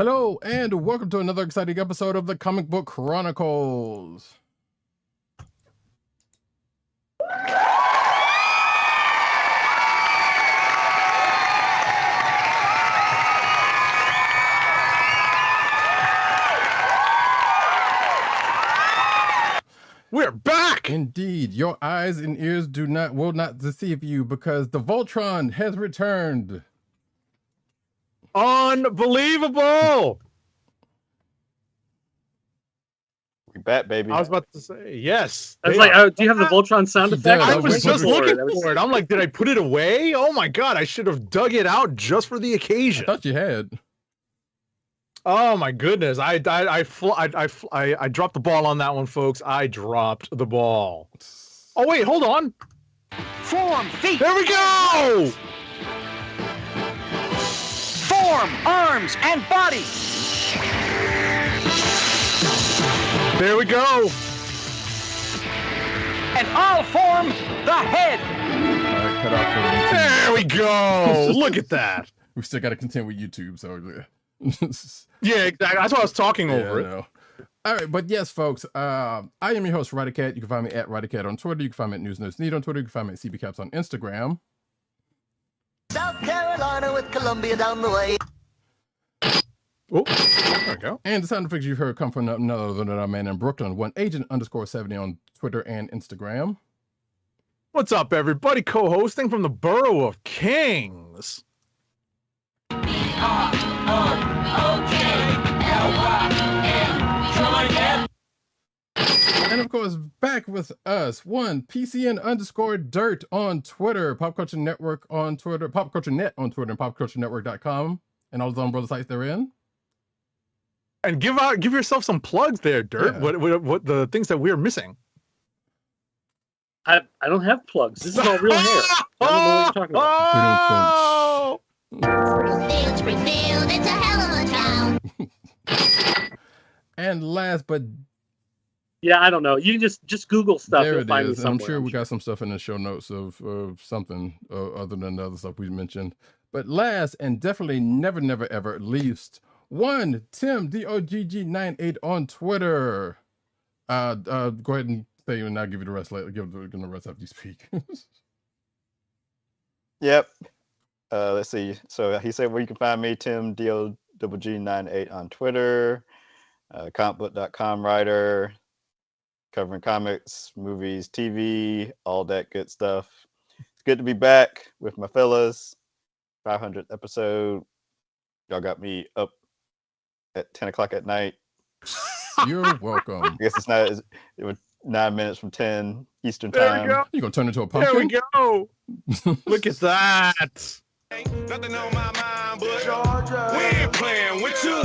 Hello, and welcome to another exciting episode of the Comic Book Chronicles. We're back! Indeed, your eyes and ears will not deceive you because the Voltron has returned. Unbelievable! We back, baby. I was about to say, yes. I was like, do you have the Voltron sound effect? I was just looking for it. I'm like, did I put it away? Oh my god, I should have dug it out just for the occasion. I thought you had. Oh my goodness, I dropped the ball on that one, folks. I dropped the ball. Oh wait, hold on. Form, feet. There we go! Form, arms, and body. There we go. And all form the head. All right, cut off for YouTube. There we go. Look at that. We still got to contend with YouTube, so yeah, exactly. That's why I was talking over it. No. All right, but yes, folks, I am your host, Roddykat. You can find me at Roddykat on Twitter. You can find me at NewsNerdSneed on Twitter. You can find me at CBCaps on Instagram. South Carolina with Columbia down the way. Oh, there we go. And the sound effects you've heard come from none other than our man in Brooklyn, @agent_70 on Twitter and Instagram. What's up, everybody? Co-hosting from the Borough of Kings. And of course, back with us, PCN_dirt on Twitter, Pop Culture Network on Twitter, Pop Culture Net on Twitter, and popculturenetwork.com, and all the umbrella sites they're in. And give yourself some plugs there, Dirt. Yeah. What the things that we're missing? I don't have plugs. This is all real hair. I don't know what you're talking about. Springfield, it's a hell of a town. And last but Yeah, I don't know. You can just Google stuff. there You'll it find me is. I'm somewhere. sure we got some stuff in the show notes of something other than the other stuff we mentioned. But last and definitely never ever least, one Tim DOGG98 on Twitter. Go ahead and say and I'll give you the rest later. Give the rest after you speak. Yep. Let's see. So he said where you can find me, Tim DOGG98 on Twitter, comicbook.com writer, covering comics, movies, TV, all that good stuff. It's good to be back with my fellas. 500th episode. Y'all got me up at 10 o'clock at night. You're welcome. I guess it was 9 minutes from 10 Eastern There time. we go. You gonna turn into a There we pumpkin? go. Look at that. Nothing on my mind, but Georgia, we ain't playing with you.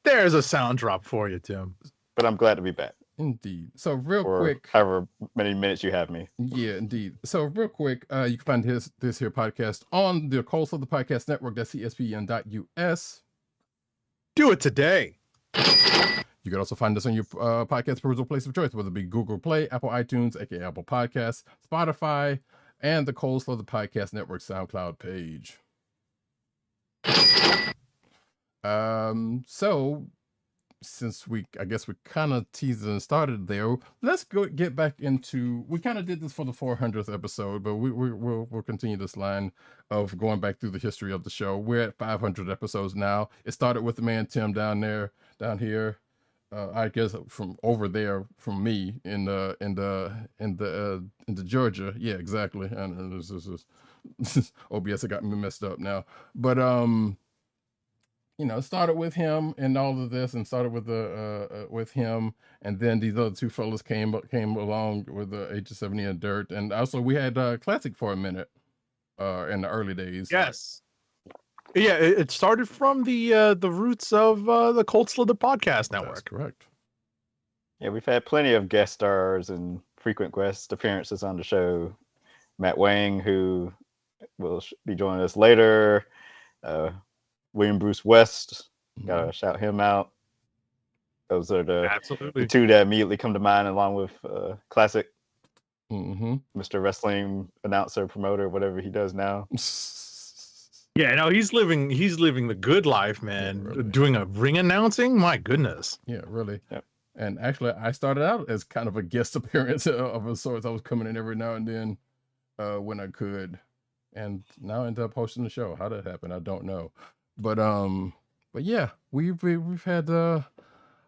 There's a sound drop for you, Tim. But I'm glad to be back. Indeed. So real For quick. however many minutes you have me. Yeah, indeed. So real quick, you can find this here podcast on the Coastal the Podcast Network. That's CSPN.us. Do it today. You can also find us on your podcast perusal place of choice, whether it be Google Play, Apple iTunes, aka Apple Podcasts, Spotify, and the Coastal the Podcast Network SoundCloud page. So since I guess we kind of teased and started there, let's get back into. We kind of did this for the 400th episode, but we'll continue this line of going back through the history of the show. We're at 500 episodes now. It started with the man Tim down here. I guess from over there from me in the Georgia. Yeah, exactly. And this is OBS got me messed up now, but it started with him and all of this, and started with him, and then these other two fellas came along with the Agent 70 and Dirt, and also we had Classic for a minute in the early days. Yes. Yeah, it started from the roots of the Cold Slither Podcast Network. That's correct. Yeah, we've had plenty of guest stars and frequent guest appearances on the show. Matt Wang, who will be joining us later. William Bruce West, gotta shout him out. Those are the two that immediately come to mind, along with Classic, Mr. Wrestling announcer, promoter, whatever he does now. Yeah, no, he's living the good life, man. really. Doing a ring announcing, my goodness. Yeah, really. Yep. And actually, I started out as kind of a guest appearance of a sort. I was coming in every now and then when I could, and now I ended up hosting the show. How that happened, I don't know. But yeah, we've had a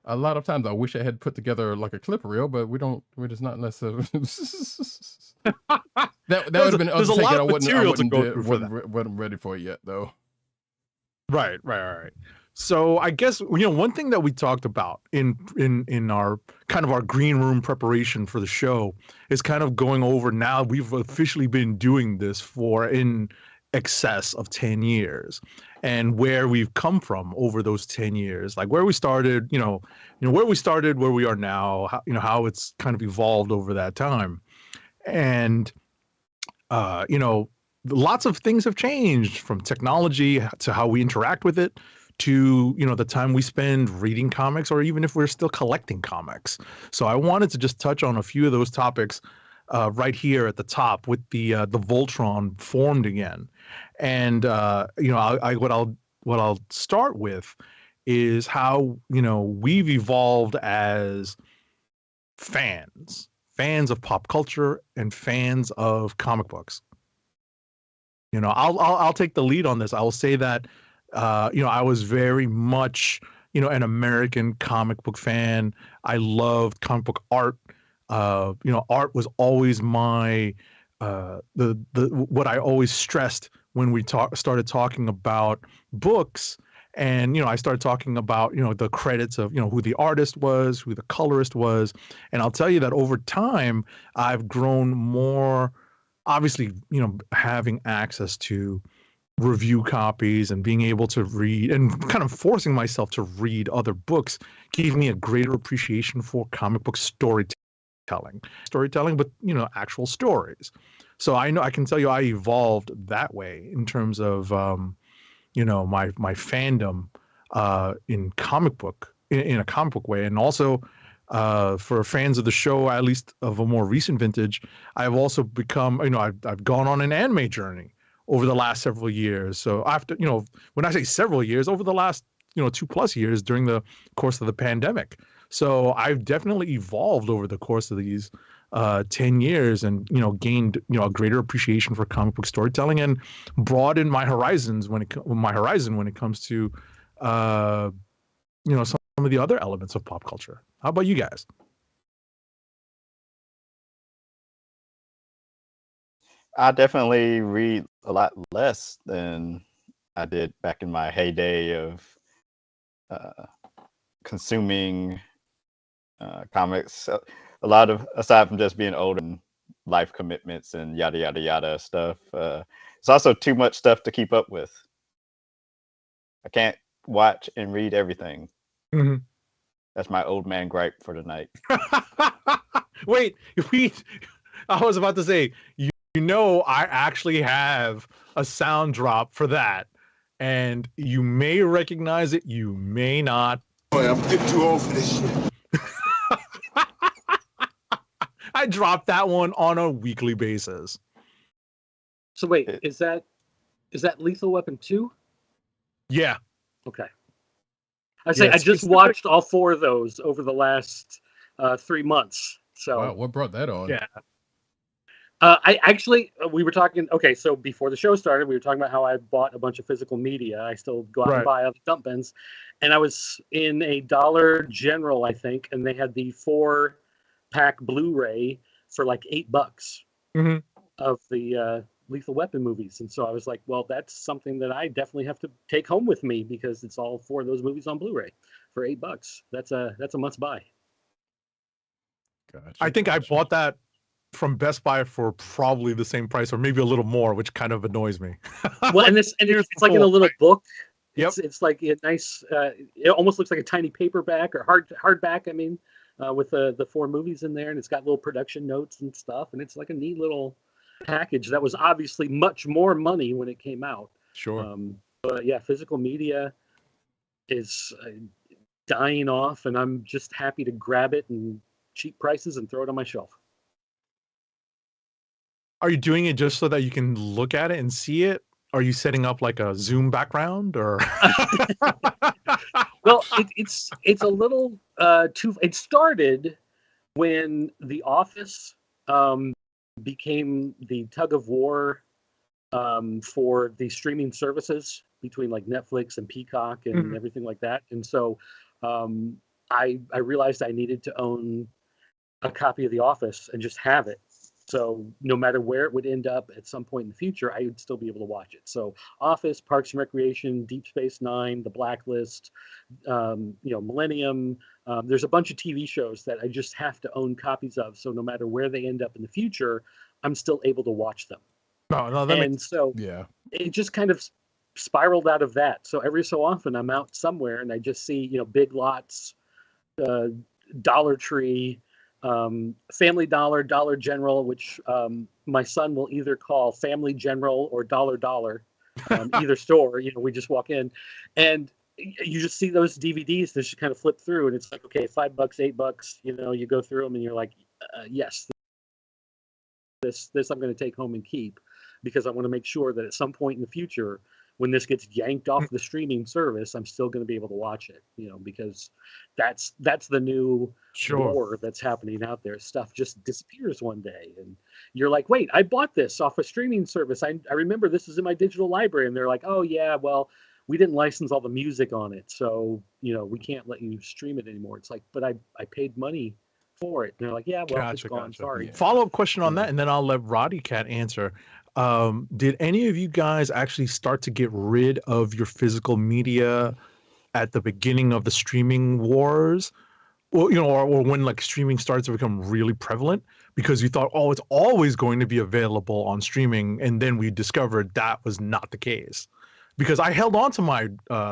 lot of times. I wish I had put together like a clip reel, but we don't. We're just not unless that would have been there's a lot of material to go through for that. wasn't ready for it yet though. Right. So I guess one thing that we talked about in our kind of our green room preparation for the show is kind of going over. Now we've officially been doing this for in excess of 10 years, and where we've come from over those 10 years, like where we started, where we started, where we are now, how it's kind of evolved over that time, and lots of things have changed, from technology to how we interact with it, to the time we spend reading comics, or even if we're still collecting comics. So I wanted to just touch on a few of those topics right here at the top, with the Voltron formed again. And what I'll start with is how we've evolved as fans of pop culture and fans of comic books. I'll take the lead on this. I will say that I was very much an American comic book fan. I loved comic book art. Art was always my what I always stressed when we started talking about books. And I started talking about the credits of who the artist was, who the colorist was. And I'll tell you that over time I've grown more, obviously, having access to review copies and being able to read and kind of forcing myself to read other books gave me a greater appreciation for comic book storytelling, but actual stories. So I can tell you I evolved that way in terms of my fandom in comic book, in a comic book way. And also for fans of the show, at least of a more recent vintage, I've also become, I've gone on an anime journey over the last several years. So after, when I say several years, over the last 2+ years during the course of the pandemic. So I've definitely evolved over the course of these 10 years, and gained a greater appreciation for comic book storytelling, and broadened my horizons when it comes to some of the other elements of pop culture. How about you guys? I definitely read a lot less than I did back in my heyday of consuming comics. A lot of, aside from just being older and life commitments and yada yada yada stuff, it's also too much stuff to keep up with. I can't watch and read everything. Mm-hmm. That's my old man gripe for tonight. Wait, I was about to say, I actually have a sound drop for that, and you may recognize it, you may not. Boy, I'm too old for this shit. I drop that one on a weekly basis. So wait, is that Lethal Weapon 2? Yeah. Okay. I just watched all 4 of those over the last 3 months. So wow, what brought that on? Yeah. We were talking. Okay, so before the show started, we were talking about how I bought a bunch of physical media. I still go out and buy other dump bins, and I was in a Dollar General, I think, and they had the 4-pack Blu-ray for like $8 mm-hmm. of the Lethal Weapon movies, and so I was like, well, that's something that I definitely have to take home with me, because it's all 4 of those movies on Blu-ray for $8. That's a must buy. Gotcha, I think I bought that from Best Buy for probably the same price, or maybe a little more, which kind of annoys me. Well, and it's like in a little book. Yep. It's like a nice. It almost looks like a tiny paperback or hardback. I mean, with the 4 movies in there, and it's got little production notes and stuff, and it's like a neat little package that was obviously much more money when it came out. Sure. But yeah, physical media is dying off, and I'm just happy to grab it and cheap prices and throw it on my shelf. Are you doing it just so that you can look at it and see it, Are you setting up like a Zoom background or? Well, it's a little too. It started when The Office became the tug of war for the streaming services between like Netflix and Peacock and everything like that. And so I realized I needed to own a copy of The Office and just have it. So no matter where it would end up at some point in the future, I would still be able to watch it. So Office, Parks and Recreation, Deep Space Nine, The Blacklist, Millennium. There's a bunch of TV shows that I just have to own copies of. So no matter where they end up in the future, I'm still able to watch them. So it just kind of spiraled out of that. So every so often I'm out somewhere and I just see, Big Lots, Dollar Tree, Family Dollar, Dollar General, which my son will either call Family General or Dollar, either store. We just walk in and you just see those DVDs that you kind of flip through and it's like, okay, $5, $8, you go through them and you're like, yes, this I'm going to take home and keep, because I want to make sure that at some point in the future, when this gets yanked off the streaming service, I'm still going to be able to watch it, because that's the new war that's happening out there. Stuff just disappears one day and you're like, wait, I bought this off a streaming service. I remember this is in my digital library. And they're like, oh yeah, well, we didn't license all the music on it. So, we can't let you stream it anymore. It's like, but I paid money for it. And they're like, yeah, well, it's gone. Sorry. Follow-up question on that, and then I'll let Roddykat answer. Did any of you guys actually start to get rid of your physical media at the beginning of the streaming wars? Well, or when like streaming starts to become really prevalent, because you thought, oh, it's always going to be available on streaming, and then we discovered that was not the case. Because I held on to my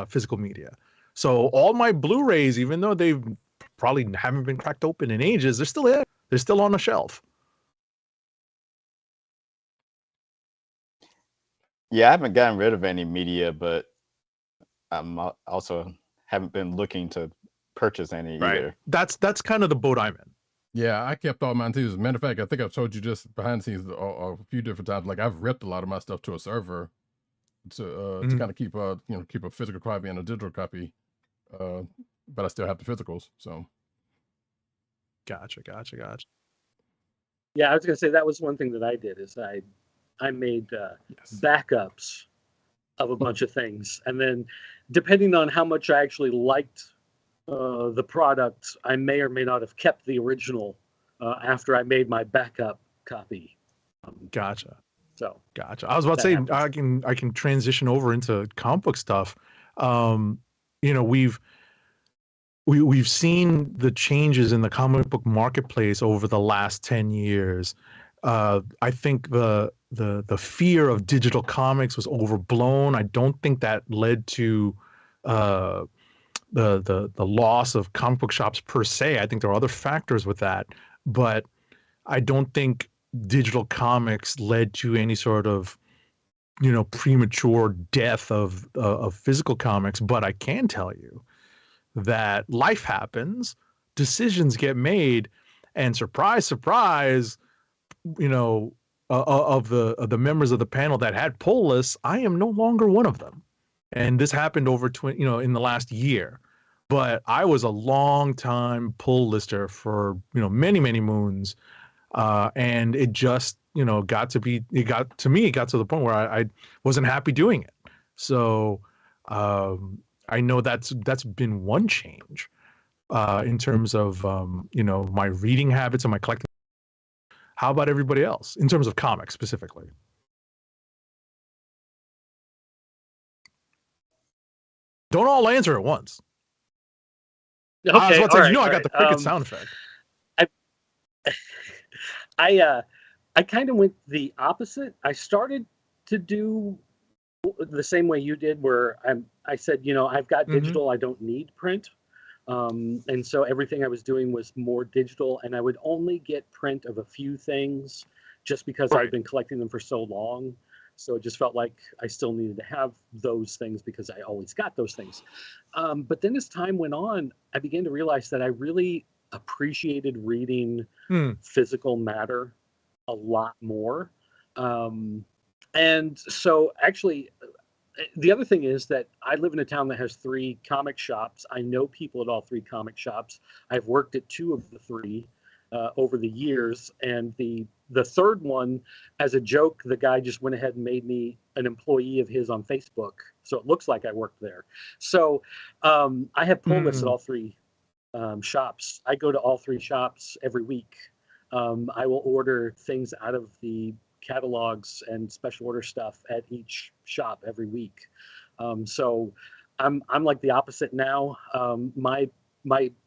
physical media, so all my Blu-rays, even though they've probably haven't been cracked open in ages, they're still there. They're still on the shelf. Yeah, I haven't gotten rid of any media, but I'm also haven't been looking to purchase any either. That's kind of the boat I'm in. Yeah, I kept all mine too. As a matter of fact, I think I've told you just behind the scenes a few different times. Like I've ripped a lot of my stuff to a server to kind of keep keep a physical copy and a digital copy, but I still have the physicals. So, gotcha. Yeah, I was gonna say that was one thing that I did is I made backups of a bunch of things, and then depending on how much I actually liked the product, I may or may not have kept the original after I made my backup copy. Gotcha. So gotcha. I was about to say I can transition over into comic book stuff. We've seen the changes in the comic book marketplace over the last 10 years. I think the fear of digital comics was overblown. I don't think that led to the loss of comic book shops per se. I think there are other factors with that, but I don't think digital comics led to any sort of premature death of physical comics. But I can tell you that life happens, decisions get made, and surprise, surprise, of the members of the panel that had pull lists, I am no longer one of them. And this happened over in the last year. But I was a long time pull lister for many moons, and it just got to the point where I wasn't happy doing it. So I know that's been one change in terms of my reading habits and my collecting. How about everybody else in terms of comics specifically? Don't all answer at once. Okay, I was about to say, I got the cricket sound effect. I kind of went the opposite. I started to do the same way you did, where I said, I've got digital, I don't need print. And so everything I was doing was more digital, and I would only get print of a few things just because I've been collecting them for so long. So it just felt like I still needed to have those things because I always got those things. But then as time went on, I began to realize that I really appreciated reading physical matter a lot more. And so actually, the other thing is that I live in a town that has 3 comic shops. I know people at all 3 comic shops. I've worked at 2 of the 3 over the years, and the third one, as a joke, the guy just went ahead and made me an employee of his on Facebook, so it looks like I worked there. So I have pull lists at all 3 shops. I go to all 3 shops every week. I will order things out of the catalogs and special order stuff at each shop every week. So I'm like the opposite now. My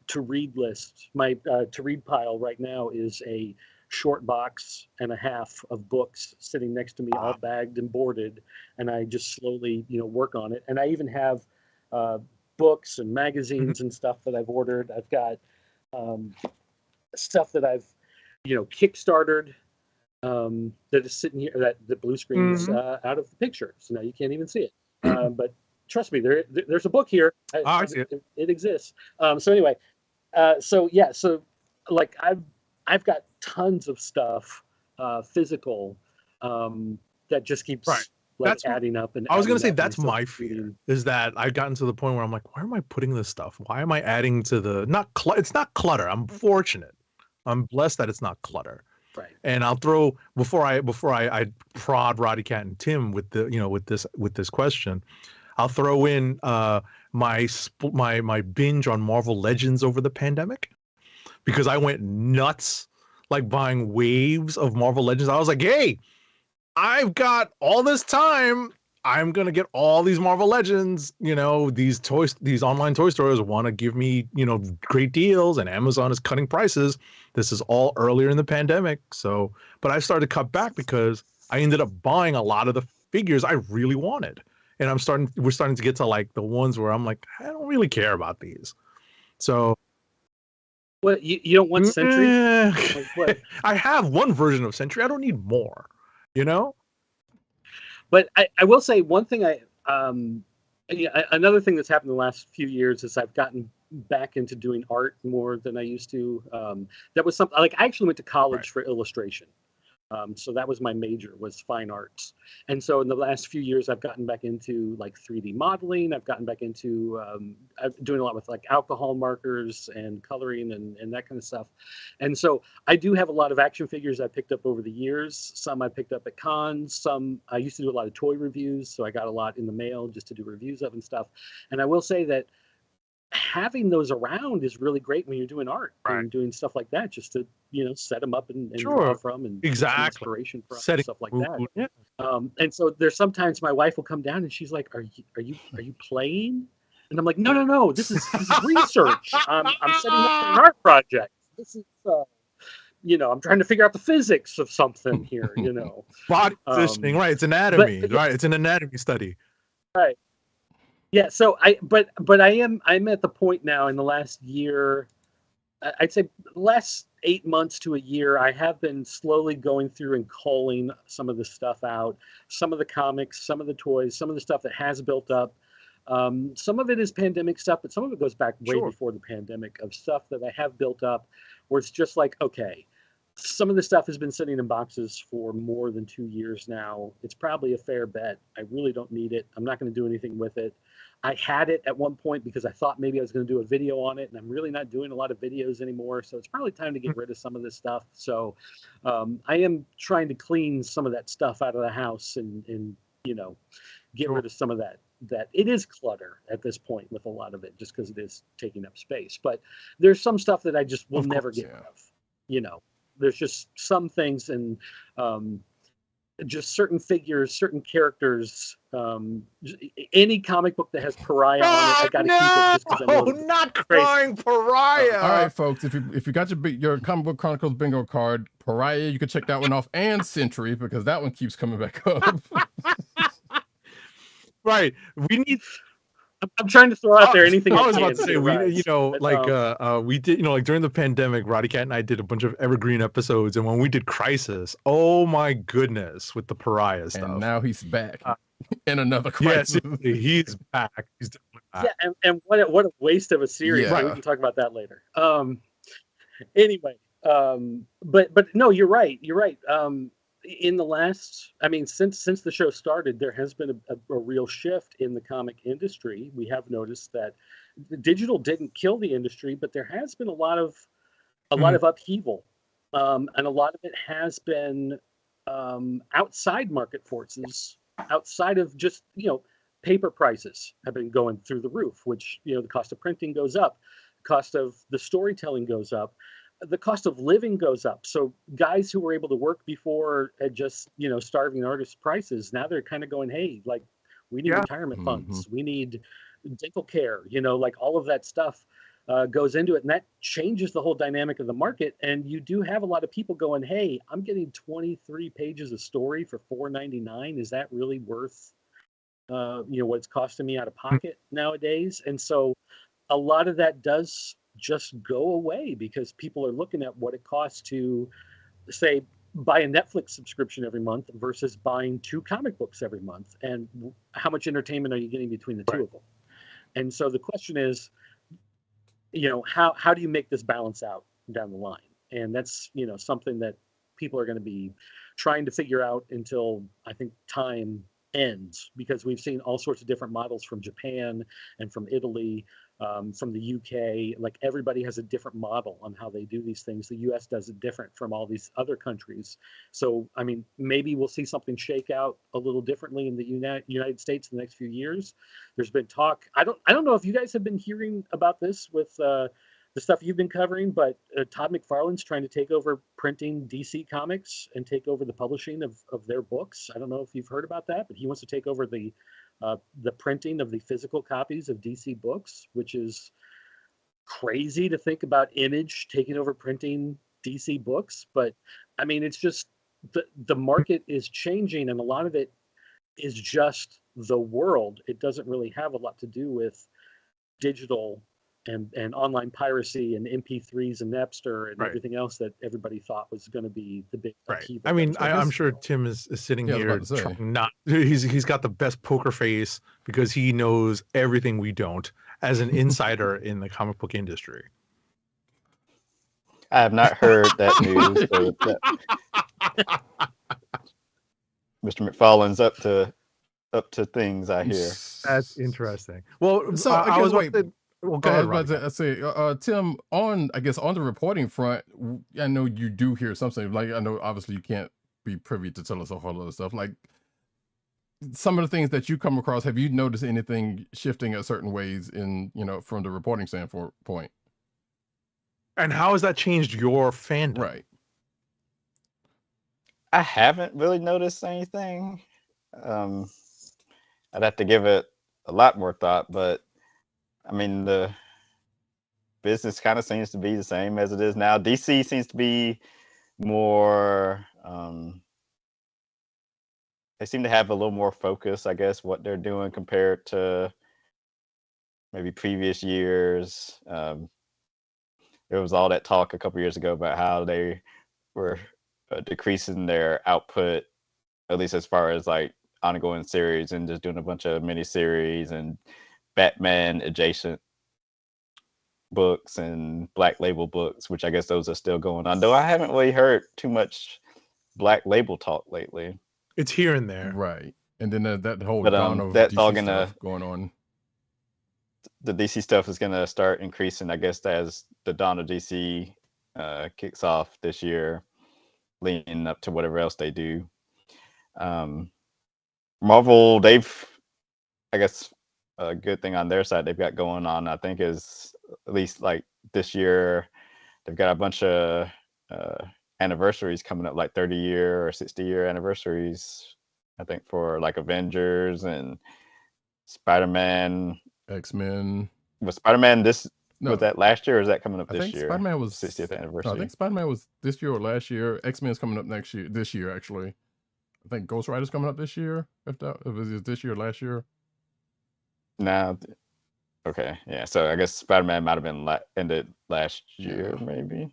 to read list, my to read pile right now is a short box and a half of books sitting next to me, all bagged and boarded, and I just slowly, work on it. And I even have books and magazines and stuff that I've ordered. I've got stuff that I've, kickstarted that is sitting here, that the blue screen is out of the picture, so now you can't even see it. But trust me, there's a book here. I see it. It exists. So anyway, so like I've got tons of stuff physical that just keeps like adding up. And I was gonna say that's my fear, is that I've gotten to the point where I'm like, why am I putting this stuff? Why am I adding to the it's not clutter. I'm fortunate. I'm blessed that it's not clutter. Right. And I'll throw before I prod Roddykat and Tim with the with this question, I'll throw in my binge on Marvel Legends over the pandemic, because I went nuts, like buying waves of Marvel Legends. I was like, hey, I've got all this time. I'm gonna get all these Marvel Legends. These online toy stores want to give me, great deals, and Amazon is cutting prices. This is all earlier in the pandemic. So, but I started to cut back because I ended up buying a lot of the figures I really wanted. And we're starting to get to like the ones where I'm like, I don't really care about these. So. What, you don't want Sentry? Like, what? I have one version of Sentry. I don't need more, But I will say one thing. Another thing that's happened in the last few years is I've gotten back into doing art more than I used to. That was something like I actually went to college for illustration. So that was my major, was fine arts. And so in the last few years, I've gotten back into like 3D modeling. I've gotten back into doing a lot with like alcohol markers and coloring and that kind of stuff. And so I do have a lot of action figures I picked up over the years. Some I picked up at cons. Some I used to do a lot of toy reviews. So I got a lot in the mail just to do reviews of and stuff. And I will say that having those around is really great when you're doing art and doing stuff like that, just to set them up and draw from and inspiration from and stuff like that. Yeah. And so there's sometimes my wife will come down and she's like, "Are you playing?" And I'm like, "No, this is research. I'm setting up an art project. This is I'm trying to figure out the physics of something here. Body positioning, right? It's anatomy, right? It's an anatomy study, right." Yeah, so I'm at the point now in the last year, I'd say last 8 months to a year, I have been slowly going through and culling some of the stuff out, some of the comics, some of the toys, some of the stuff that has built up. Some of it is pandemic stuff, but some of it goes back way before the pandemic, of stuff that I have built up where it's just like, okay, some of the stuff has been sitting in boxes for more than 2 years now. It's probably a fair bet. I really don't need it. I'm not going to do anything with it. I had it at one point because I thought maybe I was going to do a video on it, and I'm really not doing a lot of videos anymore. So it's probably time to get rid of some of this stuff. So I am trying to clean some of that stuff out of the house and get rid of some of that it is clutter at this point with a lot of it, just because it is taking up space. But there's some stuff that I just will never get rid of. There's just some things and just certain figures, certain characters. Any comic book that has Pariah on it, I got to keep it just because I know. Oh, not crying Pariah! All right, folks. If you got your Comic Book Chronicles bingo card, Pariah, you can check that one off, and Sentry, because that one keeps coming back up. Right. We need. I'm trying to throw out there anything. I was about to say, we did, like during the pandemic, Roddykat and I did a bunch of evergreen episodes, and when we did Crisis, oh my goodness, with the Pariah stuff. And now he's back in another Crisis. Yes, he's back. He's definitely back. Yeah, and what a waste of a series. Yeah. We can talk about that later. Anyway, but no, you're right. You're right. in the last, I mean, since the show started, there has been a real shift in the comic industry. We have noticed that the digital didn't kill the industry, but there has been a lot of upheaval, and a lot of it has been outside market forces, outside of just paper prices have been going through the roof, which the cost of printing goes up, the cost of the storytelling goes up, the cost of living goes up. So guys who were able to work before at just starving artist prices, now they're kind of going, hey, like, we need retirement funds, we need dental care, like all of that stuff goes into it, and that changes the whole dynamic of the market. And you do have a lot of people going, hey, I'm getting 23 pages of story for $4.99. Is that really worth what it's costing me out of pocket nowadays? And so a lot of that does just go away because people are looking at what it costs to, say, buy a Netflix subscription every month versus buying 2 comic books every month, and how much entertainment are you getting between the two of them? And so the question is, how do you make this balance out down the line? And that's something that people are going to be trying to figure out until, I think, time ends, because we've seen all sorts of different models from Japan and from Italy, from the UK. Like, everybody has a different model on how they do these things. The US does it different from all these other countries. So, I mean, maybe we'll see something shake out a little differently in the United States in the next few years. There's been talk. I don't know if you guys have been hearing about this with the stuff you've been covering, but Todd McFarlane's trying to take over printing DC Comics and take over the publishing of their books. I don't know if you've heard about that, but he wants to take over the printing of the physical copies of DC books, which is crazy to think about Image taking over printing DC books. But I mean, it's just the market is changing, and a lot of it is just the world. It doesn't really have a lot to do with digital and online piracy and MP3s and Napster and everything else that everybody thought was going to be the big upheaval. I mean, I'm sure Tim is sitting here trying not. He's got the best poker face because he knows everything we don't as an insider in the comic book industry. I have not heard that news. Mr. McFarlane's up to things, I hear. That's interesting. Well, so I was waiting. Well, go ahead, I was about to say, Tim, on the reporting front, I know you do hear something. Like, I know obviously you can't be privy to tell us a whole lot of stuff. Like, some of the things that you come across, have you noticed anything shifting in certain ways in, from the reporting standpoint? And how has that changed your fandom? Right. I haven't really noticed anything. I'd have to give it a lot more thought, but I mean, the business kind of seems to be the same as it is now. DC seems to be more, they seem to have a little more focus, I guess, what they're doing compared to maybe previous years. There was all that talk a couple years ago about how they were decreasing their output, at least as far as like ongoing series, and just doing a bunch of miniseries and Batman adjacent books and Black Label books, which I guess those are still going on. Though I haven't really heard too much Black Label talk lately. It's here and there, right? And then that whole dawn of that's DC all gonna going on. The DC stuff is gonna start increasing, I guess, as the dawn of DC kicks off this year, leading up to whatever else they do. Marvel, they've, I guess, a good thing on their side they've got going on, I think, is at least like this year they've got a bunch of anniversaries coming up, like 30-year or 60-year anniversaries, I think, for like Avengers and Spider-Man, X-Men. Was Spider-Man was that last year, or is that coming up this year? Spider-Man was 60th anniversary. I think Spider-Man was this year or last year. X-Men is coming up this year actually. I think Ghost Rider's coming up this year. If it was this year or last year. No. Okay. Yeah. So I guess Spider-Man might have been ended last year, maybe.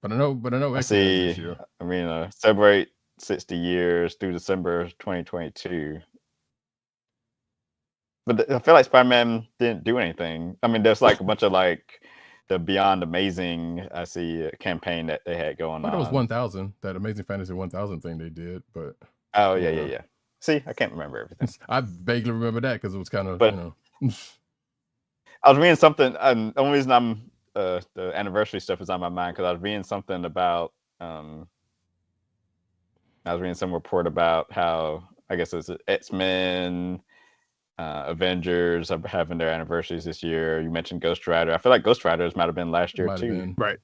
But I know I see. This year. I mean, celebrate 60 years through December 2022. But I feel like Spider-Man didn't do anything. I mean, there's like a bunch of like the Beyond Amazing, I see campaign that they had going on. It was 1000, that Amazing Fantasy 1000 thing they did, but oh yeah. See, I can't remember everything. I vaguely remember that because it was kind of, But- you know. I was reading something. The only reason I'm the anniversary stuff is on my mind because I was reading something about. I was reading some report about how I guess it's X-Men, Avengers are having their anniversaries this year. You mentioned Ghost Rider. I feel like Ghost Riders might have been last year too. Right.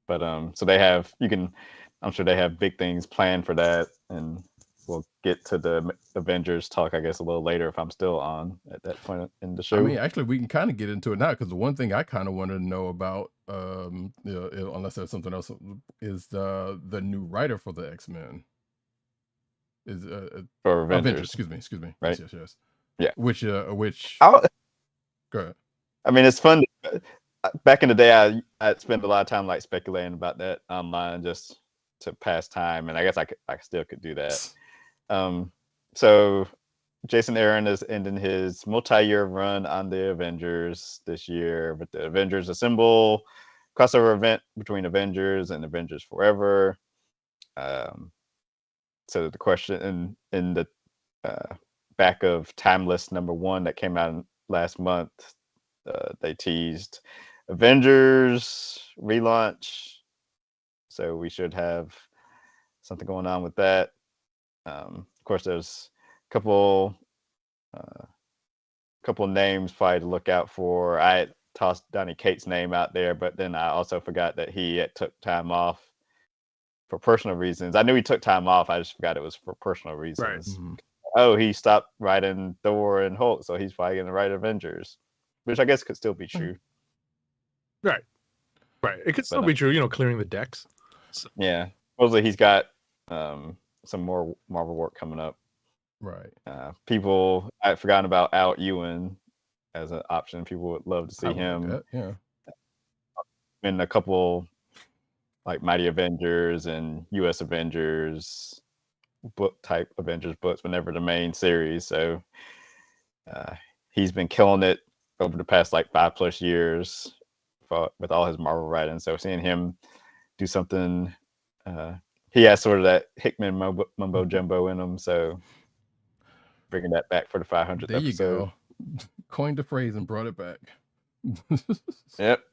But so they have. I'm sure they have big things planned for that, and we'll get to the Avengers talk, I guess, a little later if I'm still on at that point in the show. I mean, actually, we can kind of get into it now because the one thing I kind of wanted to know about, you know, unless there's something else, is the new writer for the X-Men. Is for Avengers. Excuse me. Right. Yes. Yeah. Which go ahead. I mean, it's fun. Back in the day, I'd spend a lot of time like speculating about that online just to pass time, and I guess I still could do that. So Jason Aaron is ending his multi-year run on the Avengers this year with the Avengers Assemble crossover event between Avengers and Avengers Forever. So the question in the back of Timeless #1 that came out last month, they teased Avengers relaunch. So we should have something going on with that. Of course, there's a couple names probably to look out for. I had tossed Donny Cates' name out there, but then I also forgot that he had took time off for personal reasons. I knew he took time off. I just forgot it was for personal reasons. Right. Mm-hmm. Oh, he stopped writing Thor and Hulk, so he's probably going to write Avengers, which I guess could still be true. Right. It could still be true, you know, clearing the decks. So. Yeah. Supposedly he's got some more Marvel work coming up. Right. People, I'd forgotten about Al Ewing as an option. People would love to see him. Like that, yeah. In a couple like Mighty Avengers and US Avengers book type Avengers books whenever the main series. So he's been killing it over the past like 5+ years with all his Marvel writing. So seeing him do something, he has sort of that Hickman mumbo jumbo in him. So bringing that back for the 500th there episode. You go. Coined the phrase and brought it back. Yep.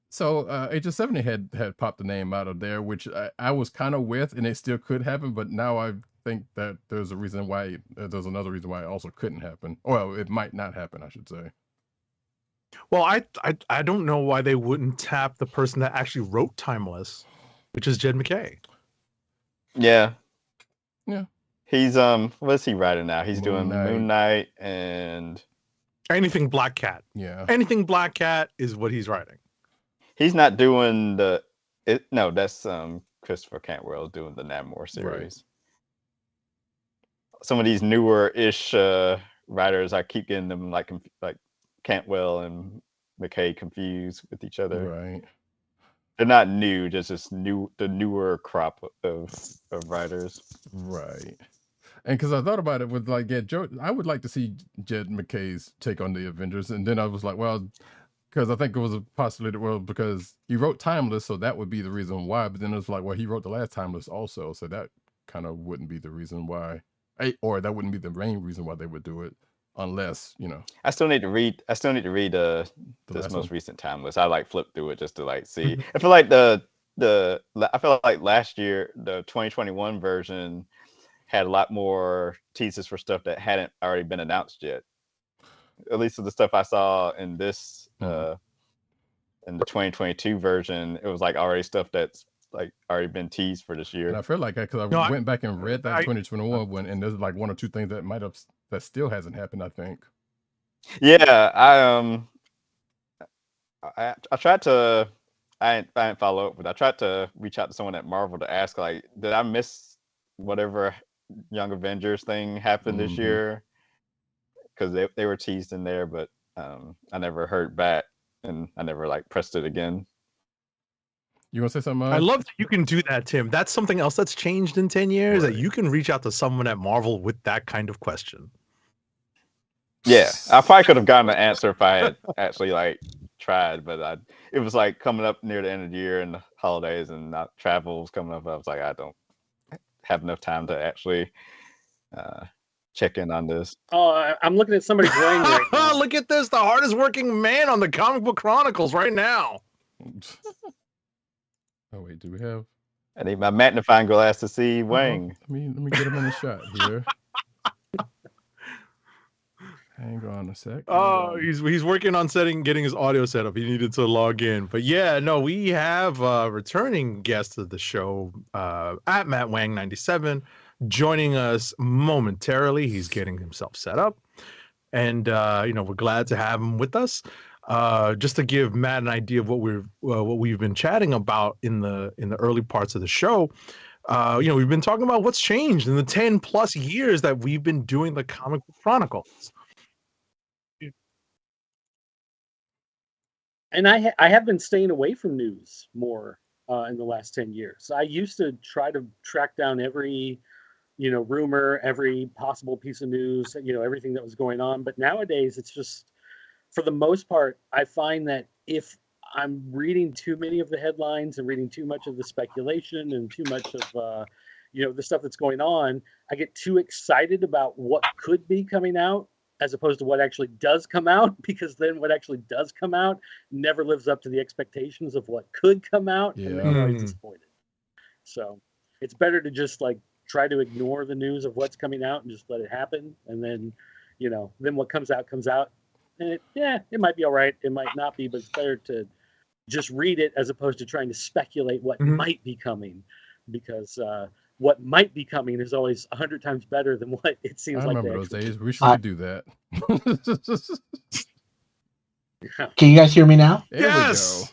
So Age of 70 had popped the name out of there, which I was kind of with, and it still could happen, but now I think that there's another reason why it also couldn't happen. Well, it might not happen, I should say. Well, I don't know why they wouldn't tap the person that actually wrote Timeless, which is Jed MacKay. Yeah. Yeah. He's what's he writing now? He's doing Moon Knight and anything Black Cat. Yeah. Anything Black Cat is what he's writing. He's not doing no, that's Christopher Cantwell doing the Namor series. Right. Some of these newer-ish writers, I keep getting them like Cantwell and MacKay confused with each other. Right. They're not new, just the newer crop of writers. Right. And because I thought about it with I would like to see Jed MacKay's take on the Avengers, and then I was like, well, because I think it was a possibility, because he wrote Timeless, so that would be the reason why. But then it was like, well, he wrote the last Timeless also, so that kind of wouldn't be the reason why, or that wouldn't be the main reason why they would do it, unless, you know. I still need to read this most recent Timeless. I flipped through it just to see. I feel like I feel like last year the 2021 version had a lot more teasers for stuff that hadn't already been announced yet. At least with the stuff I saw in this in the 2022 version, it was already stuff that's already been teased for this year. And I feel like because I went back and read that 2021 one, and there's one or two things that still hasn't happened, I think. Yeah, I tried to. I didn't follow up with. I tried to reach out to someone at Marvel to ask, did I miss whatever Young Avengers thing happened this year? Because they were teased in there, but I never heard back, and I never pressed it again. You want to say something? I love that you can do that, Tim. That's something else that's changed in 10 years, that you can reach out to someone at Marvel with that kind of question. Yeah, I probably could have gotten an answer if I had actually tried, but it was like coming up near the end of the year and the holidays and travel was coming up. I was like, I don't have enough time to actually check in on this. Oh, I'm looking at somebody's ring right now. Look at this, the hardest working man on the Comic Book Chronicles right now. Oh wait, do we have? I need my magnifying glass to see Wang. Let me get him in a shot here. Hang on a sec. Oh, he's working on getting his audio set up. He needed to log in. But yeah, no, we have a returning guest of the show at Matt Wang 97 joining us momentarily. He's getting himself set up. And we're glad to have him with us. Just to give Matt an idea of what we've been chatting about in the early parts of the show. We've been talking about what's changed in the 10 plus years that we've been doing the Comic Book Chronicles. And I have been staying away from news more in the last 10 years. I used to try to track down every, rumor, every possible piece of news, everything that was going on. But nowadays, it's just, for the most part, I find that if I'm reading too many of the headlines and reading too much of the speculation and too much of, the stuff that's going on, I get too excited about what could be coming out, as opposed to what actually does come out, because then what actually does come out never lives up to the expectations of what could come out, and then you're always disappointed. So it's better to just try to ignore the news of what's coming out and just let it happen, and then then what comes out, and it might be all right, it might not be, but it's better to just read it as opposed to trying to speculate what might be coming, because what might be coming is always 100 times better than what it seems like. I remember those days. We should do that. Can you guys hear me now? There yes. We go.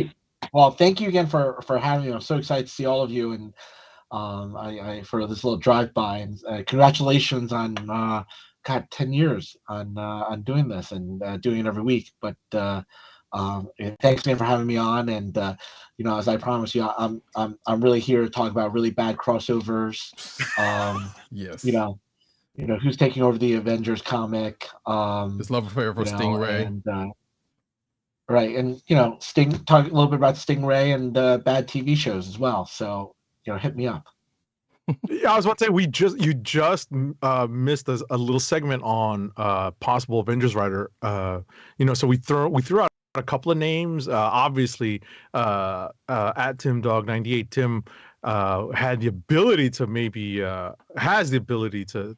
Great. Well, thank you again for having me. I'm so excited to see all of you, and I for this little drive-by. And congratulations on 10 years on doing this and doing it every week. But thanks again for having me on. And as I promised you, I'm really here to talk about really bad crossovers. Yes. Who's taking over the Avengers comic. His love affair for Stingray. And, right, and talk a little bit about Stingray and bad TV shows as well. So hit me up. Yeah, I was about to say you just missed a little segment on possible Avengers writer. So we threw out a couple of names. Obviously, at TimDog98, Tim had the ability to has the ability to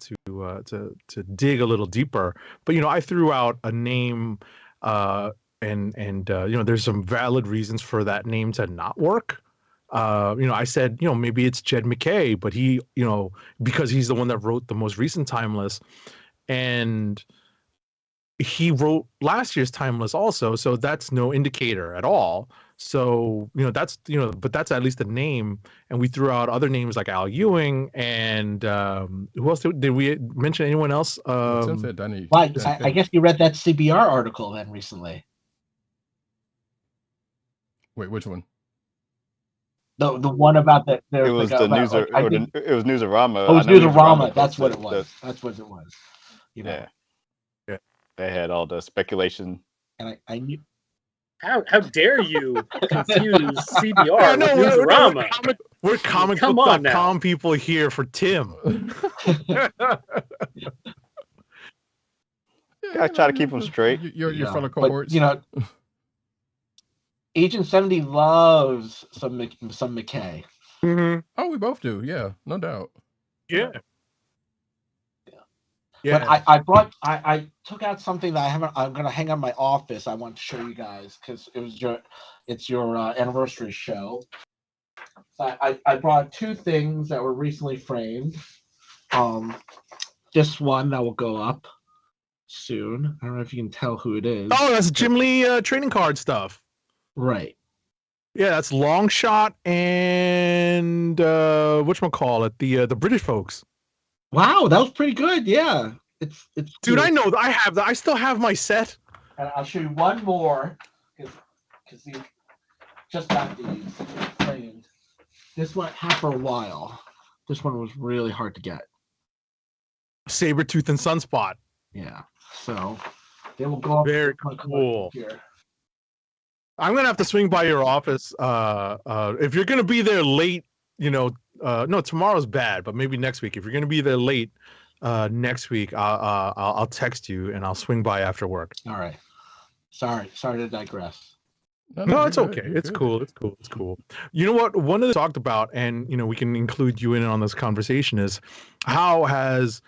dig a little deeper. But I threw out a name, and there's some valid reasons for that name to not work. I said, maybe it's Jed McKay, but he, because he's the one that wrote the most recent Timeless, and he wrote last year's Timeless also, so that's no indicator at all. So, that's, but that's at least a name. And we threw out other names like Al Ewing and who else did we mention? Anyone else? Well, I guess you read that CBR article then recently. Wait, which one? The one about the it was the news. It was Newsarama. Oh, it was Newsarama. That's what it was. That's what it was. Yeah. They had all the speculation. And I knew. How dare you confuse CBR with Newsarama? We're comicbook.com people here for Tim. I try to keep them straight. Your fellow cohorts. But, Agent 70 loves some McKay. Mm-hmm. Oh, we both do. Yeah, no doubt. Yeah. But I took out something that I'm going to hang on my office. I want to show you guys because it's your anniversary show. So I brought two things that were recently framed. This one that will go up soon. I don't know if you can tell who it is. Oh, that's Jim Lee trading card stuff. Right. Yeah, that's Longshot and whatchamacallit, the British folks. Wow, that was pretty good. Yeah. It's dude, cool. I know I have that. I still have my set. And I'll show you one more because you just got these framed. This one had for a while. This one was really hard to get. Sabretooth and Sunspot. Yeah. So they will go up. Very cool. Here. I'm gonna have to swing by your office. If you're gonna be there late, no, tomorrow's bad, but maybe next week. If you're gonna be there late, next week, I'll text you and I'll swing by after work. All right. Sorry to digress. No, it's okay. It's cool. It's cool. You know what? One of the talked about, and we can include you in on this conversation, is how has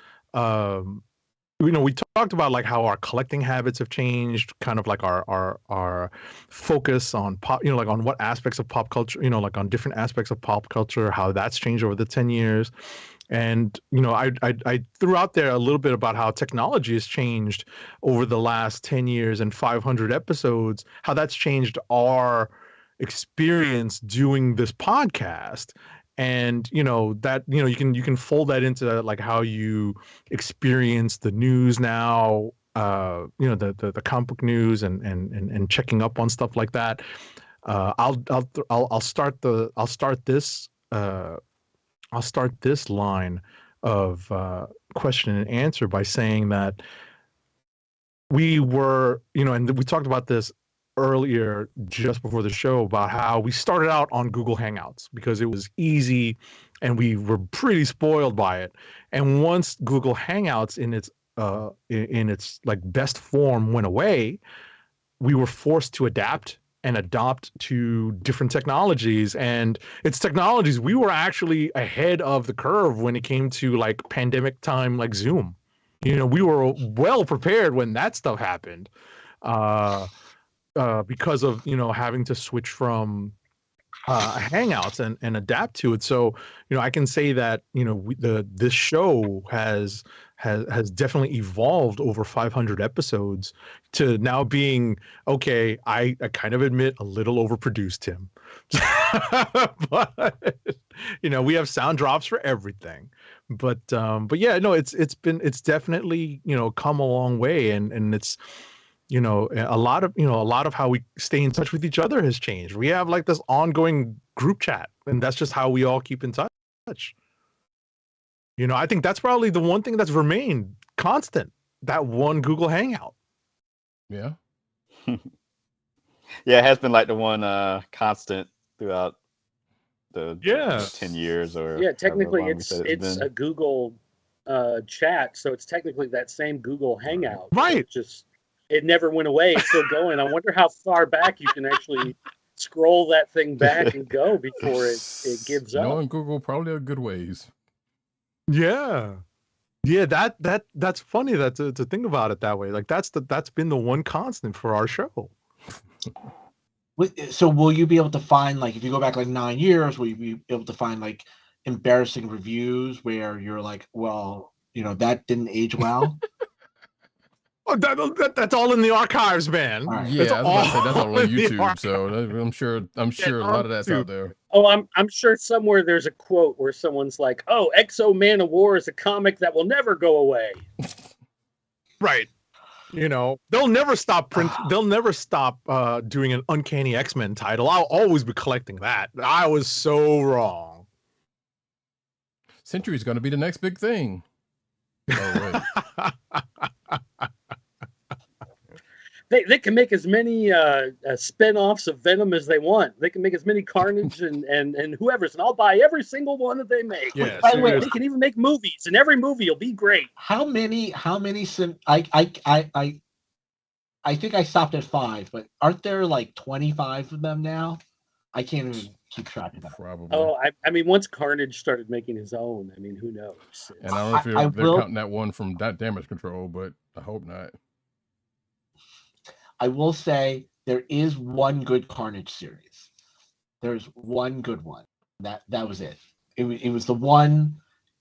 we talked about like how our collecting habits have changed, kind of like our focus on pop, like on what aspects of pop culture, like on different aspects of pop culture, how that's changed over the 10 years. And I threw out there a little bit about how technology has changed over the last 10 years and 500 episodes, how that's changed our experience doing this podcast. And that you can fold that into like how you experience the news now, the comic book news and checking up on stuff like that. I'll start this line of question and answer by saying that we were, and we talked about this earlier just before the show about how we started out on Google Hangouts because it was easy and we were pretty spoiled by it. And once Google Hangouts in its like best form went away, we were forced to adapt and adopt to different technologies. And it's technologies we were actually ahead of the curve when it came to like pandemic time, like Zoom. We were well prepared when that stuff happened. Because of having to switch from Hangouts and adapt to it. So I can say that this show has definitely evolved over 500 episodes to now being okay. I kind of admit a little overproduced, Tim, but we have sound drops for everything. But yeah, no, it's definitely come a long way, and it's. A lot of how we stay in touch with each other has changed. We have like this ongoing group chat, and that's just how we all keep in touch. I think that's probably the one thing that's remained constant, that one Google Hangout. Yeah. Yeah, it has been like the one constant throughout the 10 years or technically it's a Google chat, so it's technically that same Google Hangout. Right. It never went away. It's still going. I wonder how far back you can actually scroll that thing back and go before it gives up. Knowing Google probably a good ways. Yeah. That's funny to think about it that way. Like that's been the one constant for our show. So will you be able to find, like, if you go back like 9 years, will you be able to find like embarrassing reviews where you're like, well, that didn't age well? That's all in the archives, man. Right. Yeah, I was about to say that's all on YouTube. So I'm sure a lot of that's out there. Oh, I'm sure somewhere there's a quote where someone's like, "Oh, Exo Man of War is a comic that will never go away." Right. They'll never stop They'll never stop doing an Uncanny X-Men title. I'll always be collecting that. I was so wrong. Century's going to be the next big thing. Oh wait. They can make as many spin-offs of Venom as they want. They can make as many Carnage and whoever's, and I'll buy every single one that they make. Yeah, by the way, they can even make movies, and every movie will be great. How many I think I stopped at 5, but aren't there like 25 of them now? I can't even keep track of that. Probably. Oh, I mean, once Carnage started making his own, I mean, who knows? And I don't know if they're counting that one from that Damage Control, but I hope not. I will say there is one good Carnage series. There's one good one. That was it. It was the one.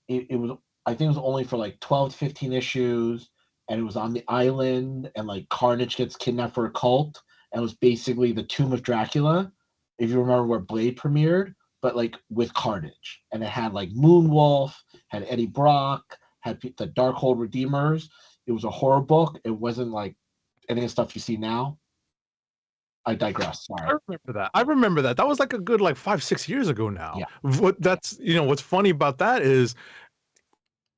It was, I think it was only for like 12 to 15 issues, and it was on the island, and like Carnage gets kidnapped for a cult, and it was basically the Tomb of Dracula, if you remember where Blade premiered, but like with Carnage. And it had like Moonwolf, had Eddie Brock, had the Darkhold Redeemers. It was a horror book. It wasn't like any of the stuff you see now. I digress. Sorry. I remember that. That was like a good 5-6 years ago now. Yeah. What's funny about that is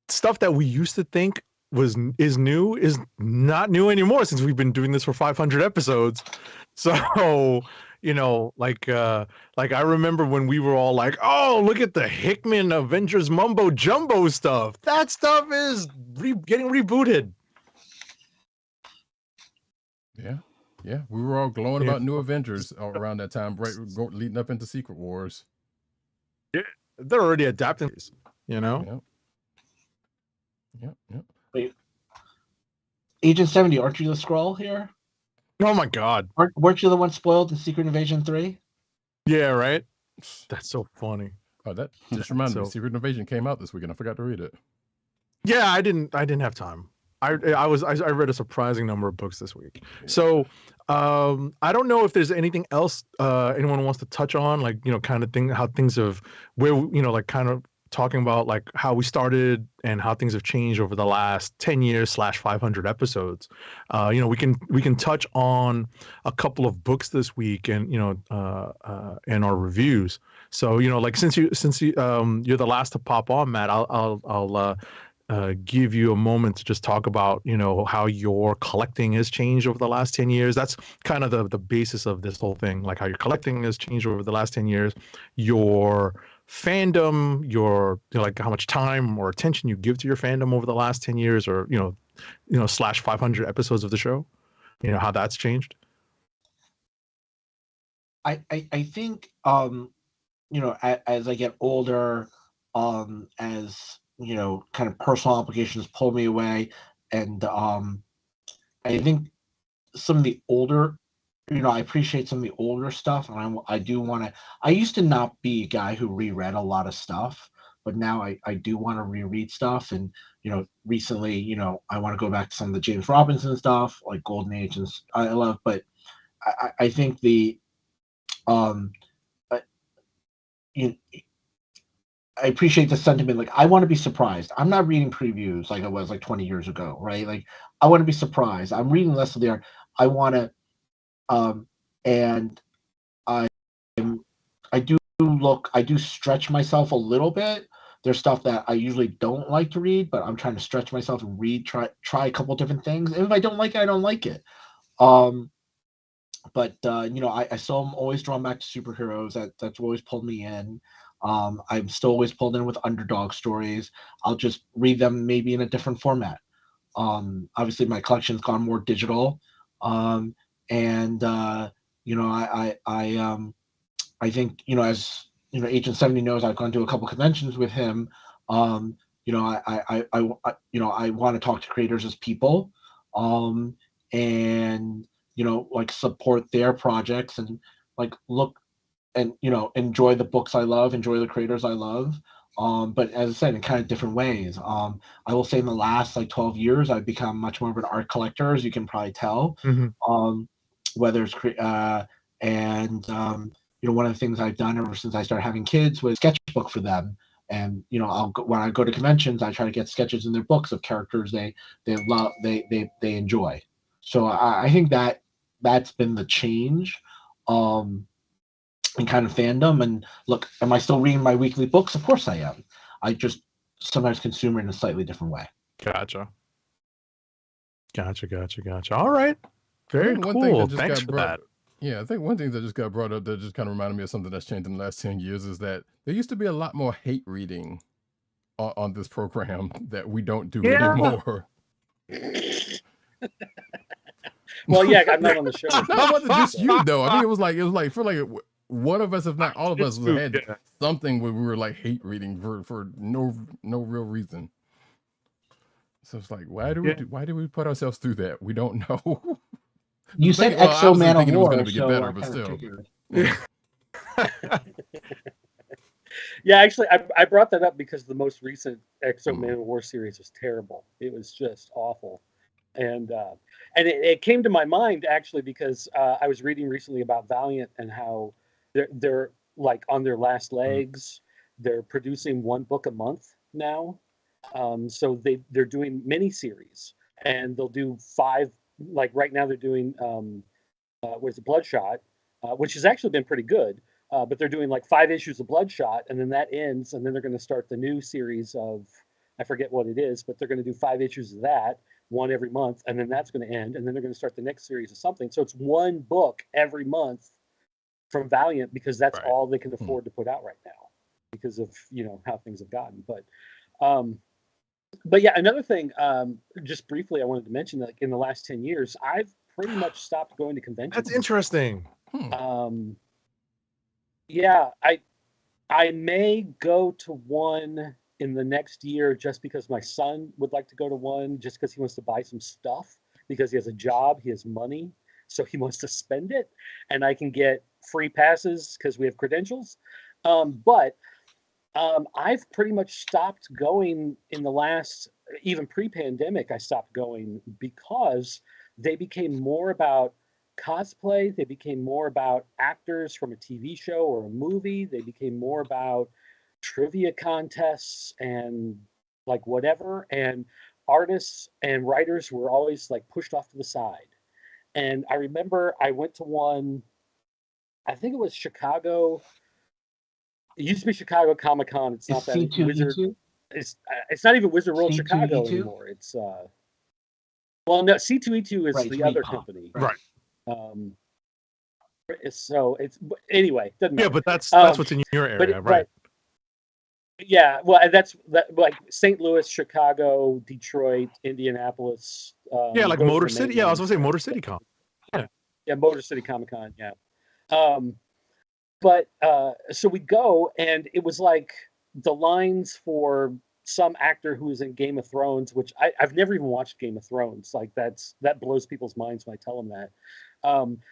stuff that we used to think is new is not new anymore since we've been doing this for 500 episodes. So, like I remember when we were all like, "Oh, look at the Hickman Avengers mumbo jumbo stuff." That stuff is getting rebooted. Yeah, we were all glowing about New Avengers around that time, right? Leading up into Secret Wars. Yeah, they're already adapting these, Yep. Wait, Agent 70, aren't you the Skrull here? Oh my God! Weren't you the one spoiled in Secret Invasion 3? Yeah, right. That's so funny. Oh, that just reminded me. Secret Invasion came out this weekend. I forgot to read it. Yeah, I didn't have time. I read a surprising number of books this week. So I don't know if there's anything else anyone wants to touch on, like, kind of how things have, where, like kind of talking about like how we started and how things have changed over the last 10 years / 500 episodes. We can touch on a couple of books this week and, and our reviews. So, like since you're the last to pop on, Matt, I'll give you a moment to just talk about, how your collecting has changed over the last 10 years. That's kind of the basis of this whole thing, like how your collecting has changed over the last 10 years, your fandom, your, like how much time or attention you give to your fandom over the last 10 years or, / 500 episodes of the show, how that's changed. I think, as I get older, as kind of personal obligations pull me away, and I think some of the older, I appreciate some of the older stuff, and I do want to. I used to not be a guy who reread a lot of stuff, but now I do want to reread stuff, and recently, I want to go back to some of the James Robinson stuff, like Golden Age, and I love, but I think the I appreciate the sentiment. Like, I want to be surprised. I'm not reading previews like I was like 20 years ago, right? Like, I want to be surprised. I'm reading less of there. I want to, and I do stretch myself a little bit. There's stuff that I usually don't like to read, but I'm trying to stretch myself and try a couple different things. And if I don't like it, I don't like it. But I still am always drawn back to superheroes. That's always pulled me in. I'm still always pulled in with underdog stories. I'll just read them maybe in a different format. Obviously, my collection's gone more digital, and I think as Agent 70 knows, I've gone to a couple conventions with him. I want to talk to creators as people, and like support their projects and like look and enjoy the books I love, enjoy the creators I love. But as I said, in kind of different ways. I will say in the last like 12 years, I've become much more of an art collector, as you can probably tell. Mm-hmm. Whether it's one of the things I've done ever since I started having kids was sketchbook for them. And when I go to conventions, I try to get sketches in their books of characters they love, they enjoy. So I think that's been the change. And kind of fandom. And look, am I still reading my weekly books? Of course I am. I just sometimes consume it in a slightly different way. Gotcha. All right. Very cool. Thanks for that. Yeah, I think one thing that just got brought up that just kind of reminded me of something that's changed in the last 10 years is that there used to be a lot more hate reading on this program that we don't do anymore. Well, yeah, I'm not on the show. No, it wasn't just you though. I mean, it was like for like one of us, if not all of us, had something where we were like hate reading for no real reason. So it's like, why do we put ourselves through that? We don't know. You said Exo Man of War, it was going to get better, but still. Yeah, actually, I brought that up because the most recent Exo Man of War series was terrible. It was just awful, and it came to my mind actually because I was reading recently about Valiant and how they're like on their last legs. They're producing one book a month now, so they're doing miniseries, and they'll do 5. Like right now, they're doing Bloodshot, which has actually been pretty good. But they're doing like 5 issues of Bloodshot, and then that ends, and then they're going to start the new series of I forget what it is, but they're going to do 5 issues of that, one every month, and then that's going to end, and then they're going to start the next series of something. So it's one book every month from Valiant, because that's all they can afford to put out right now because of, you know, how things have gotten. But yeah, another thing, just briefly, I wanted to mention that, like, in the last 10 years, I've pretty much stopped going to conventions. That's interesting. Yeah, I may go to one in the next year just because my son would like to go to one, just because he wants to buy some stuff, because he has a job, he has money, so he wants to spend it, and I can get free passes because we have credentials. But I've pretty much stopped going in the last, even pre-pandemic, I stopped going because they became more about cosplay. They became more about actors from a TV show or a movie. They became more about trivia contests and like whatever. And artists and writers were always like pushed off to the side. And I remember I went to one, I think it was Chicago. It used to be Chicago Comic Con. It's not that Wizard. It's not even Wizard World Chicago anymore. It's well, no, C2E2 is the other company, right? So it's anyway. Doesn't matter. Yeah, but that's what's in your area, right? Yeah, well, that's like St. Louis, Chicago, Detroit, Indianapolis. Yeah, like Motor City. Yeah, I was gonna say Motor City Con. Yeah, Motor City Comic Con. Yeah. But so we go, and it was like the lines for some actor who was in Game of Thrones, which I've never even watched Game of Thrones. Like that blows people's minds when I tell them that.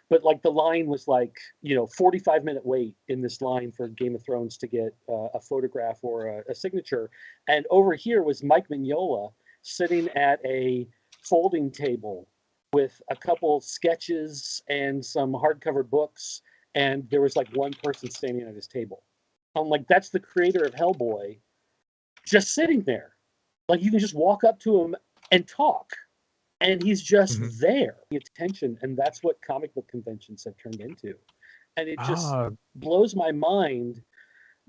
But like the line was like, 45-minute wait in this line for Game of Thrones to get a photograph or a signature. And over here was Mike Mignola sitting at a folding table with a couple sketches and some hardcover books. And there was like one person standing at his table. I'm like, that's the creator of Hellboy just sitting there. Like you can just walk up to him and talk. And he's just there, attention, and that's what comic book conventions have turned into. And it just blows my mind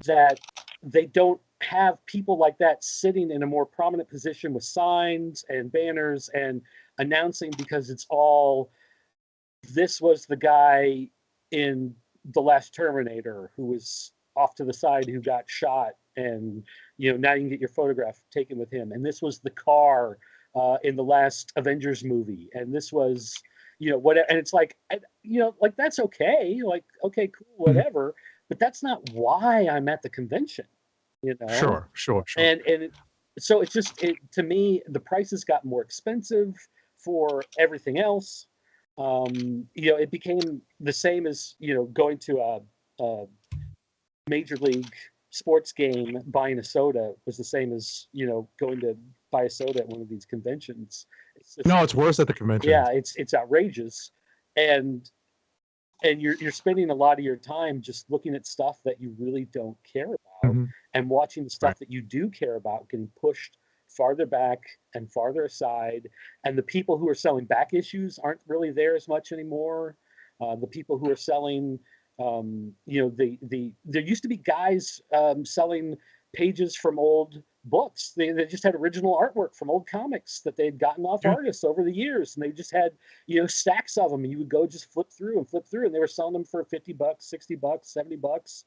that they don't have people like that sitting in a more prominent position with signs and banners and announcing, because it's all, this was the guy in The Last Terminator who was off to the side who got shot, and now you can get your photograph taken with him. And this was the car in the last Avengers movie, and this was, whatever. And it's like, like that's okay, like okay, cool, whatever. But that's not why I'm at the convention, Sure. And so it's just, to me, the prices got more expensive for everything else. It became the same as going to a major league sports game, buying a soda was the same as going to buy a soda at one of these conventions. It's worse at the convention. Yeah, it's outrageous, and you're spending a lot of your time just looking at stuff that you really don't care about, and watching the stuff that you do care about getting pushed farther back and farther aside. And the people who are selling back issues aren't really there as much anymore. The people who are selling there used to be guys selling pages from old books. They just had original artwork from old comics that they'd gotten off artists over the years, and they just had stacks of them, and you would go just flip through, and they were selling them for $50, $60, $70,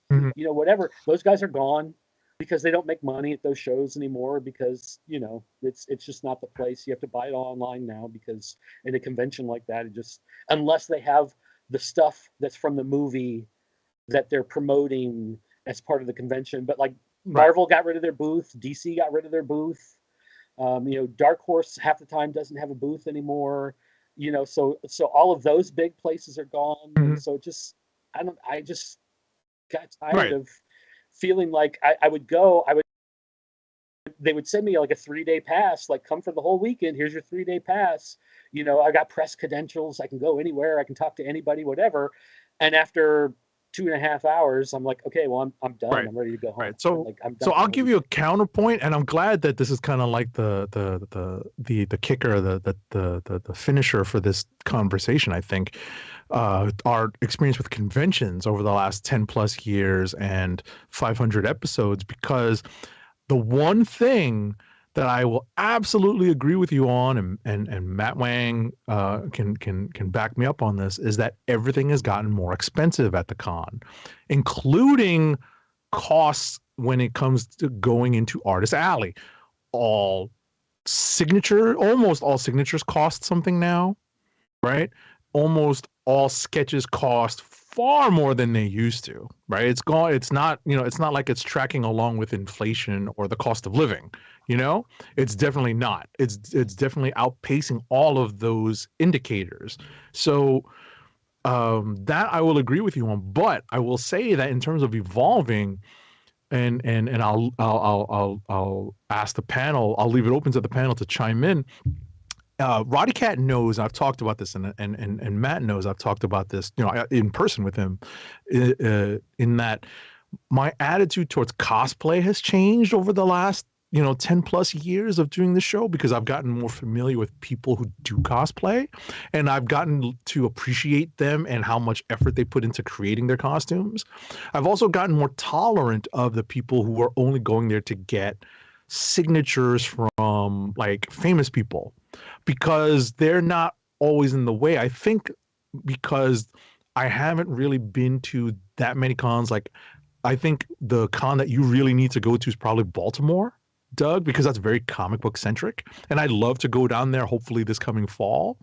whatever. Those guys are gone because they don't make money at those shows anymore, because it's just not the place. You have to buy it online now, because in a convention like that, it just, unless they have the stuff that's from the movie that they're promoting as part of the convention. But like Marvel got rid of their booth, DC got rid of their booth. Dark Horse half the time doesn't have a booth anymore. So all of those big places are gone. And so I just got tired of feeling like I would go. They would send me like a 3-day pass, like come for the whole weekend. Here's your 3-day pass. I got press credentials. I can go anywhere. I can talk to anybody, whatever. And after 2.5 hours, I'm like, okay, well, I'm done. Right. I'm ready to go home. Right. So, I'll give you a counterpoint, and I'm glad that this is kind of like the kicker, the finisher for this conversation. I think our experience with conventions over the last 10+ years and 500 episodes, because the one thing that I will absolutely agree with you on, and Matt Wang can back me up on this, is that everything has gotten more expensive at the con, including costs when it comes to going into Artist Alley. Almost all signatures cost something now, right? Almost all sketches cost far more than they used to, right? It's not like it's tracking along with inflation or the cost of living, it's definitely not. It's definitely outpacing all of those indicators. So that I will agree with you on, but I will say that in terms of evolving, and I'll ask the panel, I'll leave it open to the panel to chime in. Roddykat knows I've talked about this, and Matt knows I've talked about this, in person with him, in that my attitude towards cosplay has changed over the last 10 plus years of doing the show, because I've gotten more familiar with people who do cosplay, and I've gotten to appreciate them and how much effort they put into creating their costumes. I've also gotten more tolerant of the people who are only going there to get signatures from like famous people, because they're not always in the way. I think because I haven't really been to that many cons. Like, I think the con that you really need to go to is probably Baltimore, Doug, because that's very comic book centric. And I'd love to go down there, hopefully this coming fall.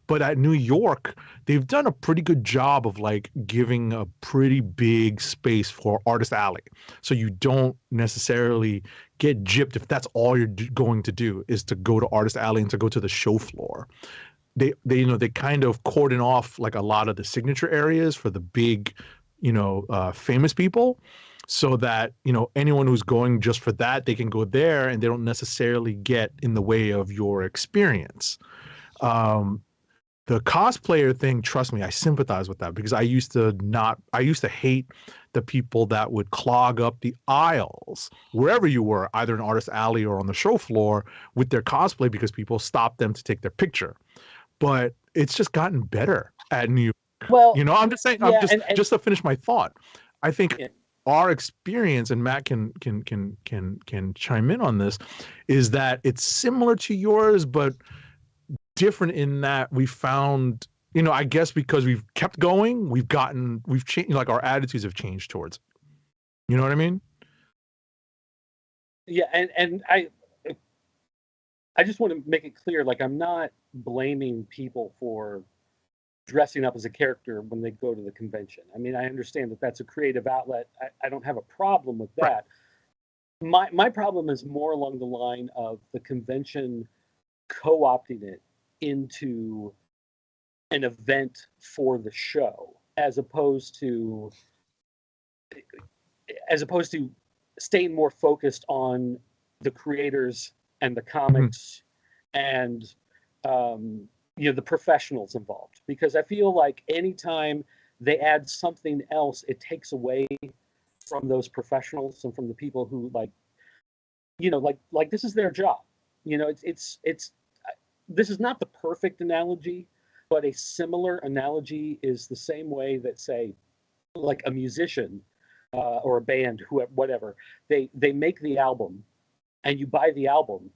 But at New York, they've done a pretty good job of like giving a pretty big space for Artist Alley. So you don't necessarily get gypped if that's all you're going to do is to go to Artist Alley and to go to the show floor. They kind of cordon off like a lot of the signature areas for the big, famous people, so that anyone who's going just for that, they can go there and they don't necessarily get in the way of your experience. The cosplayer thing, trust me, I sympathize with that, because I used to hate the people that would clog up the aisles wherever you were, either in Artist Alley or on the show floor, with their cosplay, because people stopped them to take their picture. But it's just gotten better at New York. Well, I'm just saying, yeah, just to finish my thought, I think yeah. Our experience, and Matt can chime in on this, is that it's similar to yours, but different in that we found, I guess because we've kept going, we've changed, like our attitudes have changed towards it. You know what I mean? Yeah, and I just want to make it clear, like, I'm not blaming people for dressing up as a character when they go to the convention. I mean, I understand that that's a creative outlet. I don't have a problem with that. Right. My problem is more along the line of the convention co-opting it into an event for the show, as opposed to staying more focused on the creators and the comics and the professionals involved. Because I feel like anytime they add something else, it takes away from those professionals and from the people who like this is their job. It's this is not the perfect analogy, but a similar analogy is the same way that, say, like a musician or a band, whatever, they make the album and you buy the album.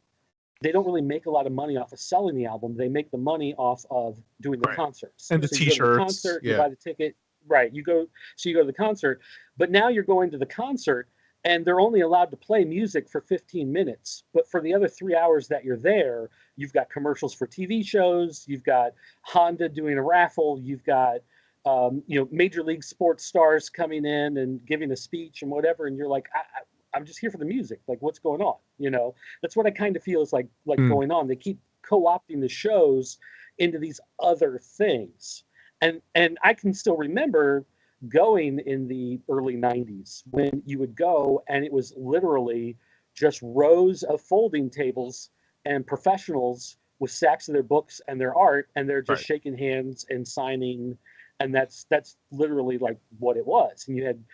They don't really make a lot of money off of selling the album. They make the money off of doing the concerts. And the T-shirts. You go to the concert, you buy the ticket. Right. You go to the concert, but now you're going to the concert and they're only allowed to play music for 15 minutes. But for the other 3 hours that you're there, you've got commercials for TV shows. You've got Honda doing a raffle. You've got, Major League sports stars coming in and giving a speech and whatever. And you're like, I'm just here for the music. Like, what's going on? That's what I kind of feel is like going on. They keep co-opting the shows into these other things. And I can still remember going in the early 90s when you would go and it was literally just rows of folding tables and professionals with stacks of their books and their art, and they're just shaking hands and signing. And that's literally like what it was. And you had,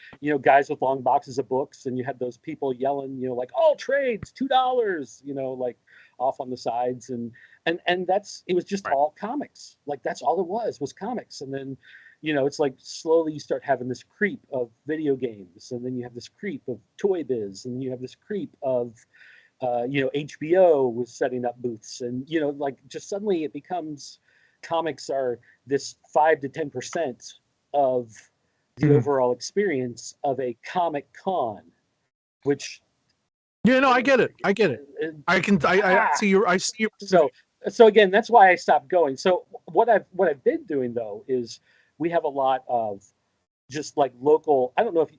guys with long boxes of books, and you had those people yelling, like, all trades, $2, like off on the sides. And it was just all comics. Like, that's all it was comics. And then, it's like slowly you start having this creep of video games, and then you have this creep of Toy Biz, and you have this creep of HBO was setting up booths, and like just suddenly it becomes comics are this 5 to 10% of the overall experience of a comic con, which I get it. I see your so again, that's why I stopped going. So what I've been doing though is we have a lot of just like local, I don't know if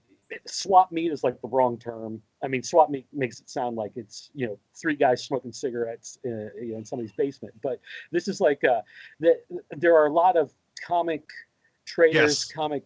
swap meet is like the wrong term. I mean, swap meet makes it sound like it's 3 guys smoking cigarettes in somebody's basement, but this is like there are a lot of comic traders, comic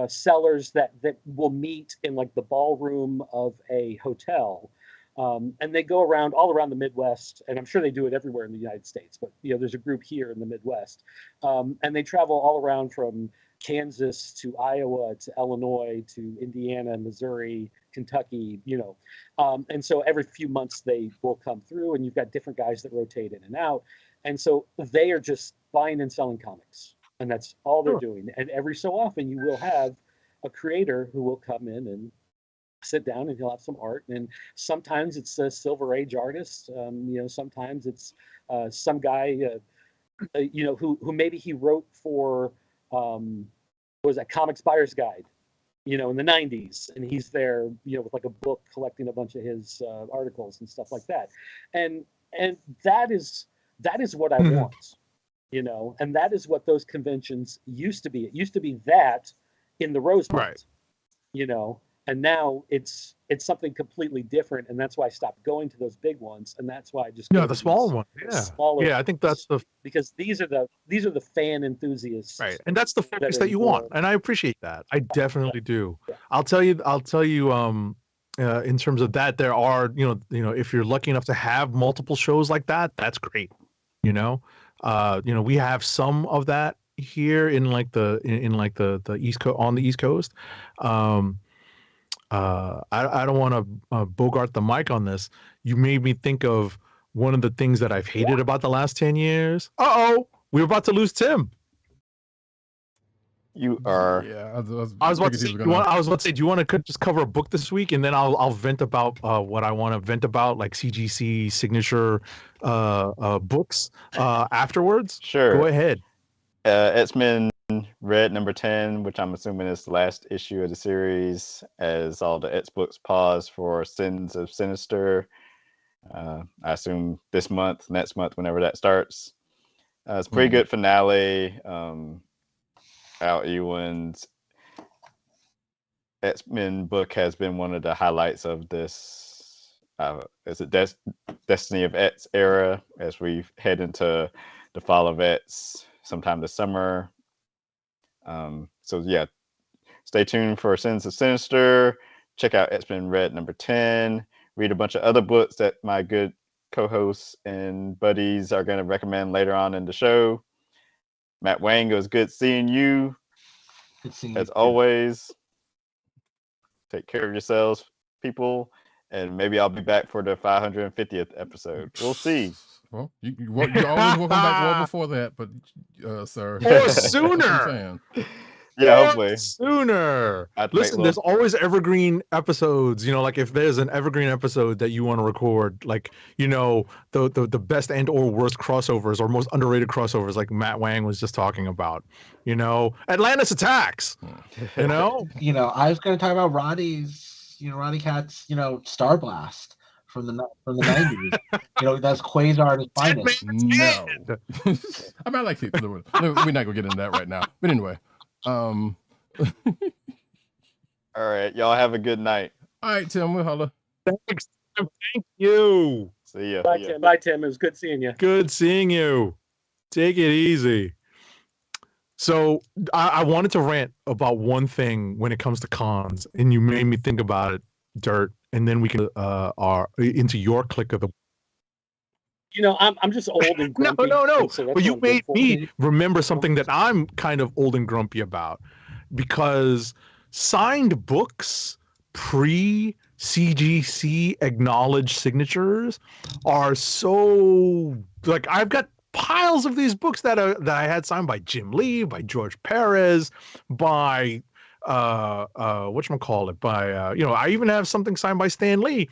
sellers that will meet in like the ballroom of a hotel. And they go around all around the Midwest, and I'm sure they do it everywhere in the United States, but there's a group here in the Midwest, and they travel all around from Kansas to Iowa to Illinois to Indiana, Missouri, Kentucky, and so every few months they will come through, and you've got different guys that rotate in and out, and so they are just buying and selling comics, and that's all they're doing. And every so often you will have a creator who will come in and sit down, and he'll have some art, and sometimes it's a Silver Age artist, sometimes it's some guy who maybe he wrote for was that Comics Buyer's Guide in the 90s, and he's there with like a book collecting a bunch of his articles and stuff like that, and that is what I want, and that is what those conventions used to be. It used to be that in the Rosemont, and now it's something completely different, and that's why I stopped going to those big ones, and that's why I just the smaller one. I think that's because these are the fan enthusiasts, right? And that's the focus that you want, and I appreciate that. I definitely do. Yeah. I'll tell you. In terms of that, there are if you're lucky enough to have multiple shows like that, that's great. We have some of that here in the East Coast, on the East Coast. I don't want to bogart the mic on this. You made me think of one of the things that I've hated about the last 10 years. We're about to lose Tim. You are. Yeah, I was about to say, do you want to just cover a book this week, and then I'll vent about what I want to vent about, like CGC signature books afterwards? Sure. Go ahead. X-Men Red #10, which I'm assuming is the last issue of the series, as all the X books pause for Sins of Sinister. I assume this month, next month, whenever that starts. It's a pretty good finale. Al Ewing's X-Men book has been one of the highlights of this is it Destiny of X era, as we head into the fall of X sometime this summer. So yeah, stay tuned for Sins of Sinister. Check out X-Men Red #10. Read a bunch of other books that my good co-hosts and buddies are going to recommend later on in the show. Matt Wang, it was good seeing you. Good seeing as you always. Take care of yourselves, people, and maybe I'll be back for the 550th episode. We'll see. Well, you're always welcome back well before that, but sir, or sooner. Yeah, hopefully sooner. Listen, there's always evergreen episodes. Like if there's an evergreen episode that you want to record, like the best and or worst crossovers or most underrated crossovers, like Matt Wang was just talking about. Atlantis Attacks. I was going to talk about Roddykat's Star Blast from the 90s. That's Quasar at his finest. No, I mean, I like it. We're not gonna get into that right now. But anyway. All right, y'all have a good night. All right, Tim, we'll holla. Thanks. Thank you. See ya. Bye, Tim. Bye, Tim. It was good seeing you. Good seeing you. Take it easy. So I wanted to rant about one thing when it comes to cons, and you made me think about it, Dirt, and then we can into your click of the. I'm just old and grumpy. No. So but you made me remember something that I'm kind of old and grumpy about, because signed books pre-CGC acknowledged signatures are so, like, I've got piles of these books that I had signed by Jim Lee, by George Perez, by whatchamacallit, by I even have something signed by Stan Lee.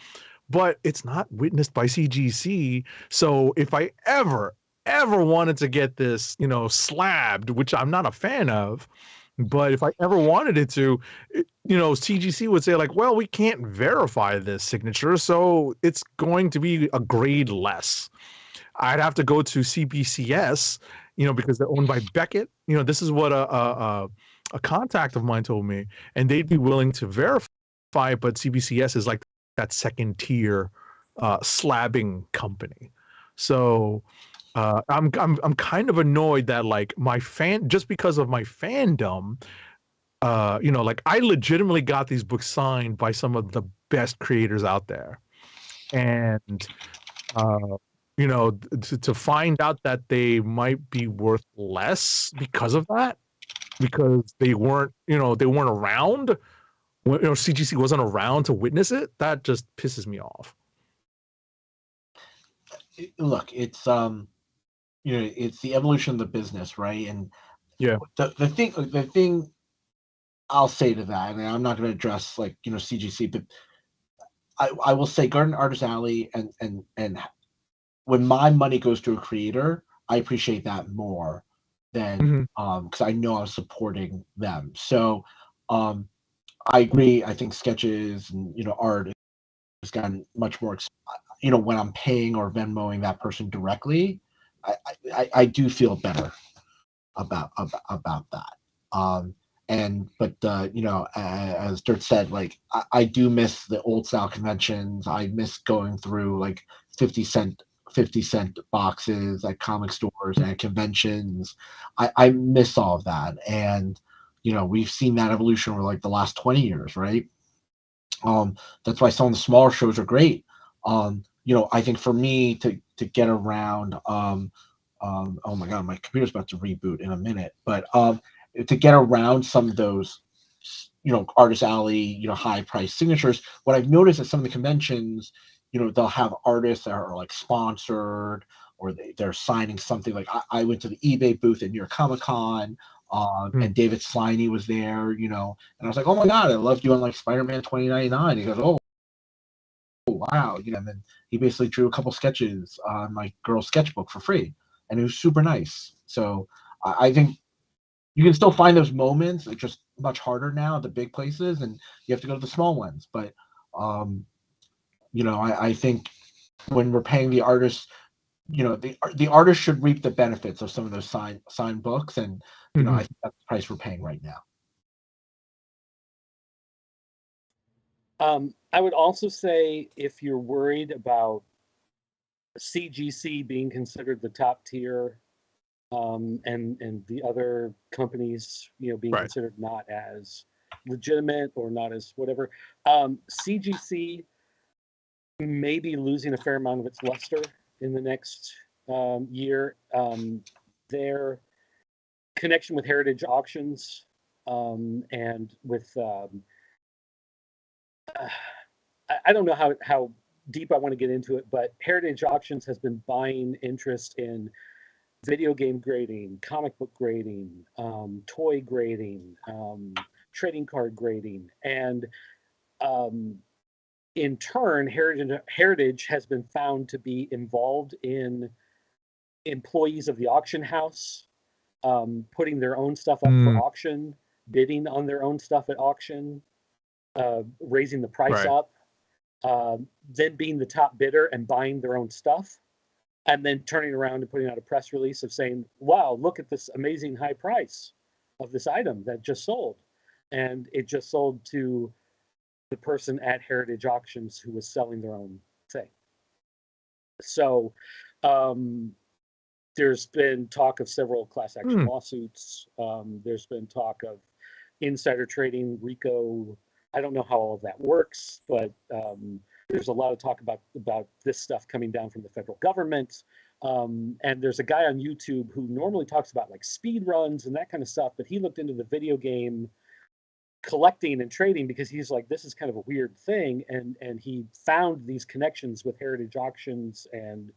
but it's not witnessed by CGC. So if I ever wanted to get this, slabbed, which I'm not a fan of, but if I ever wanted it to, CGC would say like, well, we can't verify this signature, so it's going to be a grade less. I'd have to go to CBCS, because they're owned by Beckett. This is what a contact of mine told me, and they'd be willing to verify, but CBCS is like that second tier slabbing company. So I'm kind of annoyed that like just because of my fandom, like I legitimately got these books signed by some of the best creators out there, and to find out that they might be worth less because of that, because they weren't around, CGC wasn't around to witness it, that just pisses me off. Look, it's it's the evolution of the business, right? And yeah, the thing I'll say to that, and I'm not going to address like CGC, but I will say Garden Artist Alley and when my money goes to a creator, I appreciate that more than because I know I'm supporting them. So I agree. I think sketches and art has gotten much more. When I'm paying or Venmoing that person directly, I do feel better about that. As Dirt said, like I do miss the old style conventions. I miss going through like 50-cent boxes at comic stores and at conventions. I miss all of that, and we've seen that evolution over like the last 20 years, right? That's why some of the smaller shows are great. I think for me to get around, oh my god, my computer's about to reboot in a minute, but to get around some of those, Artist Alley, high price signatures, what I've noticed at some of the conventions, they'll have artists that are like sponsored, or they're signing something. Like I went to the eBay booth at New York Comic Con, and David Sliney was there, and I was like, oh my god, I love doing like Spider-Man 2099. He goes, oh wow, and then he basically drew a couple sketches on my girl's sketchbook for free, and it was super nice. So I think you can still find those moments. It's just much harder now at the big places, and you have to go to the small ones. But I think when we're paying the artists, the artist should reap the benefits of some of those signed books, and I think that's the price we're paying right now. I would also say if you're worried about CGC being considered the top tier, and the other companies, being considered not as legitimate or not as whatever, CGC may be losing a fair amount of its luster in the next year. Their connection with Heritage Auctions and with I don't know how deep I want to get into it, but Heritage Auctions has been buying interest in video game grading, comic book grading, toy grading, trading card grading, and in turn, Heritage has been found to be involved in employees of the auction house putting their own stuff up for auction, bidding on their own stuff at auction, raising the price up, then being the top bidder and buying their own stuff, and then turning around and putting out a press release of saying, wow, look at this amazing high price of this item that just sold. And it just sold to the person at Heritage Auctions who was selling their own thing. So there's been talk of several class action lawsuits. There's been talk of insider trading, RICO. I don't know how all of that works, but there's a lot of talk about this stuff coming down from the federal government. And there's a guy on YouTube who normally talks about like speed runs and that kind of stuff, but he looked into the video game collecting and trading because he's like, this is kind of a weird thing. And he found these connections with Heritage Auctions and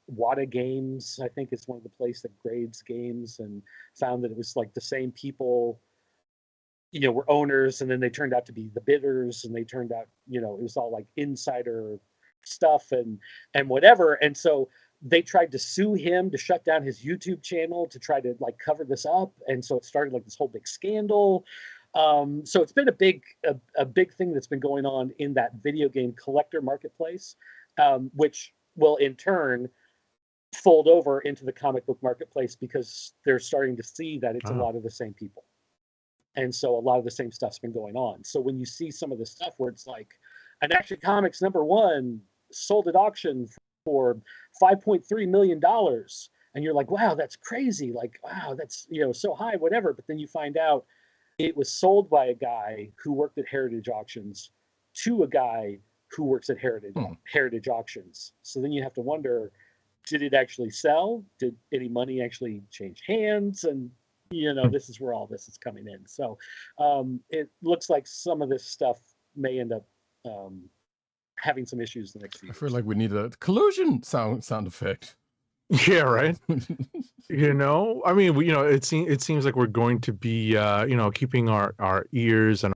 Wanda Games, I think is one of the places that grades games, and found that it was like the same people were owners, and then they turned out to be the bidders, and they turned out, it was all like insider stuff and whatever. And so they tried to sue him to shut down his YouTube channel to try to like cover this up. And so it started like this whole big scandal. So it's been a big thing that's been going on in that video game collector marketplace, which will in turn fold over into the comic book marketplace because they're starting to see that it's a lot of the same people. And so a lot of the same stuff's been going on. So when you see some of the stuff where it's like an Action Comics #1 sold at auction for $5.3 million, and you're like, wow, that's crazy. Like, wow, that's, so high, whatever. But then you find out it was sold by a guy who worked at Heritage Auctions to a guy who works at Heritage Auctions. So then you have to wonder, did it actually sell? Did any money actually change hands? And, this is where all this is coming in. So it looks like some of this stuff may end up having some issues the next few years. I feel like we need a collusion sound effect. Yeah, right. I mean, it seems like we're going to be, keeping our ears and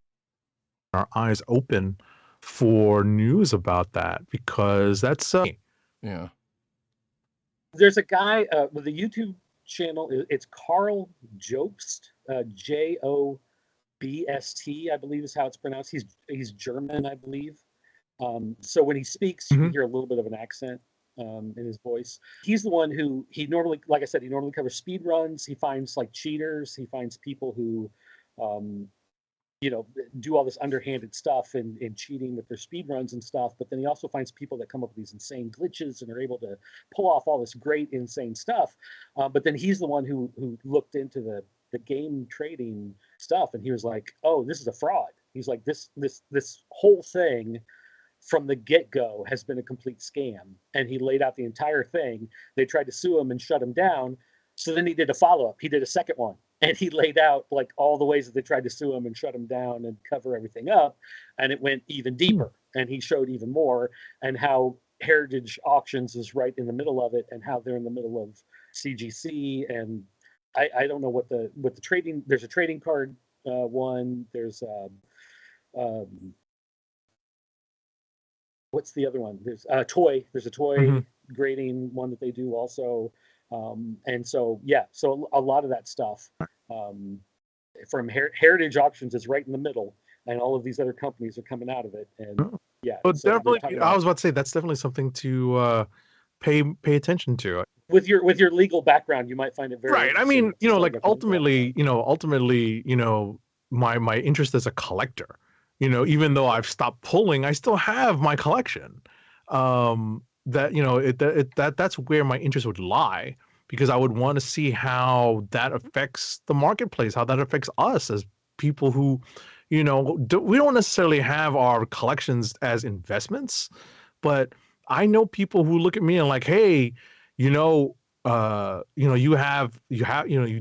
our eyes open for news about that, because that's yeah. There's a guy with a YouTube channel. It's Carl Jobst, Jobst, I believe is how it's pronounced. He's German, I believe. So when he speaks, you can hear a little bit of an accent in his voice. He's the one who he normally covers speed runs. He finds like cheaters. He finds people who, do all this underhanded stuff and cheating with their speed runs and stuff. But then he also finds people that come up with these insane glitches and are able to pull off all this great, insane stuff. But then he's the one who looked into the game trading stuff, and he was like, oh, this is a fraud. He's like, this whole thing from the get-go has been a complete scam. And he laid out the entire thing. They tried to sue him and shut him down. So then he did a follow-up. He did a second one. And he laid out like all the ways that they tried to sue him and shut him down and cover everything up. And it went even deeper. And he showed even more, and how Heritage Auctions is right in the middle of it, and how they're in the middle of CGC. And I don't know what the trading, there's a trading card one. There's what's the other one? There's a toy grading one that they do also. And so, so a lot of that stuff from Heritage Auctions is right in the middle, and all of these other companies are coming out of it. And but so definitely, I was about to say that's definitely something to pay attention to. With your legal background, you might find it very right. I mean, like ultimately, my interest as a collector. Even though I've stopped pulling, I still have my collection. That's where my interest would lie, because I would want to see how that affects the marketplace, how that affects us as people who, we don't necessarily have our collections as investments, but I know people who look at me and like, hey, you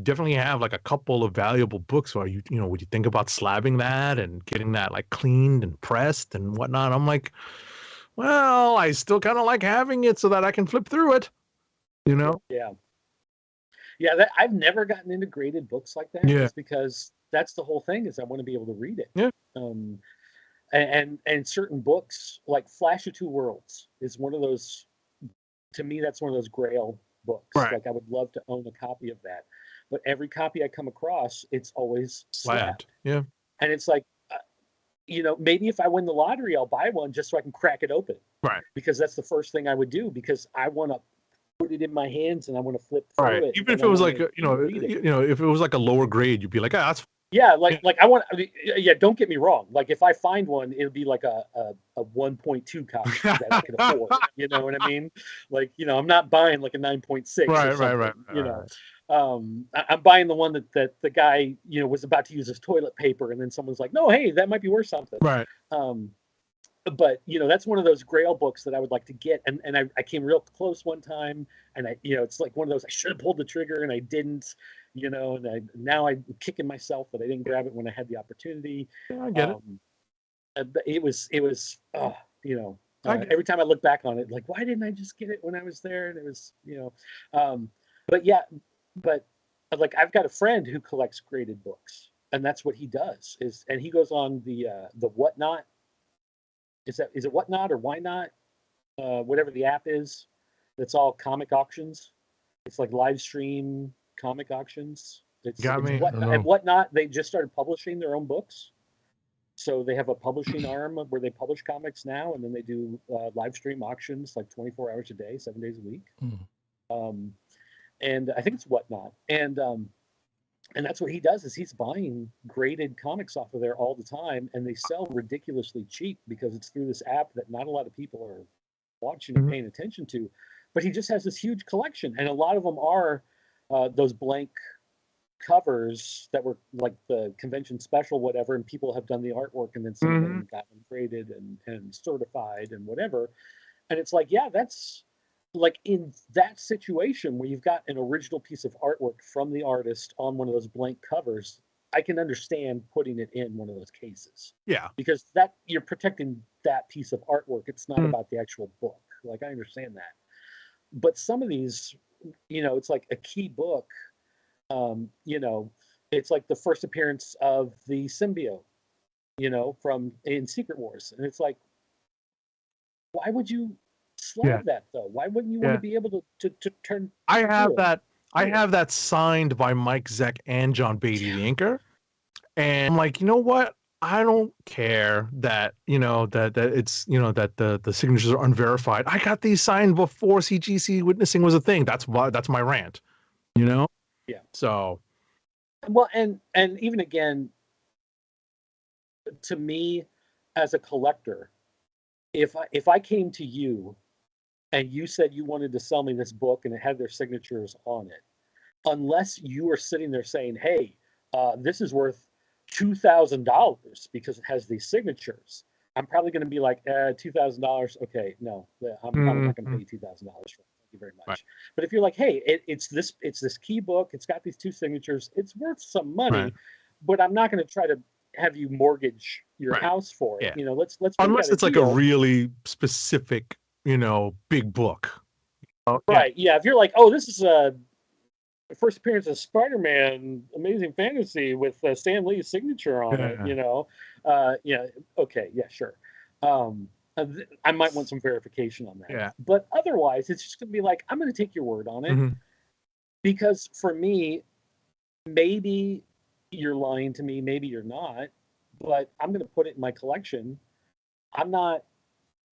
definitely have like a couple of valuable books. Or would you think about slabbing that and getting that like cleaned and pressed and whatnot? I'm like, well, I still kind of like having it so that I can flip through it, Yeah, I've never gotten into graded books like that. Just because that's the whole thing, is I want to be able to read it. Yeah. And certain books like Flash of Two Worlds is one of those. To me, that's one of those Grail books. Right. Like I would love to own a copy of that, but every copy I come across, it's always slabbed. Yeah. And it's like, maybe if I win the lottery, I'll buy one just so I can crack it open. Right. Because that's the first thing I would do, because I want to put it in my hands and I want to flip through it. Even if it was like, if it was like a lower grade, you'd be like, that's. Yeah, like I want. Yeah, don't get me wrong. Like if I find one, it'll be like a 1.2 copy that I can afford. You know what I mean? Like I'm not buying like a 9.6. Right. I'm buying the one that the guy was about to use as toilet paper, and then someone's like, no, hey, that might be worth something. Right. But that's one of those Grail books that I would like to get, and I came real close one time, and it's like one of those I should have pulled the trigger and I didn't. And now I'm kicking myself that I didn't grab it when I had the opportunity. Yeah, I get it. It was every time I look back on it, like, why didn't I just get it when I was there? And it was, but like I've got a friend who collects graded books, and that's what he does. And he goes on the Whatnot. Is it Whatnot or Why Not? Whatever the app is, that's all comic auctions. It's like live stream comic auctions. It's and Whatnot. They just started publishing their own books. So they have a publishing arm where they publish comics now, and then they do live stream auctions like 24 hours a day, 7 days a week. And I think it's Whatnot. And that's what he does, is he's buying graded comics off of there all the time, and they sell ridiculously cheap because it's through this app that not a lot of people are watching and paying attention to. But he just has this huge collection, and a lot of them are those blank covers that were like the convention special, whatever, and people have done the artwork and then seen them and got them graded and certified and whatever. And it's like, yeah, that's like in that situation where you've got an original piece of artwork from the artist on one of those blank covers, I can understand putting it in one of those cases. Yeah. Because that you're protecting that piece of artwork. It's not about the actual book. Like, I understand that. But some of these, it's like a key book. It's like the first appearance of the symbiote, from in Secret Wars. And it's like, why would you slab that though? Why wouldn't you want to be able to turn? I have that signed by Mike Zeck and John Beatty, the inker. And I'm like, you know what? I don't care that, that it's, that the signatures are unverified. I got these signed before CGC witnessing was a thing. That's my rant, Yeah. So. Well, and even again, to me, as a collector, if I came to you and you said you wanted to sell me this book and it had their signatures on it, unless you were sitting there saying, hey, this is worth $2,000 because it has these signatures, I'm probably going to be like, $2,000. Okay, no, I'm probably not going to pay you $2,000 for it. Thank you very much. Right. But if you're like, hey, it's this key book, it's got these 2 signatures, it's worth some money, but I'm not going to try to have you mortgage your house for it. Yeah. Let's unless it's like a really specific, big book. Right. Yeah. If you're like, oh, this is a first appearance of Spider-Man Amazing Fantasy with Stan Lee's signature on it, okay, yeah, sure. I might want some verification on that. Yeah. But otherwise, it's just going to be like, I'm going to take your word on it. Because for me, maybe you're lying to me, maybe you're not, but I'm going to put it in my collection. I'm not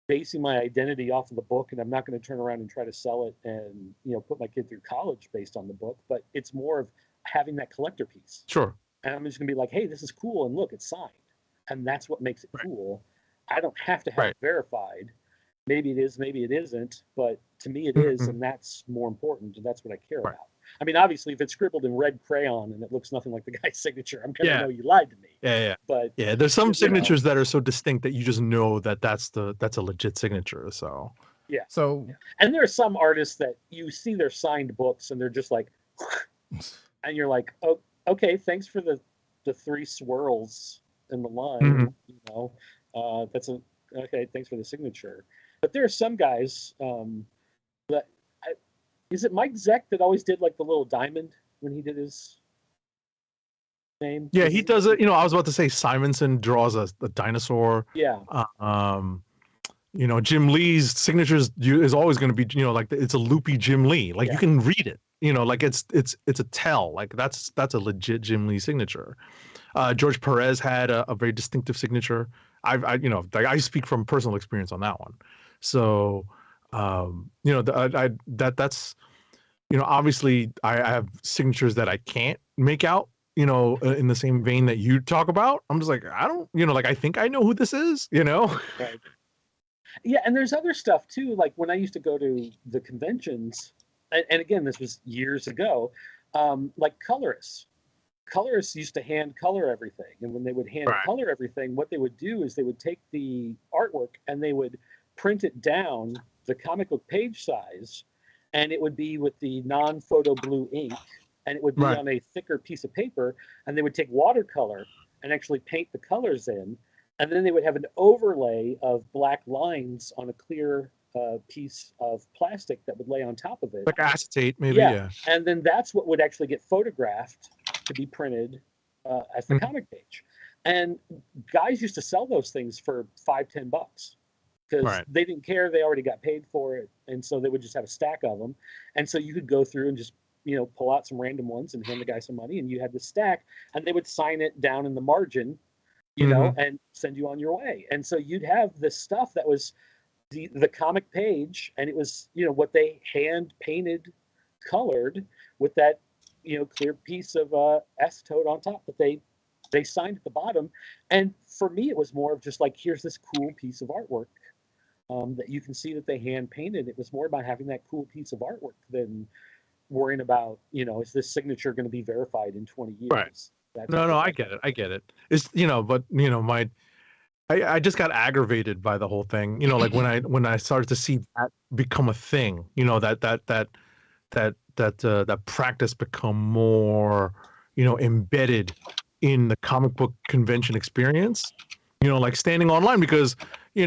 basing my identity off of the book, and I'm not going to turn around and try to sell it and put my kid through college based on the book, but it's more of having that collector piece. Sure. And I'm just going to be like, hey, this is cool, and look, it's signed, and that's what makes it cool. I don't have to have it verified. Maybe it is, maybe it isn't, but to me it is, and that's more important, and that's what I care about. I mean, obviously, if it's scribbled in red crayon and it looks nothing like the guy's signature, I'm gonna know you lied to me. Yeah. But there's some signatures that are so distinct that you just know that that's a legit signature. So and there are some artists that you see their signed books and they're just like, and you're like, oh, okay, thanks for the 3 swirls in the line. Okay, thanks for the signature. But there are some guys that. Is it Mike Zeck that always did like the little diamond when he did his name? Yeah, he does it. I was about to say Simonson draws a dinosaur. Yeah. Jim Lee's signatures is always going to be, like it's a loopy Jim Lee. Like you can read it. Like it's a tell. Like that's a legit Jim Lee signature. George Perez had a very distinctive signature. I speak from personal experience on that one. So. That's obviously I have signatures that I can't make out, in the same vein that you talk about. I'm just like, I don't, I think I know who this is, Right. Yeah. And there's other stuff too. Like when I used to go to the conventions, and again, this was years ago, like colorists used to hand color everything. And when they would hand color everything, what they would do is they would take the artwork and they would print it down the comic book page size, and it would be with the non-photo blue ink, and it would be on a thicker piece of paper, and they would take watercolor and actually paint the colors in, and then they would have an overlay of black lines on a clear piece of plastic that would lay on top of it. Like acetate, maybe, yeah. And then that's what would actually get photographed to be printed as the comic page. And guys used to sell those things for $5-10 because they didn't care. They already got paid for it. And so they would just have a stack of them. And so you could go through and just, pull out some random ones and hand the guy some money, and you had the stack, and they would sign it down in the margin, and send you on your way. And so you'd have this stuff that was the comic page, and it was, what they hand painted, colored with that, clear piece of acetone on top that they signed at the bottom. And for me, it was more of just like, here's this cool piece of artwork that you can see that they hand painted. It was more about having that cool piece of artwork than worrying about, is this signature going to be verified in 20 years? Right. No, I get it. It's, but, I just got aggravated by the whole thing. Like when I started to see that become a thing, that practice become more, embedded in the comic book convention experience, like standing online, because, as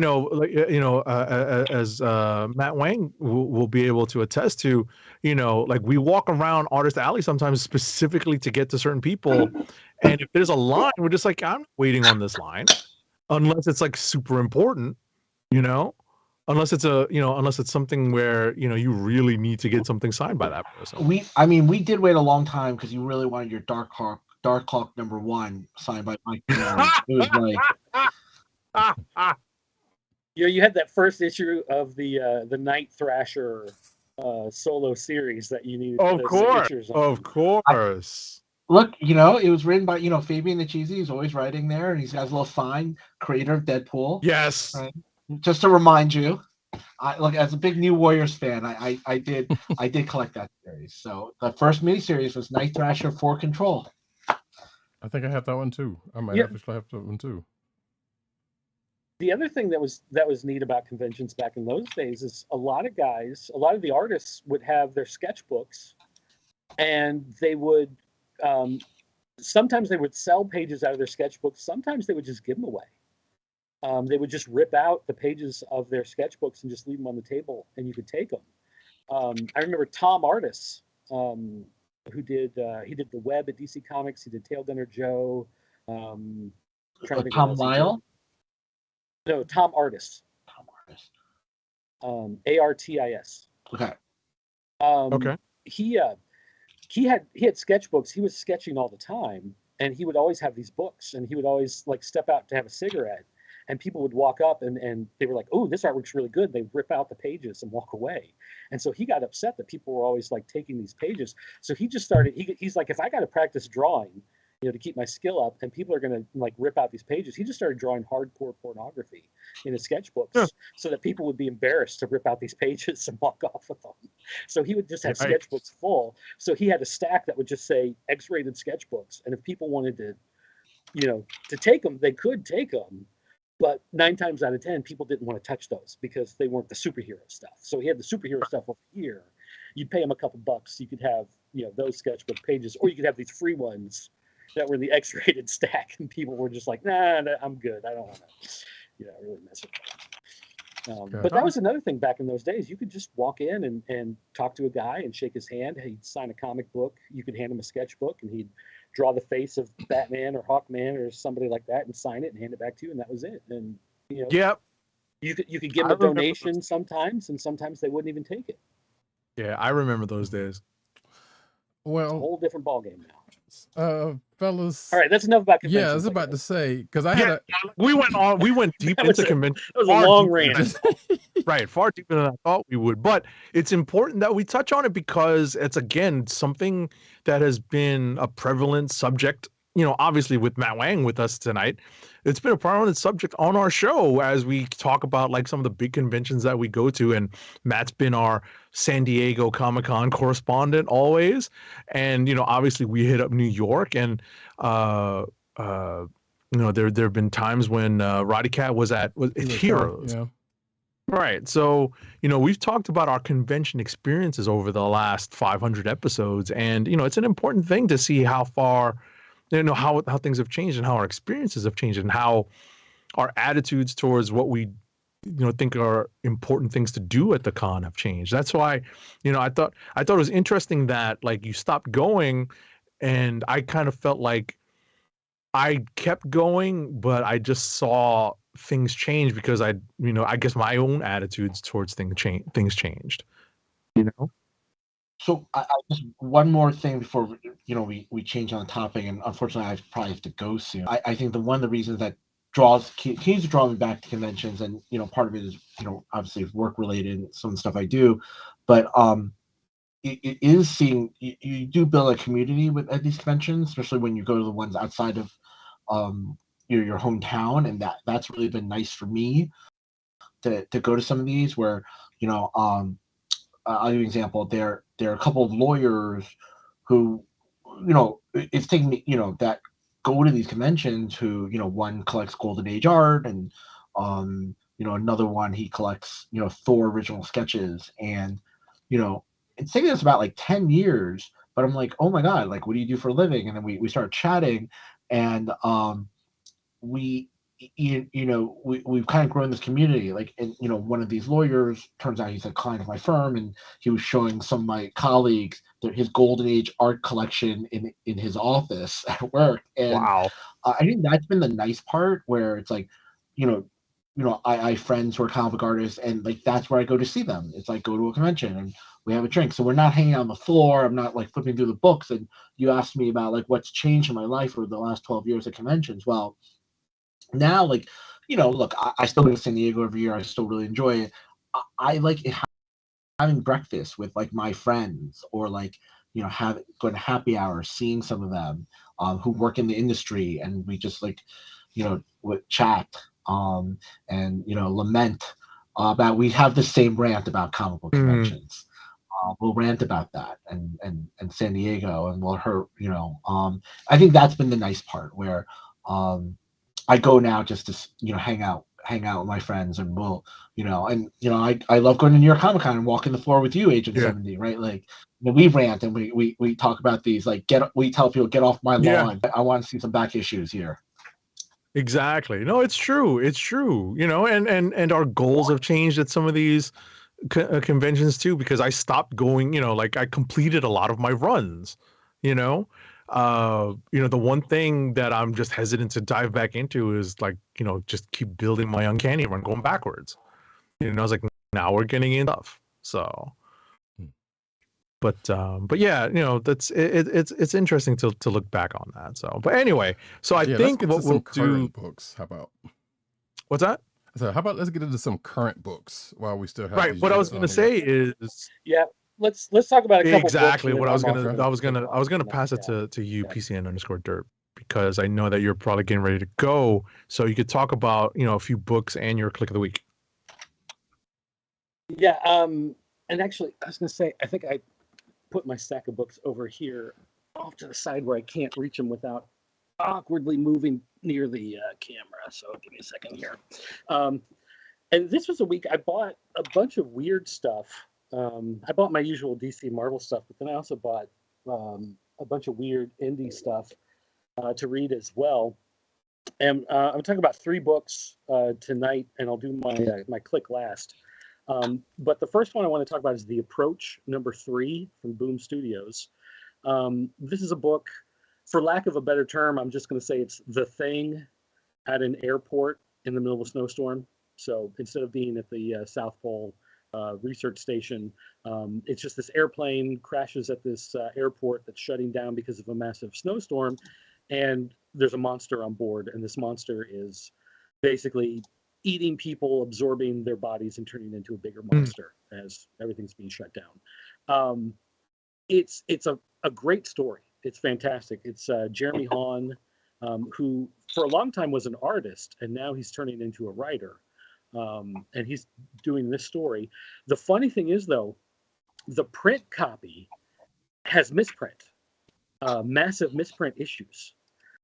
Matt Wang will be able to attest to, like we walk around Artist Alley sometimes specifically to get to certain people. And if there's a line, we're just like, I'm waiting on this line unless it's like super important, unless it's something where, you really need to get something signed by that person. We did wait a long time because you really wanted your Dark Hawk #1 signed by Mike. It was like, you had that first issue of the Night Thrasher solo series that you needed. Of course. Look, it was written by Fabian the Cheesy. He's always writing there, and he's got his little sign, creator of Deadpool. Yes. Right? Just to remind you, look, as a big New Warriors fan, I did collect that series. So the first miniseries was Night Thrasher for Control. I think I have that one too. I might actually have that one too. The other thing that was neat about conventions back in those days is a lot of the artists would have their sketchbooks, and they would sometimes they would sell pages out of their sketchbooks. Sometimes they would just give them away. They would just rip out the pages of their sketchbooks and just leave them on the table, and you could take them. I remember Tom Artis, who did he did the Web at DC Comics. He did Tail Gunner Joe. Tom Lyle? No, Tom Artis. Artis. Okay. Okay. He had sketchbooks. He was sketching all the time, and he would always have these books, and he would always like step out to have a cigarette, and people would walk up and they were like, "Oh, this artwork's really good." They rip out the pages and walk away. And so he got upset that people were always like taking these pages. So he just started. He's like, if I got to practice drawing, to keep my skill up, and people are going to like rip out these pages. He just started drawing hardcore pornography in his sketchbooks so that people would be embarrassed to rip out these pages and walk off with them. So he would just have sketchbooks full. So he had a stack that would just say X-rated sketchbooks. And if people wanted to, to take them, they could take them. But 9 times out of 10, people didn't want to touch those because they weren't the superhero stuff. So he had the superhero stuff over here. You'd pay him a couple bucks. You could have, those sketchbook pages, or you could have these free ones that were in the X-rated stack, and people were just like, nah, I'm good. I don't want to, really mess with that. But that was another thing back in those days. You could just walk in and talk to a guy and shake his hand. He'd sign a comic book. You could hand him a sketchbook, and he'd draw the face of Batman or Hawkman or somebody like that and sign it and hand it back to you, and that was it. And you could give them a donation sometimes, and sometimes they wouldn't even take it. Yeah, I remember those days. Well, it's a whole different ballgame now. Fellas. All right, that's enough about conventions. Yeah, I was about to say, because I had we went deep into convention. That was a long rant. Right, far deeper than I thought we would. But it's important that we touch on it because it's, again, something that has been a prevalent subject, obviously with Matt Wang with us tonight. It's been a prevalent subject on our show as we talk about like some of the big conventions that we go to. And Matt's been our San Diego Comic-Con correspondent always. And, obviously we hit up New York, and, there have been times when Roddykat was at Heroes. Yeah. Right. So, we've talked about our convention experiences over the last 500 episodes. And, it's an important thing to see how far, how things have changed and how our experiences have changed and how our attitudes towards what we, think are important things to do at the con have changed. That's why, I thought it was interesting that like you stopped going, and I kind of felt like I kept going, but I just saw things change because I guess my own attitudes towards things changed. You know. So I just one more thing before we change on the topic, and unfortunately I probably have to go soon. I think one of the reasons that continues to draw me back to conventions, and part of it is obviously work related and some of the stuff I do, but it is seeing you do build a community at these conventions, especially when you go to the ones outside of your hometown, and that's really been nice for me to go to some of these where I'll give you an example. There are a couple of lawyers who, it's taking me, that go to these conventions who, one collects Golden Age art, and another one he collects, Thor original sketches, and it's taken us about like 10 years, but I'm like, oh my God, like, what do you do for a living? And then we start chatting, and we've kind of grown this community, like, and one of these lawyers, turns out he's a client of my firm, and he was showing some of my colleagues his Golden Age art collection in his office at work. And wow. I think that's been the nice part, where it's like, I have friends who are comic book artists, and like that's where I go to see them. It's like, go to a convention and we have a drink. So we're not hanging out on the floor. I'm not like flipping through the books. And you asked me about like what's changed in my life over the last 12 years at conventions. Well, now, like, look, I still go to San Diego every year. I still really enjoy it. I like having breakfast with like my friends, or like, going to happy hours, seeing some of them who work in the industry, and we just like, would chat and lament about, we have the same rant about comic book conventions. We'll rant about that and San Diego, and we'll hurt, I think that's been the nice part, where I go now just to hang out with my friends, and we'll I love going to New York Comic Con and walking the floor with you, Agent 70, right? Like, we rant and we talk about these, like, we tell people, get off my lawn. I want to see some back issues here. Exactly. No, it's true. It's true. And our goals have changed at some of these conventions too, because I stopped going. Like, I completed a lot of my runs. The one thing that I'm just hesitant to dive back into is like, just keep building my Uncanny run, going backwards. I was like, now we're getting in stuff. So, but yeah, that's it's interesting to look back on that. So, but anyway, so I think what we'll do. Books. How about? What's that? So how about let's get into some current books while we still have. Right. What I was going to say is. Yeah. Let's talk about a couple exactly books, what I was gonna pass it to you, PCN_Dirt, because I know that you're probably getting ready to go, so you could talk about a few books and your click of the week. Yeah, and actually, I was gonna say, I think I put my stack of books over here off to the side where I can't reach them without awkwardly moving near the camera. So give me a second here. And this was a week I bought a bunch of weird stuff. I bought my usual DC Marvel stuff, but then I also bought a bunch of weird indie stuff to read as well. And I'm talking about 3 books tonight, and I'll do my click last. But the first one I want to talk about is The Approach, #3 from Boom Studios. This is a book, for lack of a better term, I'm just going to say it's The Thing at an airport in the middle of a snowstorm. So instead of being at the South Pole research station, it's just this airplane crashes at this airport that's shutting down because of a massive snowstorm, and there's a monster on board, and this monster is basically eating people, absorbing their bodies, and turning into a bigger monster as everything's being shut down. It's a great story. It's fantastic. It's Jeremy Hahn, who for a long time was an artist, and now he's turning into a writer. And he's doing this story. The funny thing is, though, the print copy has misprint, massive misprint issues,